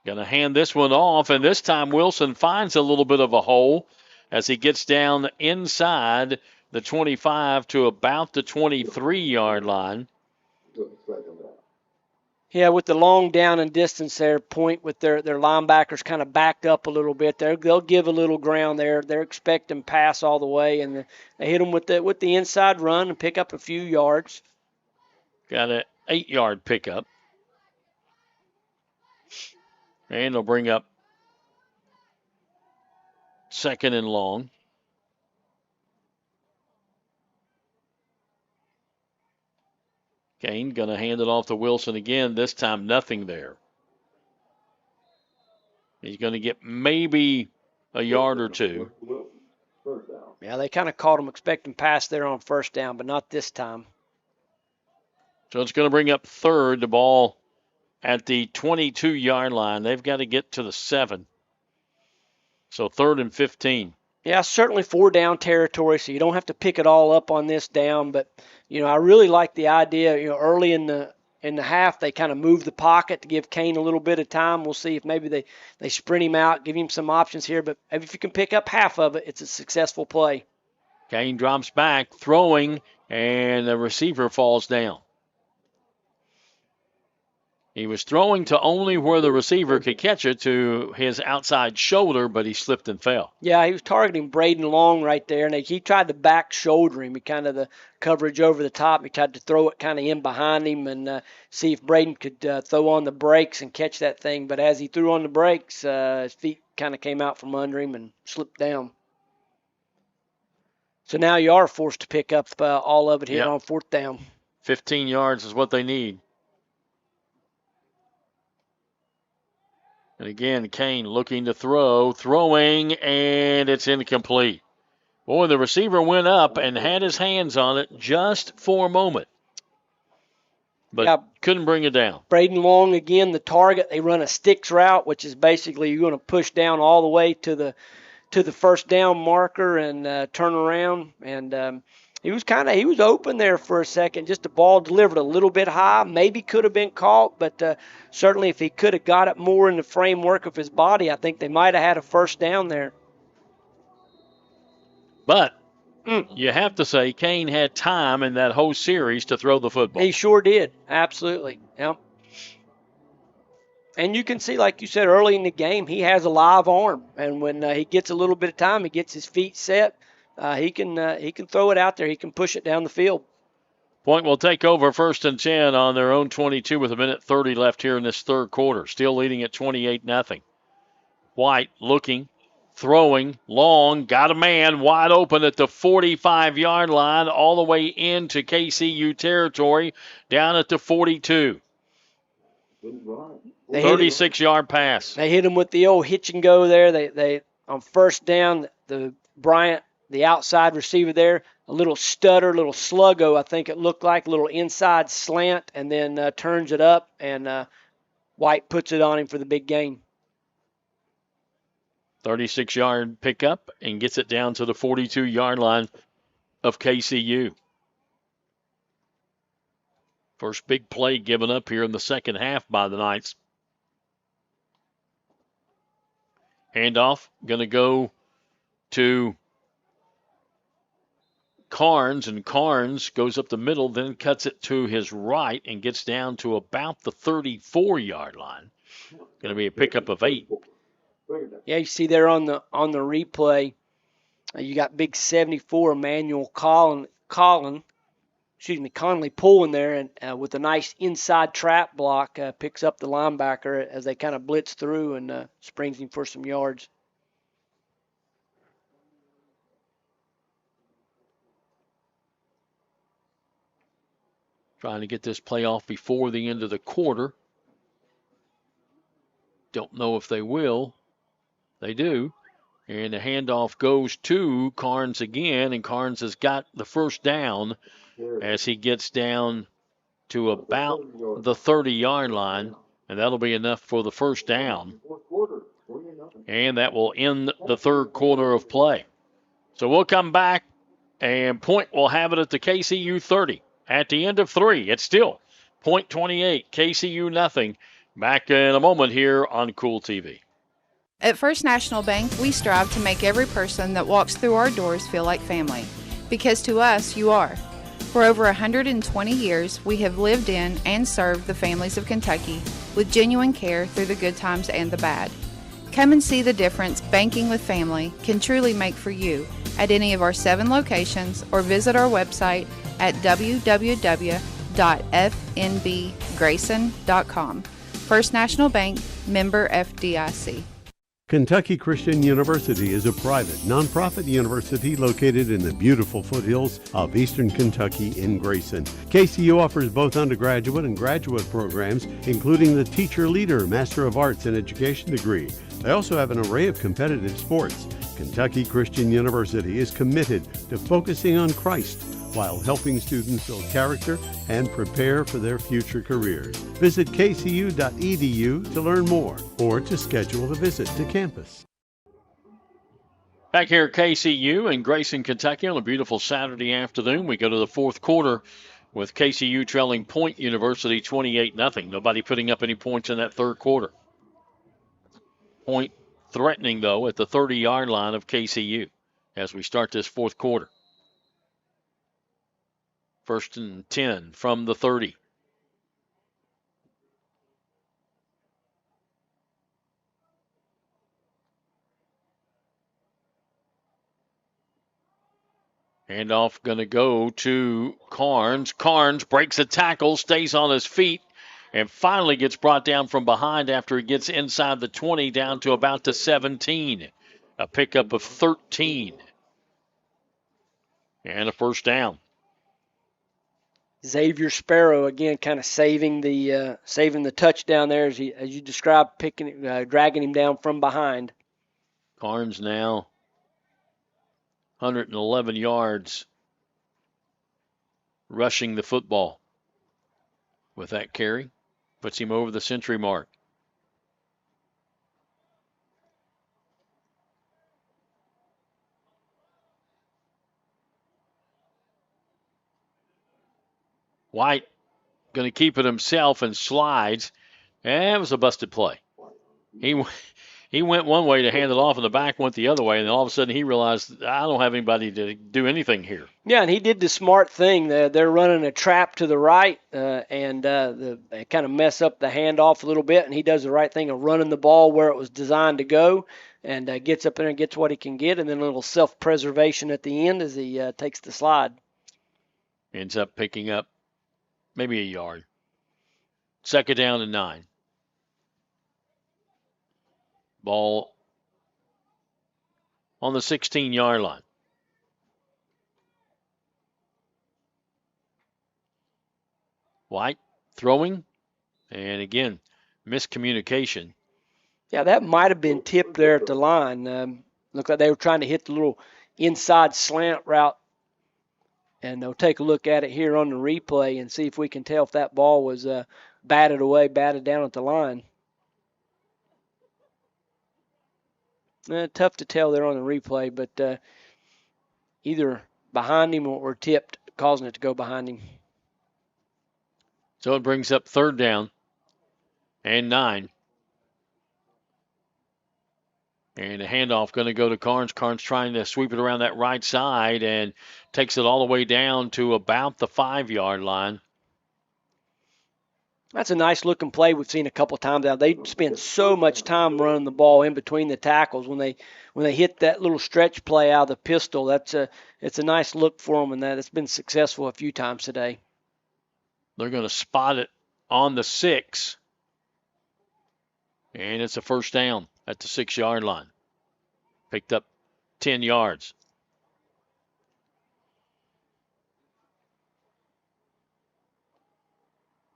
S2: Going to hand this one off, and this time Wilson finds a little bit of a hole as he gets down inside the 25 to about the 23-yard line.
S11: Yeah, with the long down and distance there, Point with their linebackers kind of backed up a little bit there. They'll give a little ground there. They're expecting pass all the way, and they hit them with the inside run and pick up a few yards.
S2: Got an 8-yard pickup. And they'll bring up second and long. Kane going to hand it off to Wilson again. This time, nothing there. He's going to get maybe a yard or two.
S11: Yeah, they kind of caught him expecting pass there on first down, but not this time.
S2: So it's going to bring up third. The ball at the 22-yard line. They've got to get to the 7. So 3rd and 15.
S11: Yeah, certainly 4-down territory, so you don't have to pick it all up on this down. But, I really like the idea, early in the half, they kind of move the pocket to give Kane a little bit of time. We'll see if maybe they sprint him out, give him some options here. But if you can pick up half of it, it's a successful play.
S2: Kane drops back, throwing, and the receiver falls down. He was throwing to only where the receiver could catch it, to his outside shoulder, but he slipped and fell.
S11: Yeah, he was targeting Braden Long right there, and he tried to back shoulder him. He kind of the coverage over the top. He tried to throw it kind of in behind him and see if Braden could throw on the brakes and catch that thing. But as he threw on the brakes, his feet kind of came out from under him and slipped down. So now you are forced to pick up all of it here on 4th down.
S2: 15 yards is what they need. And again, Kane looking to throw, throwing, and it's incomplete. Boy, the receiver went up and had his hands on it just for a moment, but couldn't bring it down.
S11: Braden Long, again, the target. They run a sticks route, which is basically you're going to push down all the way to the first down marker and turn around. And he was open there for a second. Just the ball delivered a little bit high. Maybe could have been caught, but certainly if he could have got it more in the framework of his body, I think they might have had a first down there.
S2: But you have to say Kane had time in that whole series to throw the football.
S11: He sure did. Absolutely. Yep. And you can see, like you said early in the game, he has a live arm. And when he gets a little bit of time, he gets his feet set. He can throw it out there. He can push it down the field.
S2: Point will take over 1st and 10 on their own 22 with 1:30 left here in this third quarter. Still leading at 28-0. White looking, throwing, long, got a man wide open at the 45-yard line, all the way into KCU territory, down at the 42. 36-yard pass.
S11: They hit him with the old hitch and go there. They on first down, the Bryant, the outside receiver there, a little stutter, a little sluggo, I think it looked like, a little inside slant, and then turns it up, and White puts it on him for the big gain.
S2: 36-yard pickup and gets it down to the 42-yard line of KCU. First big play given up here in the second half by the Knights. Handoff going to go to Carnes, and Carnes goes up the middle, then cuts it to his right and gets down to about the 34-yard line. Going to be a pickup of 8.
S11: Yeah, you see there on the replay, you got big 74 Emmanuel Conley pulling there, and with a nice inside trap block, picks up the linebacker as they kind of blitz through and springs him for some yards.
S2: Trying to get this play off before the end of the quarter. Don't know if they will. They do. And the handoff goes to Carnes again, and Carnes has got the first down as he gets down to about the 30-yard line, and that'll be enough for the first down. And that will end the third quarter of play. So we'll come back, and Point will have it at the KCU 30. At the end of 3, it's still Point 28, KCU nothing. Back in a moment here on Kool TV.
S12: At First National Bank, we strive to make every person that walks through our doors feel like family. Because to us, you are. For over 120 years, we have lived in and served the families of Kentucky with genuine care through the good times and the bad. Come and see the difference banking with family can truly make for you at any of our 7 locations, or visit our website at www.fnbgrayson.com. First National Bank, member FDIC.
S9: Kentucky Christian University is a private, nonprofit university located in the beautiful foothills of eastern Kentucky in Grayson. KCU offers both undergraduate and graduate programs, including the Teacher Leader Master of Arts in Education degree. They also have an array of competitive sports. Kentucky Christian University is committed to focusing on Christ while helping students build character and prepare for their future careers. Visit kcu.edu to learn more or to schedule a visit to campus.
S2: Back here at KCU in Grayson, Kentucky on a beautiful Saturday afternoon. We go to the fourth quarter with KCU trailing Point University 28-0. Nobody putting up any points in that third quarter. Point threatening, though, at the 30-yard line of KCU as we start this fourth quarter. 1st and 10 from the 30. Handoff going to go to Carnes. Carnes breaks a tackle, stays on his feet, and finally gets brought down from behind after he gets inside the 20 down to about the 17. A pickup of 13. And a first down.
S11: Xavier Sparrow again, kind of saving the touchdown there as you described, dragging him down from behind.
S2: Carnes now 111 yards rushing the football with that carry, puts him over the century mark. White going to keep it himself and slides. And it was a busted play. He went one way to hand it off, and the back went the other way, and then all of a sudden he realized, I don't have anybody to do anything here.
S11: Yeah, and he did the smart thing. They're running a trap to the right, and they kind of mess up the handoff a little bit, and he does the right thing of running the ball where it was designed to go, and gets up there and gets what he can get, and then a little self-preservation at the end as he takes the slide.
S2: Ends up picking up maybe a yard. 2nd down and 9. Ball on the 16-yard line. White throwing, and again, miscommunication.
S11: Yeah, that might have been tipped there at the line. Looked like they were trying to hit the little inside slant route. And they'll take a look at it here on the replay and see if we can tell if that ball was batted down at the line. Tough to tell there on the replay, but either behind him or tipped, causing it to go behind him.
S2: So it brings up 3rd down and 9. And a handoff going to go to Carnes. Carnes trying to sweep it around that right side and takes it all the way down to about the 5-yard line.
S11: That's a nice looking play we've seen a couple times now. They spend so much time running the ball in between the tackles. When they hit that little stretch play out of the pistol, it's a nice look for them, and that's been successful a few times today.
S2: They're going to spot it on the 6. And it's a first down at the 6-yard line. Picked up 10 yards.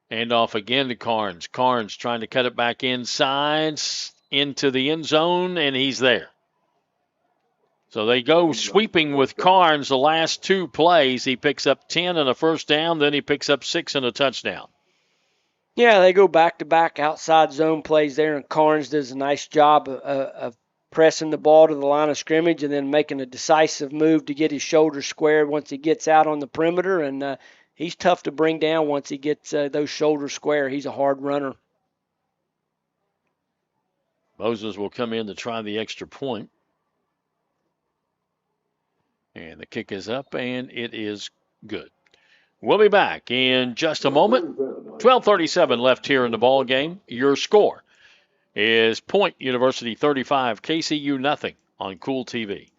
S2: And off again to Carnes. Carnes trying to cut it back inside into the end zone, and he's there. So they go sweeping with Carnes the last 2 plays. He picks up 10 and a first down, then he picks up 6 and a touchdown.
S11: Yeah, they go back-to-back outside zone plays there, and Carnes does a nice job of pressing the ball to the line of scrimmage and then making a decisive move to get his shoulders squared once he gets out on the perimeter. And he's tough to bring down once he gets those shoulders square. He's a hard runner.
S2: Moses will come in to try the extra point. And the kick is up, and it is good. We'll be back in just a moment. 12:37 left here in the ball game. Your score is Point University 35, KCU nothing on Kool TV.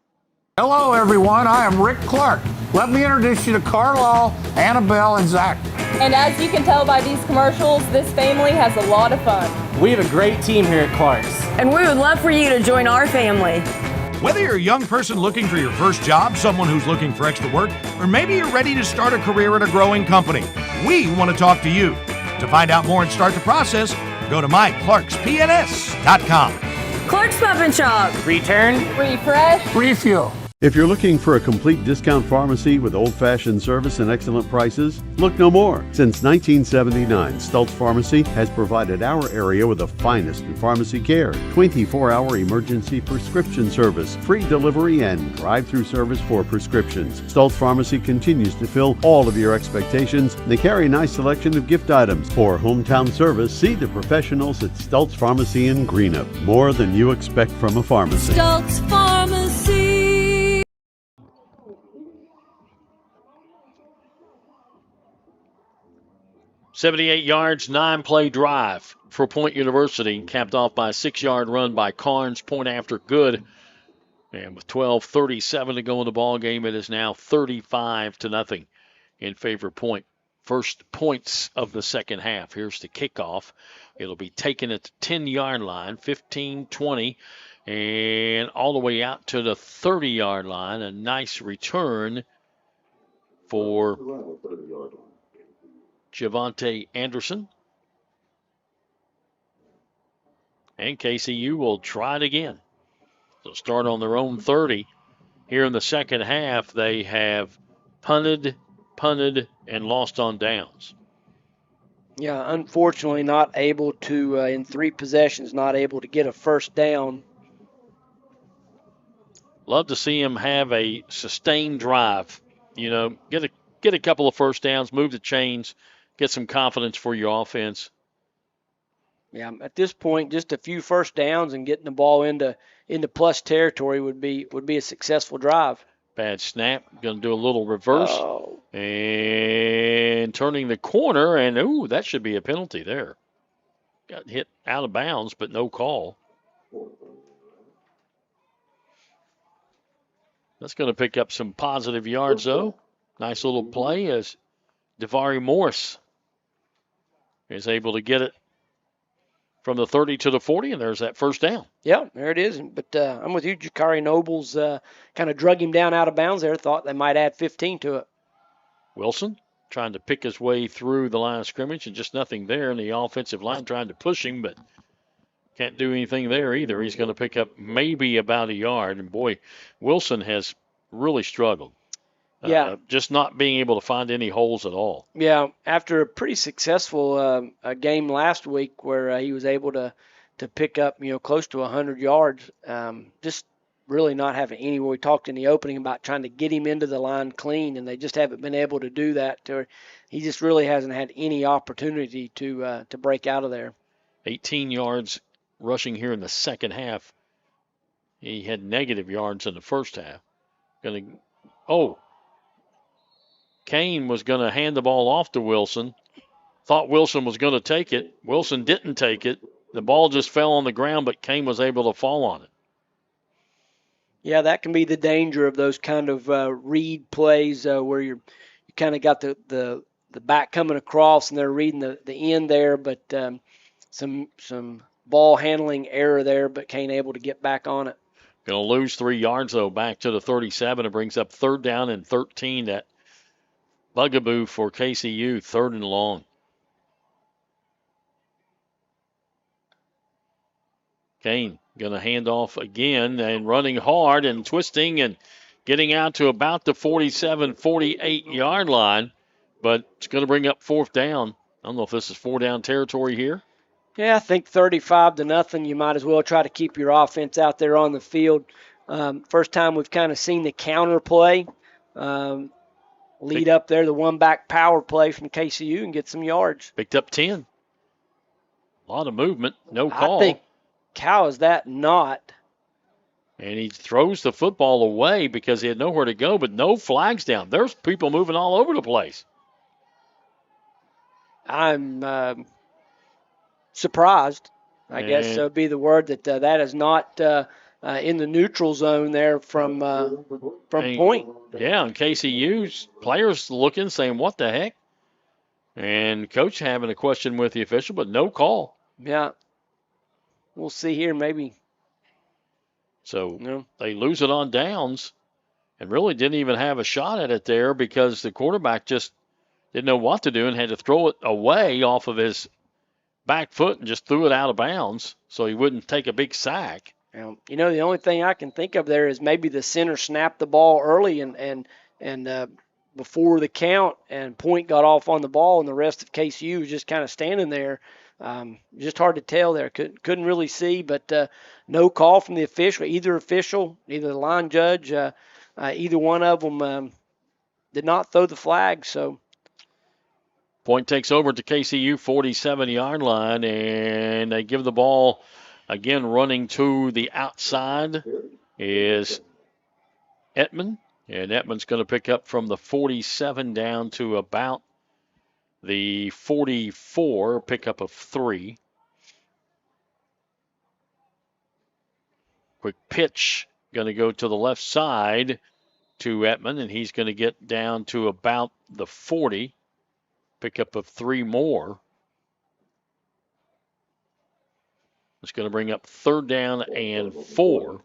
S6: Hello, everyone. I am Rick Clark. Let me introduce you to Carlisle, Annabelle, and Zach.
S13: And as you can tell by these commercials, this family has a lot of fun.
S15: We have a great team here at Clark's.
S5: And we would love for you to join our family.
S8: Whether you're a young person looking for your first job, someone who's looking for extra work, or maybe you're ready to start a career at a growing company, we want to talk to you. To find out more and start the process, go to myclarkspns.com.
S5: Clark's Pump and Shop.
S15: Return,
S13: Refresh,
S6: Refuel.
S9: If you're looking for a complete discount pharmacy with old-fashioned service and excellent prices, look no more. Since 1979, Stultz Pharmacy has provided our area with the finest in pharmacy care, 24-hour emergency prescription service, free delivery, and drive-through service for prescriptions. Stultz Pharmacy continues to fill all of your expectations. They carry a nice selection of gift items. For hometown service, see the professionals at Stultz Pharmacy in Greenup. More than you expect from a pharmacy.
S4: Stultz Pharmacy.
S2: 78 yards, 9-play drive for Point University, capped off by a 6-yard run by Carnes. Point after good. And with 12:37 to go in the ball game, it is now 35-0 in favor of Point. First points of the second half. Here's the kickoff. It'll be taken at the 10-yard line, 15-20, and all the way out to the 30-yard line. A nice return for Javante Anderson. And KCU will try it again. They'll start on their own 30. Here in the second half, they have punted, and lost on downs.
S11: Yeah, unfortunately not able to, in 3 possessions, not able to get a first down.
S2: Love to see him have a sustained drive. You know, get a couple of first downs, move the chains, get some confidence for your offense.
S11: Yeah, at this point, just a few first downs and getting the ball into plus territory would be a successful drive.
S2: Bad snap. Going to do a little reverse.
S11: Oh.
S2: And turning the corner, and ooh, that should be a penalty there. Got hit out of bounds, but no call. That's going to pick up some positive yards, though. Nice little play as Devari Morse is able to get it from the 30 to the 40, and there's that first down.
S11: Yeah, there it is. But I'm with you. Jakari Nobles kind of drug him down out of bounds there. Thought they might add 15 to it.
S2: Wilson trying to pick his way through the line of scrimmage, and just nothing there. And the offensive line trying to push him, but can't do anything there either. He's going to pick up maybe about a yard. And, boy, Wilson has really struggled.
S11: Yeah.
S2: Just not being able to find any holes at all.
S11: Yeah, after a pretty successful game last week where he was able to pick up, close to 100 yards, just really not having any. We talked in the opening about trying to get him into the line clean, and they just haven't been able to do that. He just really hasn't had any opportunity to break out of there. 18
S2: yards rushing here in the second half. He had negative yards in the first half. Kane was going to hand the ball off to Wilson. Thought Wilson was going to take it. Wilson didn't take it. The ball just fell on the ground, but Kane was able to fall on it.
S11: Yeah, that can be the danger of those kind of read plays where you kind of got the back coming across and they're reading the end there, but some ball handling error there, but Kane able to get back on it.
S2: Going to lose 3 yards, though, back to the 37. It brings up 3rd down and 13. That bugaboo for KCU, 3rd and long. Kane going to hand off again and running hard and twisting and getting out to about the 47, 48-yard line, but it's going to bring up 4th down. I don't know if this is 4-down territory here.
S11: Yeah, I think 35-0. You might as well try to keep your offense out there on the field. First time we've kind of seen the counter play. Lead up there, the one-back power play from KCU and get some yards.
S2: Picked up 10. A lot of movement, no call.
S11: I think, how is that not?
S2: And he throws the football away because he had nowhere to go, but no flags down. There's people moving all over the place.
S11: I'm surprised, I guess would be the word, that is not in the neutral zone there from Point.
S2: Yeah, and KCU's players looking, saying, what the heck? And coach having a question with the official, but no call.
S11: Yeah. We'll see here maybe.
S2: So they lose it on downs and really didn't even have a shot at it there because the quarterback just didn't know what to do and had to throw it away off of his back foot and just threw it out of bounds so he wouldn't take a big sack.
S11: You know, the only thing I can think of there is maybe the center snapped the ball early and before the count, and Point got off on the ball, and the rest of KCU was just kind of standing there. Just hard to tell there. Couldn't really see, but no call from the official, either the line judge, either one of them did not throw the flag. So
S2: Point takes over to KCU 47-yard line, and they give the ball again running to the outside is Ettman. And Ettman's going to pick up from the 47 down to about the 44, pickup of 3. Quick pitch, going to go to the left side to Ettman, and he's going to get down to about the 40, pickup of 3 more. It's going to bring up 3rd down and 4.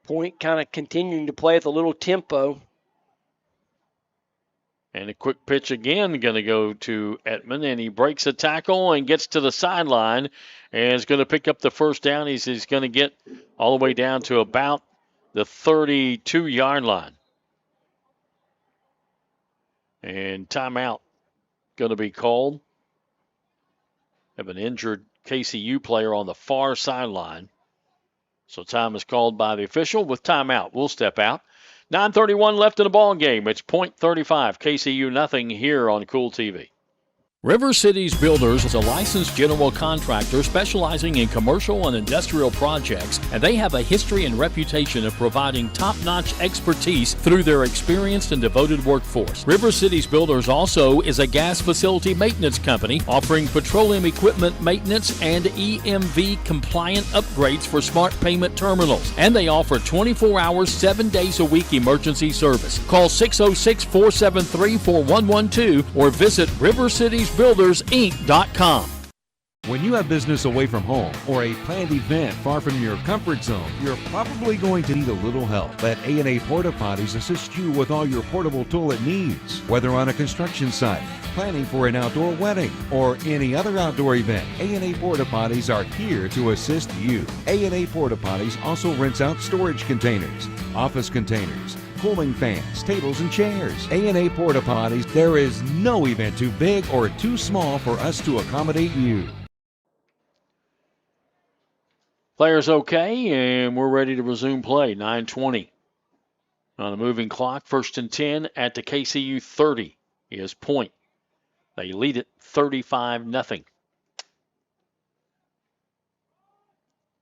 S11: Point kind of continuing to play with a little tempo.
S2: And a quick pitch again going to go to Ettman, and he breaks a tackle and gets to the sideline and is going to pick up the 1st down. He's going to get all the way down to about the 32-yard line. And timeout going to be called. Have an injured KCU player on the far sideline. So time is called by the official with timeout. We'll step out. 9:31 left in the ball game. It's Point 35, KCU nothing here on Kool TV. River Cities Builders is a licensed general contractor specializing in commercial and industrial projects, and they have a history and reputation of providing top-notch expertise through their experienced and devoted workforce. River Cities Builders also is a gas facility maintenance company offering petroleum equipment maintenance and EMV compliant upgrades for smart payment terminals, and they offer 24 hours, 7 days a week emergency service. Call 606-473-4112 or visit rivercitiesbuildersinc.com.
S10: When you have business away from home or a planned event far from your comfort zone, you're probably going to need a little help. Let A&A Porta Potties assist you with all your portable toilet needs. Whether on a construction site, planning for an outdoor wedding, or any other outdoor event, A&A Porta Potties are here to assist you. A&A Porta Potties also rents out storage containers, office containers, cooling fans, tables, and chairs. A&A Porta Potties, there is no event too big or too small for us to accommodate you.
S2: Players okay, and we're ready to resume play. 9:20 on a moving clock. 1st and 10 at the KCU 30 is Point. They lead it 35-0.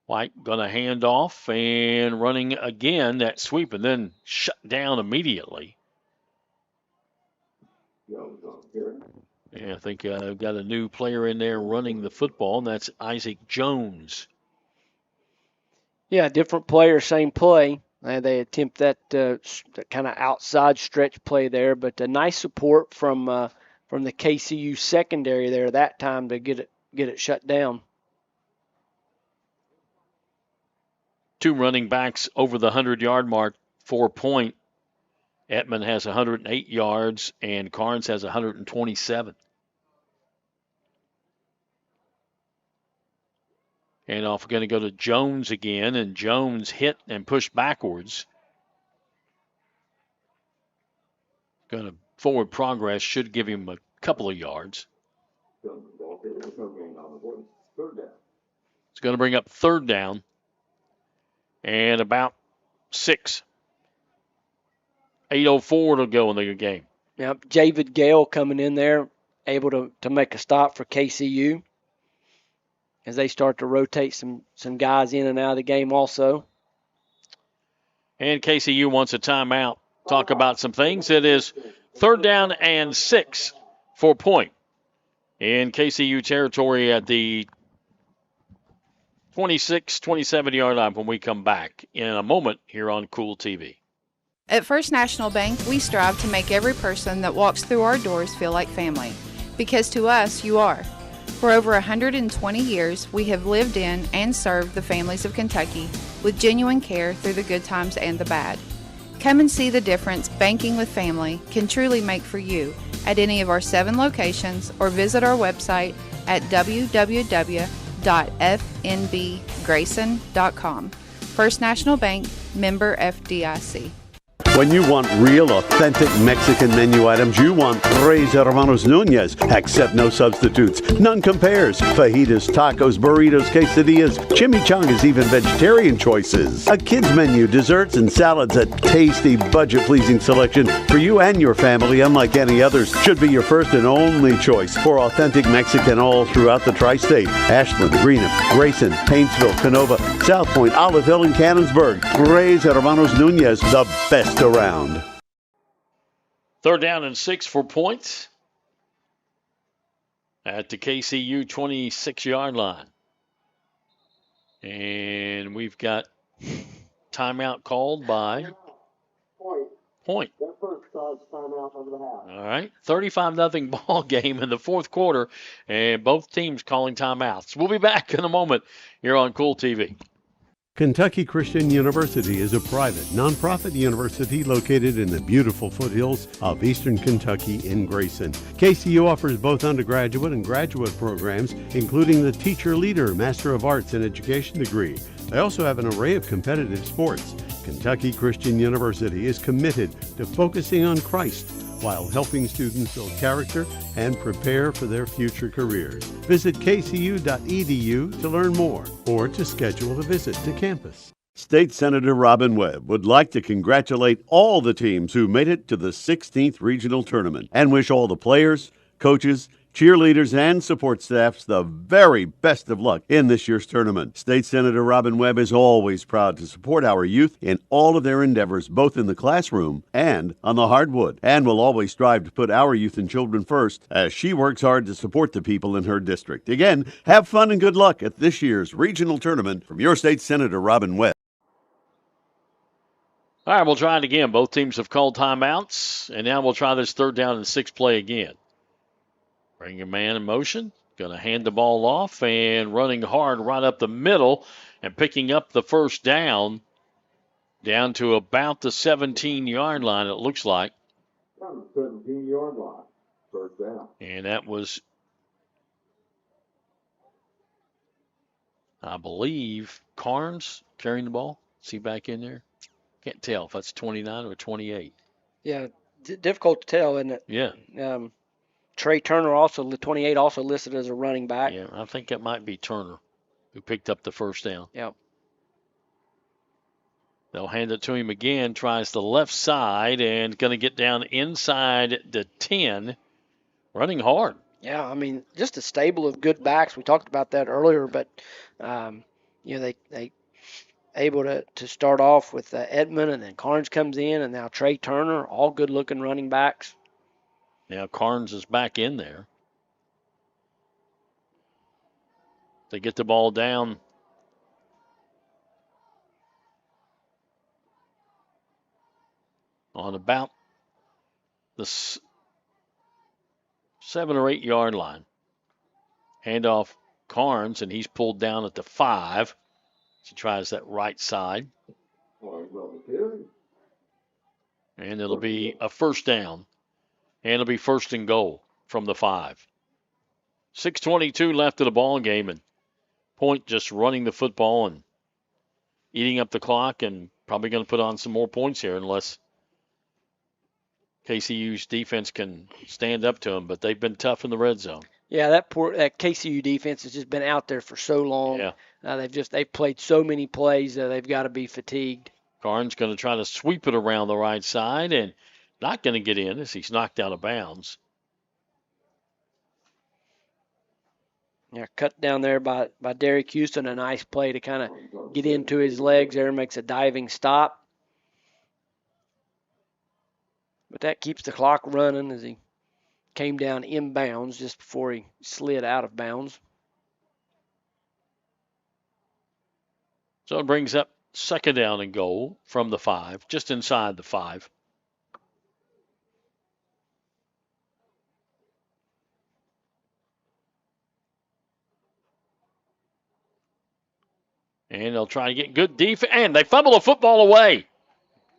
S2: White going to hand off and running again that sweep and then shut down immediately. Yeah, I think I've got a new player in there running the football, and that's Isaac Jones.
S11: Yeah, different player, same play. They attempt that kind of outside stretch play there, but a nice support from the KCU secondary there that time to get it shut down.
S2: 2 running backs over the 100-yard mark, 4 Point. Ettman has 108 yards, and Carnes has 127. And off going to go to Jones again, and Jones hit and pushed backwards. Going to forward progress, should give him a couple of yards. It's going to bring up 3rd down and about 6. 8:04 to go in the game.
S11: Yep, Javid Gale coming in there, able to make a stop for KCU as they start to rotate some guys in and out of the game also.
S2: And KCU wants a timeout. Talk about some things. It is 3rd down and 6 for Point in KCU territory at the 26, 27-yard line when we come back in a moment here on Kool TV.
S12: At First National Bank, we strive to make every person that walks through our doors feel like family. because to us you are. For over 120 years, we have lived in and served the families of Kentucky with genuine care through the good times and the bad. Come and see the difference banking with family can truly make for you at any of our 7 locations or visit our website at www.fnbgrayson.com. First National Bank, member FDIC.
S9: When you want real, authentic Mexican menu items, you want Tres Hermanos Nunez. Accept no substitutes. None compares. Fajitas, tacos, burritos, quesadillas, chimichangas, even vegetarian choices. A kids menu, desserts and salads, a tasty, budget-pleasing selection for you and your family, unlike any others. Should be your first and only choice for authentic Mexican all throughout the tri-state. Ashland, Greenup, Grayson, Paintsville, Canova, South Point, Olive Hill, and Cannonsburg. Tres Hermanos Nunez, the best around.
S2: 3rd down and 6 for points at the KCU 26-yard line. And we've got timeout called by Point.
S14: That first timeout over the half.
S2: All right, 35-0 ball game in the 4th quarter, and both teams calling timeouts. We'll be back in a moment here on Kool TV.
S9: Kentucky Christian University is a private, nonprofit university located in the beautiful foothills of eastern Kentucky in Grayson. KCU offers both undergraduate and graduate programs, including the Teacher Leader Master of Arts in Education degree. They also have an array of competitive sports. Kentucky Christian University is committed to focusing on Christ while helping students build character and prepare for their future careers. Visit kcu.edu to learn more or to schedule a visit to campus. State Senator Robin Webb would like to congratulate all the teams who made it to the 16th Regional Tournament and wish all the players, coaches, cheerleaders, and support staffs the very best of luck in this year's tournament. State Senator Robin Webb is always proud to support our youth in all of their endeavors, both in the classroom and on the hardwood, and will always strive to put our youth and children first as she works hard to support the people in her district. Again, have fun and good luck at this year's regional tournament from your State Senator Robin Webb.
S2: All right, we'll try it again. Both teams have called timeouts, and now we'll try this 3rd down and 6 play again. Bring your man in motion. Going to hand the ball off and running hard right up the middle and picking up the first down to about the 17-yard line, it looks like.
S14: 17-yard line. First down.
S2: And that was, I believe, Carnes carrying the ball. See back in there? Can't tell if that's 29 or 28.
S11: Yeah, difficult to tell, isn't it?
S2: Yeah.
S11: Trey Turner, also the 28, also listed as a running back.
S2: Yeah, I think it might be Turner who picked up the first down.
S11: Yep.
S2: They'll hand it to him again, tries the left side, and going to get down inside the 10, running hard.
S11: Yeah, I mean, just a stable of good backs. We talked about that earlier, but, they able to start off with Edmund, and then Carnes comes in, and now Trey Turner, all good-looking running backs.
S2: Now Carnes is back in there. They get the ball down on about the 7 or 8 yard line. Hand off Carnes, and he's pulled down at the 5. She tries that right side. And it'll be a first down. And it'll be 1st and goal from the 5. 6:22 left of the ball game, and Point just running the football and eating up the clock, and probably going to put on some more points here unless KCU's defense can stand up to them. But they've been tough in the red zone.
S11: Yeah, that KCU defense has just been out there for so long.
S2: Yeah.
S11: They've played so many plays that they've got to be fatigued.
S2: Carnes going to try to sweep it around the right side and not going to get in as he's knocked out of bounds.
S11: Yeah, cut down there by Derek Houston. A nice play to kind of get into his legs there, makes a diving stop. But that keeps the clock running as he came down inbounds just before he slid out of bounds.
S2: So it brings up 2nd down and goal from the 5, just inside the 5. And they'll try to get good defense. And they fumble the football away.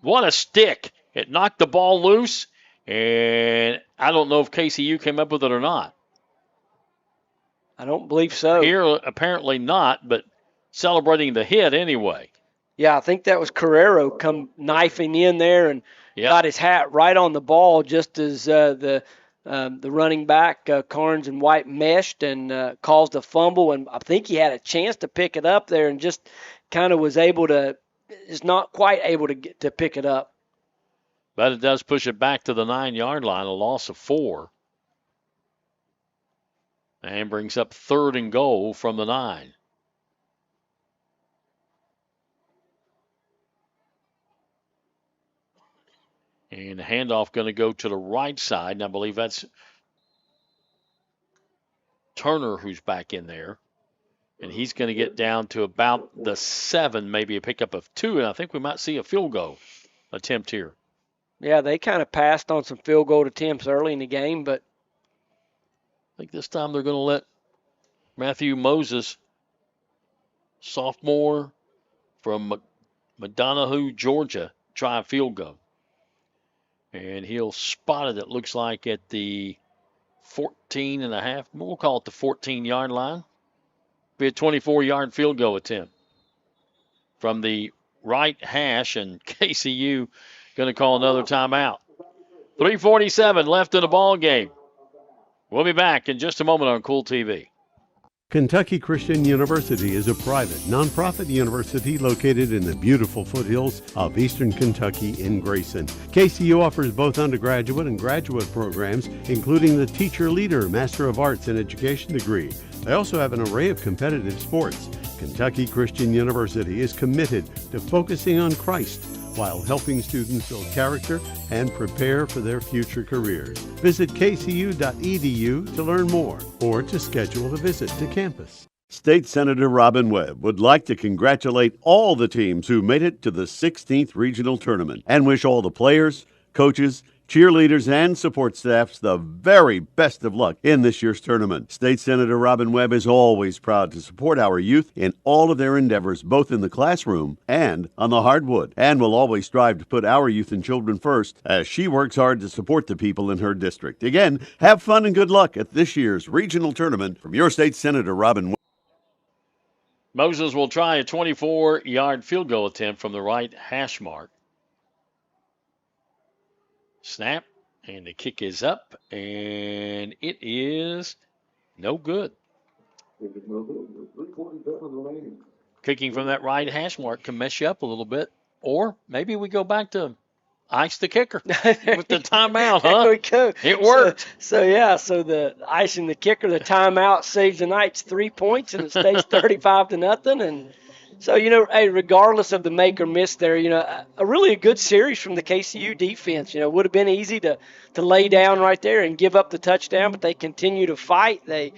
S2: What a stick. It knocked the ball loose. And I don't know if KCU came up with it or not.
S11: I don't believe so.
S2: Here, apparently not, but celebrating the hit anyway.
S11: Yeah, I think that was Carrero come knifing in there and got his hat right on the ball just as the running back, Carnes and White, meshed and caused a fumble. And I think he had a chance to pick it up there and just kind of was able to, is not quite able to get to pick it up.
S2: But it does push it back to the 9-yard line, a loss of 4. And brings up 3rd and goal from the 9. And the handoff going to go to the right side. And I believe that's Turner who's back in there. And he's going to get down to about the 7, maybe a pickup of 2. And I think we might see a field goal attempt here.
S11: Yeah, they kind of passed on some field goal attempts early in the game, but
S2: I think this time they're going to let Matthew Moses, sophomore from Madonahoo, Georgia, try a field goal. And he'll spot it, it looks like, at the 14.5. We'll call it the 14-yard line. Be a 24-yard field goal attempt from the right hash, and KCU going to call another timeout. 3:47 left in the ball game. We'll be back in just a moment on Kool TV.
S9: Kentucky Christian University is a private, nonprofit university located in the beautiful foothills of eastern Kentucky in Grayson. KCU offers both undergraduate and graduate programs, including the Teacher Leader Master of Arts in Education degree. They also have an array of competitive sports. Kentucky Christian University is committed to focusing on Christ while helping students build character and prepare for their future careers. Visit kcu.edu to learn more or to schedule a visit to campus. State Senator Robin Webb would like to congratulate all the teams who made it to the 16th Regional Tournament and wish all the players, coaches, cheerleaders, and support staffs the very best of luck in this year's tournament. State Senator Robin Webb is always proud to support our youth in all of their endeavors, both in the classroom and on the hardwood, and will always strive to put our youth and children first as she works hard to support the people in her district. Again, have fun and good luck at this year's regional tournament from your State Senator Robin Webb.
S2: Moses will try a 24-yard field goal attempt from the right hash mark. Snap, and the kick is up, and it is no good. Kicking from that right hash mark can mess you up a little bit, or maybe we go back to ice the kicker with the timeout, huh?
S11: There we go.
S2: It worked.
S11: So the icing the kicker, the timeout saves the Knights 3 points, and it stays 35-0. And so, hey, regardless of the make or miss there, a really good series from the KCU defense. Would have been easy to lay down right there and give up the touchdown, but they continue to fight. They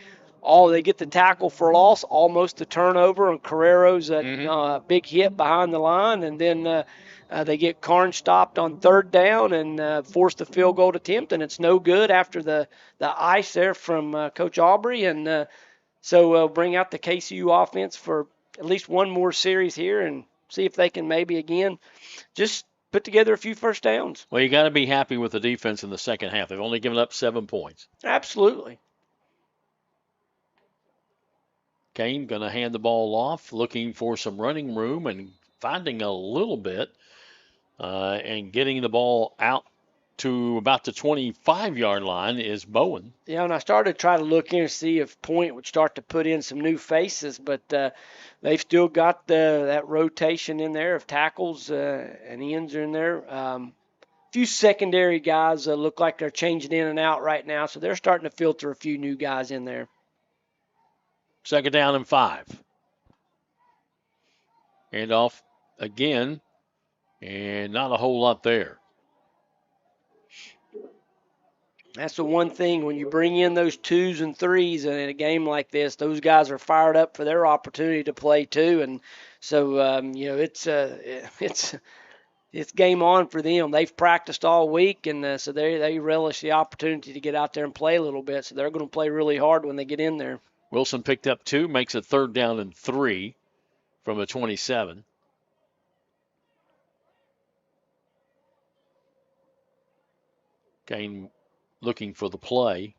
S11: get the tackle for loss, almost a turnover, and Carrero's big hit behind the line, and then they get Carnes stopped on 3rd down and force the field goal attempt, and it's no good after the ice there from Coach Aubrey, and so bring out the KCU offense for at least one more series here and see if they can maybe again just put together a few first downs.
S2: Well, you got to be happy with the defense in the second half. They've only given up 7 points.
S11: Absolutely.
S2: Kane going to hand the ball off, looking for some running room and finding a little bit and getting the ball out to about the 25-yard line is Bowen.
S11: Yeah, and I started to try to look in and see if Point would start to put in some new faces, but they've still got that rotation in there of tackles and ends are in there. A few secondary guys look like they're changing in and out right now, so they're starting to filter a few new guys in there.
S2: 2nd down and 5. Hand off again, and not a whole lot there.
S11: That's the one thing when you bring in those 2s and 3s in a game like this, those guys are fired up for their opportunity to play too, and so it's game on for them. They've practiced all week, and so they relish the opportunity to get out there and play a little bit. So they're going to play really hard when they get in there.
S2: Wilson picked up 2, makes it 3rd down and 3 from a 27. Kane looking for the play.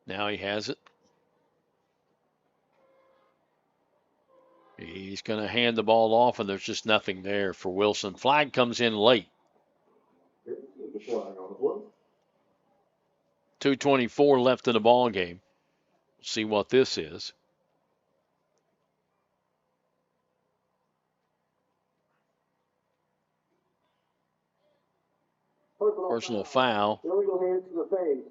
S2: Now he has it. He's going to hand the ball off, and there's just nothing there for Wilson. Flag comes in late. 2:24 left in the ball game. See what this is. Personal foul.
S14: Illegal hands to the face.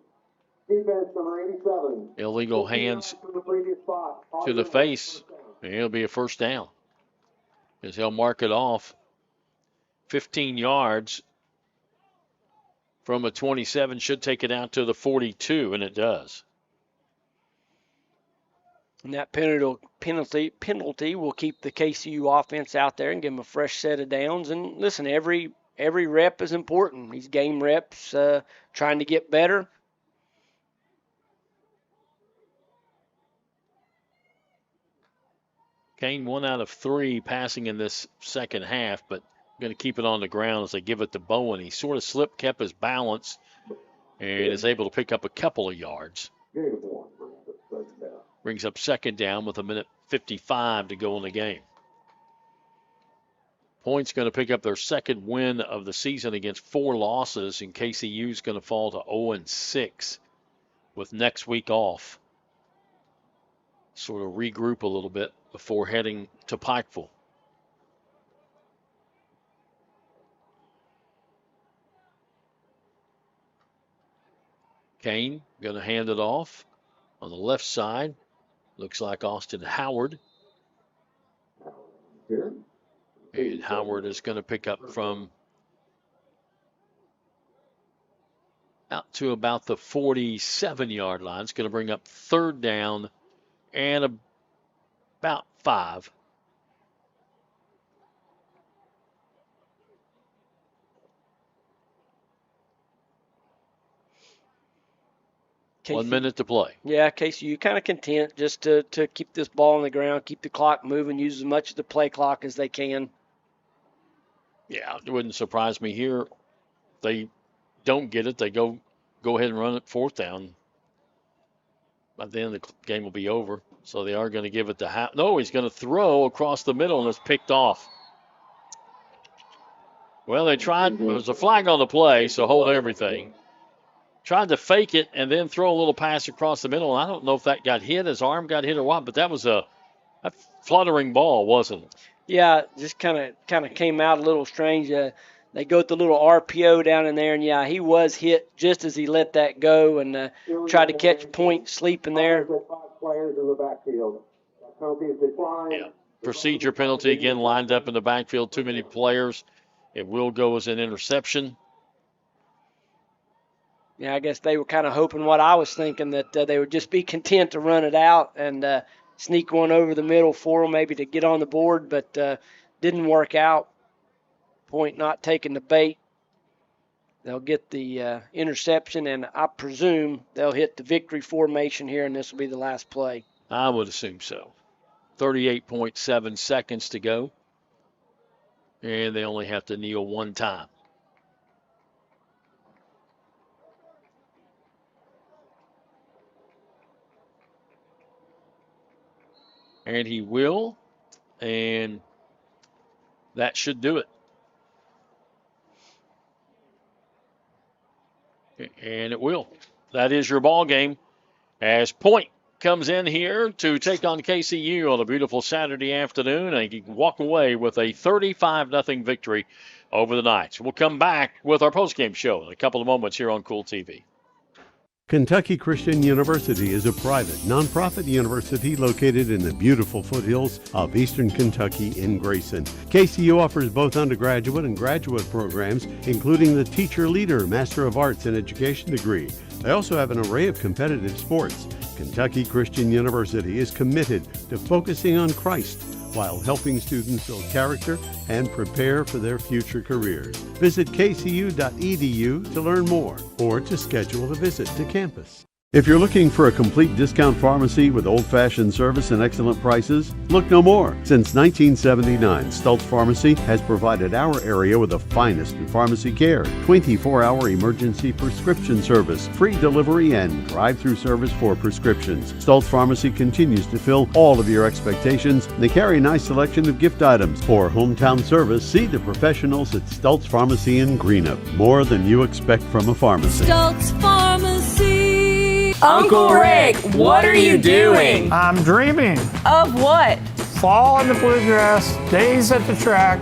S14: Defense number 87.
S2: Illegal hands to the face. It'll be a first down, as he'll mark it off 15 yards from a 27. Should take it out to the 42, and it does.
S11: And that penalty will keep the KCU offense out there and give them a fresh set of downs. And listen, every rep is important. These game reps, trying to get better.
S2: Kane 1 out of 3 passing in this second half, but going to keep it on the ground as they give it to Bowen. He sort of slipped, kept his balance, and is able to pick up a couple of yards. Brings up second down with 1:55 to go in the game. Point's going to pick up their second win of the season against 4 losses, and KCU's going to fall to 0-6 with next week off. Sort of regroup a little bit before heading to Pikeville. Kane going to hand it off on the left side. Looks like Austin Howard. And Howard is going to pick up from out to about the 47-yard line. It's going to bring up third down and about 5.
S11: KCU,
S2: 1 minute to play.
S11: Yeah, KCU kind of content just to keep this ball on the ground, keep the clock moving, use as much of the play clock as they can.
S2: Yeah, it wouldn't surprise me here. They don't get it. They go ahead and run it fourth down. By then the game will be over. So they are going to give it to No, he's going to throw across the middle, and it's picked off. Well, they tried. There was a flag on the play, so hold everything. Tried to fake it and then throw a little pass across the middle. I don't know if that got hit, his arm got hit or what, but that was a fluttering ball, wasn't it?
S11: Yeah, just kind of came out a little strange. They go with the little RPO down in there, and yeah, he was hit just as he let that go and tried to catch point sleeping there.
S2: Yeah, procedure penalty again lined up in the backfield. Too many players. It will go as an interception.
S11: Yeah, I guess they were kind of hoping what I was thinking, that they would just be content to run it out and sneak one over the middle for them, maybe to get on the board, but didn't work out. Point not taking the bait. They'll get the interception, and I presume they'll hit the victory formation here, and this will be the last play.
S2: I would assume so. 38.7 seconds to go, and they only have to kneel one time. And he will, and that should do it. And it will. That is your ball game as Point comes in here to take on KCU on a beautiful Saturday afternoon, and he can walk away with a 35-0 victory over the Knights. We'll come back with our postgame show in a couple of moments here on Kool TV.
S9: Kentucky Christian University is a private, nonprofit university located in the beautiful foothills of eastern Kentucky in Grayson. KCU offers both undergraduate and graduate programs, including the Teacher Leader Master of Arts in Education degree. They also have an array of competitive sports. Kentucky Christian University is committed to focusing on Christ while helping students build character and prepare for their future careers. Visit kcu.edu to learn more or to schedule a visit to campus. If you're looking for a complete discount pharmacy with old-fashioned service and excellent prices, look no more. Since 1979, Stultz Pharmacy has provided our area with the finest in pharmacy care, 24-hour emergency prescription service, free delivery, and drive-through service for prescriptions. Stultz Pharmacy continues to fill all of your expectations. They carry a nice selection of gift items. For hometown service, see the professionals at Stultz Pharmacy in Greenup. More than you expect from a pharmacy.
S4: Stultz Pharmacy.
S5: Uncle Rick, what are you doing?
S6: I'm dreaming.
S13: Of what?
S6: Fall in the bluegrass, days at the track,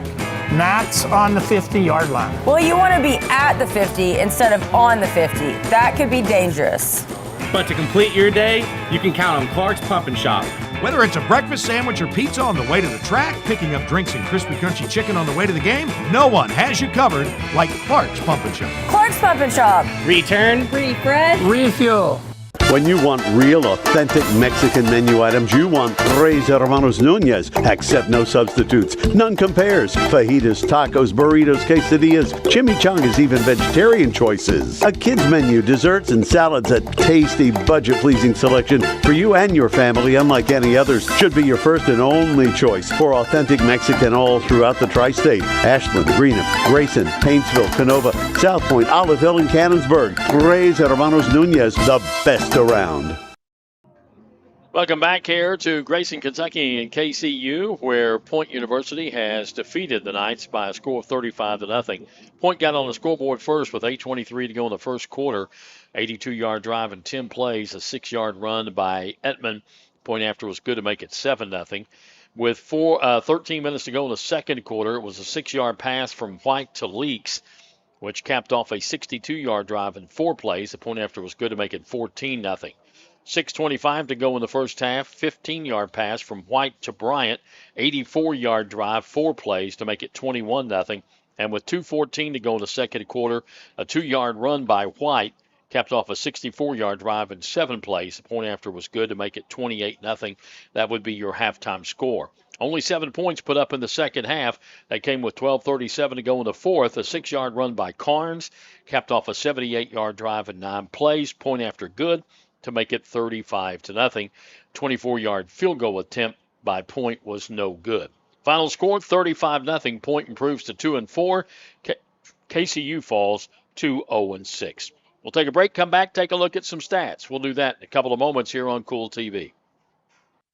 S6: gnats on the 50-yard line.
S5: Well, you want to be at the 50 instead of on the 50. That could be dangerous.
S7: But to complete your day, you can count on Clark's Pump and Shop.
S8: Whether it's a breakfast sandwich or pizza on the way to the track, picking up drinks and crispy crunchy chicken on the way to the game, no one has you covered like Clark's Pump and Shop.
S5: Clark's Pump and Shop.
S7: Return,
S13: Refresh,
S6: Refuel.
S9: When you want real, authentic Mexican menu items, you want Tres Hermanos Nunez. Accept no substitutes. None compares. Fajitas, tacos, burritos, quesadillas, chimichangas, even vegetarian choices. A kids menu, desserts and salads, a tasty, budget-pleasing selection for you and your family, unlike any others. Should be your first and only choice for authentic Mexican all throughout the tri-state. Ashland, Greenup, Grayson, Paintsville, Canova, South Point, Olive Hill, and Cannonsburg. Tres Hermanos Nunez, the best around.
S2: Welcome back here to Grayson, Kentucky and KCU, where Point University has defeated the Knights by a score of 35-0. Point got on the scoreboard first with 8:23 to go in the first quarter. 82-yard drive in 10 plays, a 6-yard run by Etman. Point after was good to make it 7-0. With 13 minutes to go in the second quarter, it was a 6-yard pass from White to Leaks, which capped off a 62-yard drive in 4 plays. The point after was good to make it 14-0. 6:25 to go in the first half, 15-yard pass from White to Bryant, 84-yard drive, 4 plays to make it 21-0. And with 2:14 to go in the second quarter, a 2-yard run by White capped off a 64-yard drive in 7 plays. The point after was good to make it 28-0. That would be your halftime score. Only 7 points put up in the second half. That came with 12:37 to go in the fourth. A 6-yard run by Carnes capped off a 78-yard drive in 9 plays. Point after good to make it 35-0. 24-yard field goal attempt by Point was no good. Final score 35-0. Point improves to 2-4. KCU falls to 0-6. We'll take a break, come back, take a look at some stats. We'll do that in a couple of moments here on Kool TV.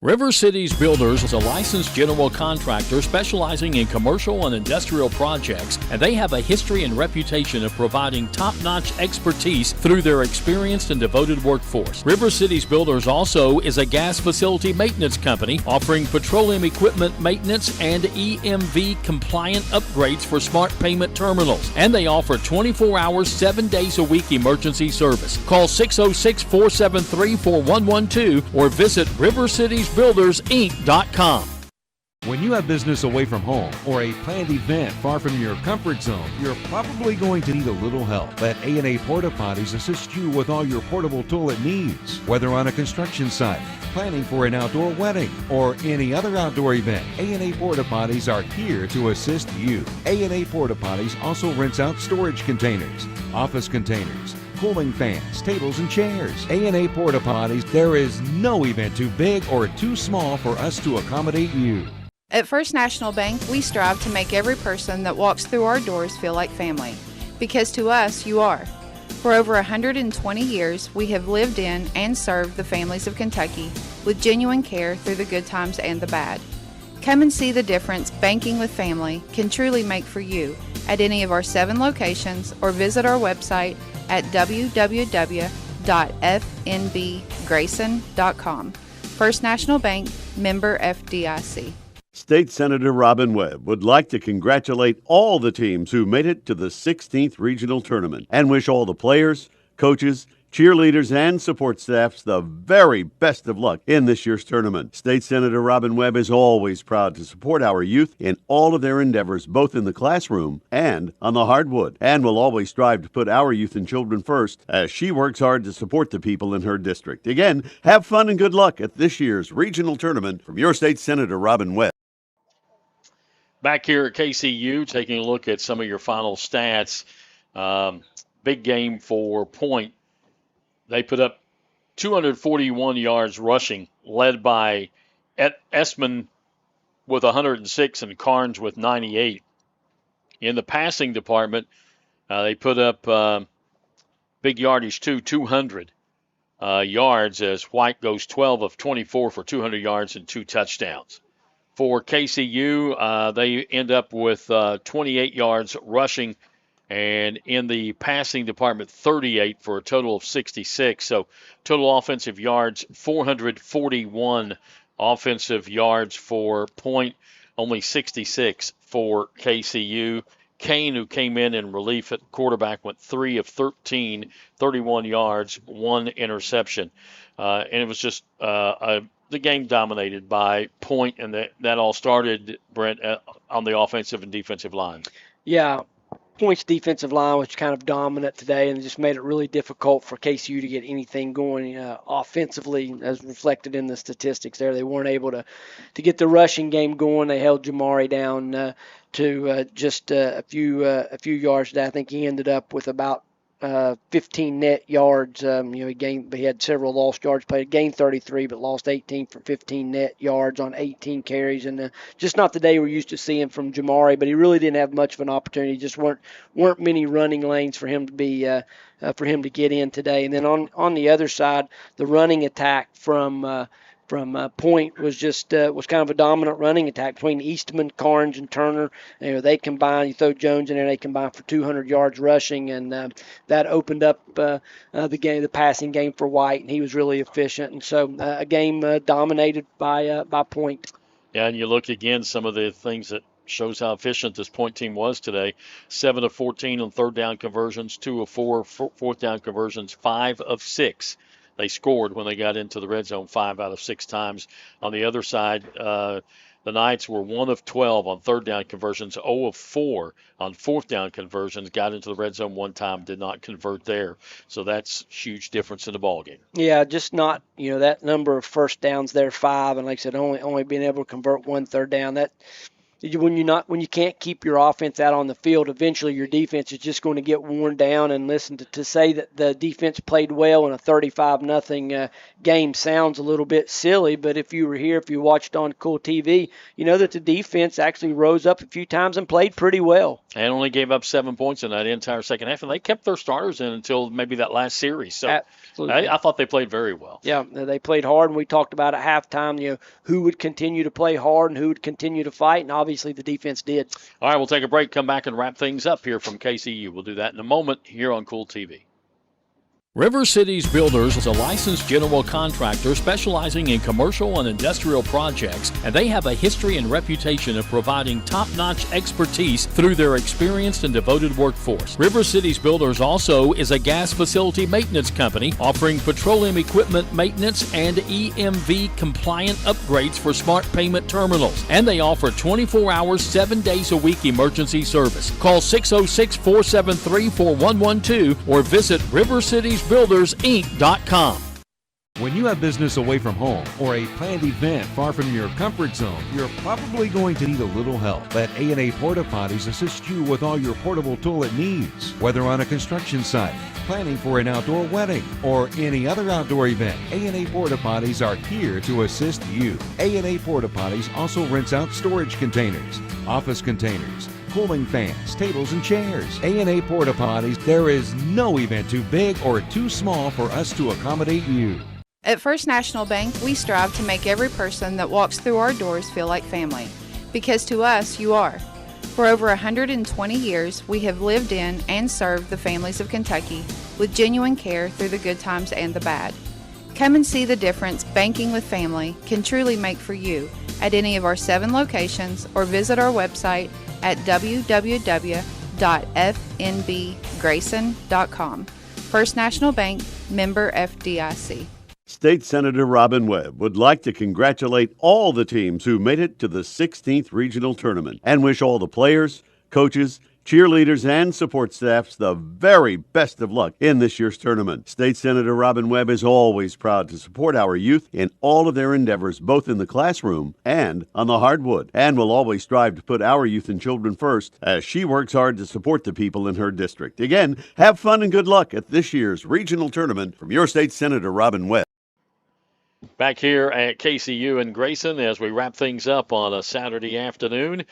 S2: River Cities Builders is a licensed general contractor specializing in commercial and industrial projects, and they have a history and reputation of providing top-notch expertise through their experienced and devoted workforce. River Cities Builders also is a gas facility maintenance company offering petroleum equipment maintenance and EMV-compliant upgrades for smart payment terminals, and they offer 24 hours, 7 days a week emergency service. Call 606-473-4112 or visit rivercitiesbuildersinc.com.
S10: When you have business away from home or a planned event far from your comfort zone, you're probably going to need a little help. Let A&A Porta Potties assist you with all your portable toilet needs. Whether on a construction site, planning for an outdoor wedding, or any other outdoor event, A&A Porta Potties are here to assist you. A&A Porta Potties also rents out storage containers, office containers, cooling fans, tables, and chairs. A&A Porta Potties, there is no event too big or too small for us to accommodate you.
S12: At First National Bank, we strive to make every person that walks through our doors feel like family, because to us, you are. For over 120 years, we have lived in and served the families of Kentucky with genuine care through the good times and the bad. Come and see the difference banking with family can truly make for you at any of our 7 locations, or visit our website at www.fnbgrayson.com. First National Bank, member FDIC.
S9: State Senator Robin Webb would like to congratulate all the teams who made it to the 16th Regional Tournament and wish all the players, coaches, cheerleaders, and support staffs the very best of luck in this year's tournament. State Senator Robin Webb is always proud to support our youth in all of their endeavors, both in the classroom and on the hardwood, and will always strive to put our youth and children first as she works hard to support the people in her district. Again, have fun and good luck at this year's regional tournament from your State Senator Robin Webb.
S2: Back here at KCU, taking a look at some of your final stats. Big game for Point. They put up 241 yards rushing, led by Esman with 106 and Carnes with 98. In the passing department, they put up big yardage too, 200 yards, as White goes 12 of 24 for 200 yards and 2 touchdowns. For KCU, they end up with 28 yards rushing, and in the passing department, 38 for a total of 66. So total offensive yards, 441 offensive yards for Point, only 66 for KCU. Kane, who came in relief at quarterback, went 3 of 13, 31 yards, 1 interception. And it was just the game dominated by Point, and that all started, Brent, on the offensive and defensive line.
S11: Yeah, Point's defensive line was kind of dominant today, and it just made it really difficult for KCU to get anything going offensively, as reflected in the statistics there. They weren't able to get the rushing game going. They held Jamari down to just a few yards today. I think he ended up with about 15 net yards. He had several lost yards played, gained 33, but lost 18 for 15 net yards on 18 carries, and just not the day we're used to seeing from Jamari. But he really didn't have much of an opportunity. Just weren't many running lanes for him to be get in today. And then on the other side, the running attack from Point was kind of a dominant running attack between Eastman, Carnes, and Turner. They combined. You throw Jones in there, they combined for 200 yards rushing, and that opened up the passing game for White, and he was really efficient. And so a game dominated by Point.
S2: Yeah, and you look again, some of the things that shows how efficient this Point team was today. 7 of 14 on third down conversions, 2 of 4 fourth down conversions, 5 of 6. They scored when they got into the red zone 5 out of 6 times. On the other side, the Knights were 1 of 12 on third down conversions, 0 of 4 on fourth down conversions, got into the red zone 1 time, did not convert there. So that's huge difference in the ballgame.
S11: Yeah, just not, that number of first downs there, 5, and like I said, only being able to convert 1 third down. That when you can't keep your offense out on the field, eventually your defense is just going to get worn down. And listen, to say that the defense played well in a 35-0 game sounds a little bit silly, but if you were here, if you watched on Kool TV, you know that the defense actually rose up a few times and played pretty well.
S2: And only gave up 7 points in that entire second half, and they kept their starters in until maybe that last series. So I thought they played very well.
S11: Yeah, they played hard, and we talked about at halftime, who would continue to play hard and who would continue to fight, and obviously the defense did.
S2: All right, we'll take a break, come back and wrap things up here from KCU. We'll do that in a moment here on Kool TV. River Cities Builders is a licensed general contractor specializing in commercial and industrial projects, and they have a history and reputation of providing top-notch expertise through their experienced and devoted workforce. River Cities Builders also is a gas facility maintenance company offering petroleum equipment maintenance and EMV compliant upgrades for smart payment terminals, and they offer 24 hours, 7 days a week emergency service. Call 606-473-4112 or visit rivercitiesbuildersinc.com.
S10: When you have business away from home or a planned event far from your comfort zone, you're probably going to need a little help. Let A&A Porta Potties assist you with all your portable toilet needs. Whether on a construction site, planning for an outdoor wedding, or any other outdoor event, A&A Porta Potties are here to assist you. A&A Porta Potties also rents out storage containers, office containers, cooling fans, tables, and chairs. A&A Porta Potties, there is no event too big or too small for us to accommodate you.
S12: At First National Bank, we strive to make every person that walks through our doors feel like family, because to us, you are. For over 120 years, we have lived in and served the families of Kentucky with genuine care through the good times and the bad. Come and see the difference banking with family can truly make for you at any of our 7 locations, or visit our website at www.fnbgrayson.com. First National Bank, member FDIC.
S9: State Senator Robin Webb would like to congratulate all the teams who made it to the 16th Regional Tournament and wish all the players, coaches, cheerleaders, and support staffs the very best of luck in this year's tournament. State Senator Robin Webb is always proud to support our youth in all of their endeavors, both in the classroom and on the hardwood, and will always strive to put our youth and children first as she works hard to support the people in her district. Again, have fun and good luck at this year's regional tournament from your state Senator Robin Webb.
S2: Back here at KCU in Grayson as we wrap things up on a Saturday afternoon.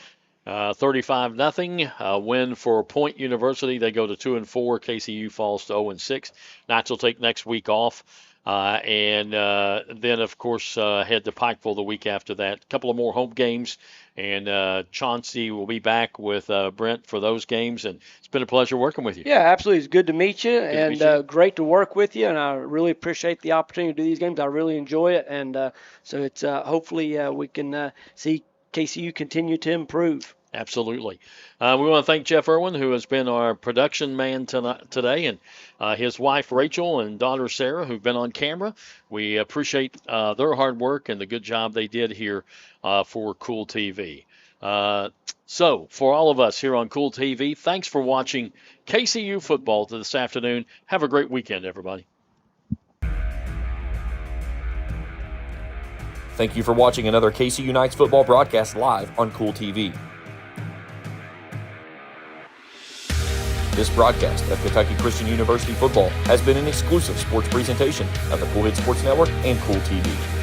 S2: 35-0 win for Point University. They go to 2-4. KCU falls to 0-6. Knights will take next week off. And then, of course, head to Pikeville the week after that. A couple of more home games. And Chauncey will be back with Brent for those games. And it's been a pleasure working with you.
S11: Yeah, absolutely. It's good to meet you and great to work with you. And I really appreciate the opportunity to do these games. I really enjoy it. And so it's hopefully we can see KCU continue to improve.
S2: Absolutely. We want to thank Jeff Irwin, who has been our production man today, and his wife Rachel and daughter Sarah, who've been on camera. We appreciate their hard work and the good job they did here for Kool TV. So for all of us here on Kool TV, thanks for watching KCU football this afternoon. Have a great weekend, everybody.
S1: Thank you for watching another KCU Knights football broadcast live on Kool TV. This broadcast of Kentucky Christian University football has been an exclusive sports presentation of the Kool Sports Network and Kool TV.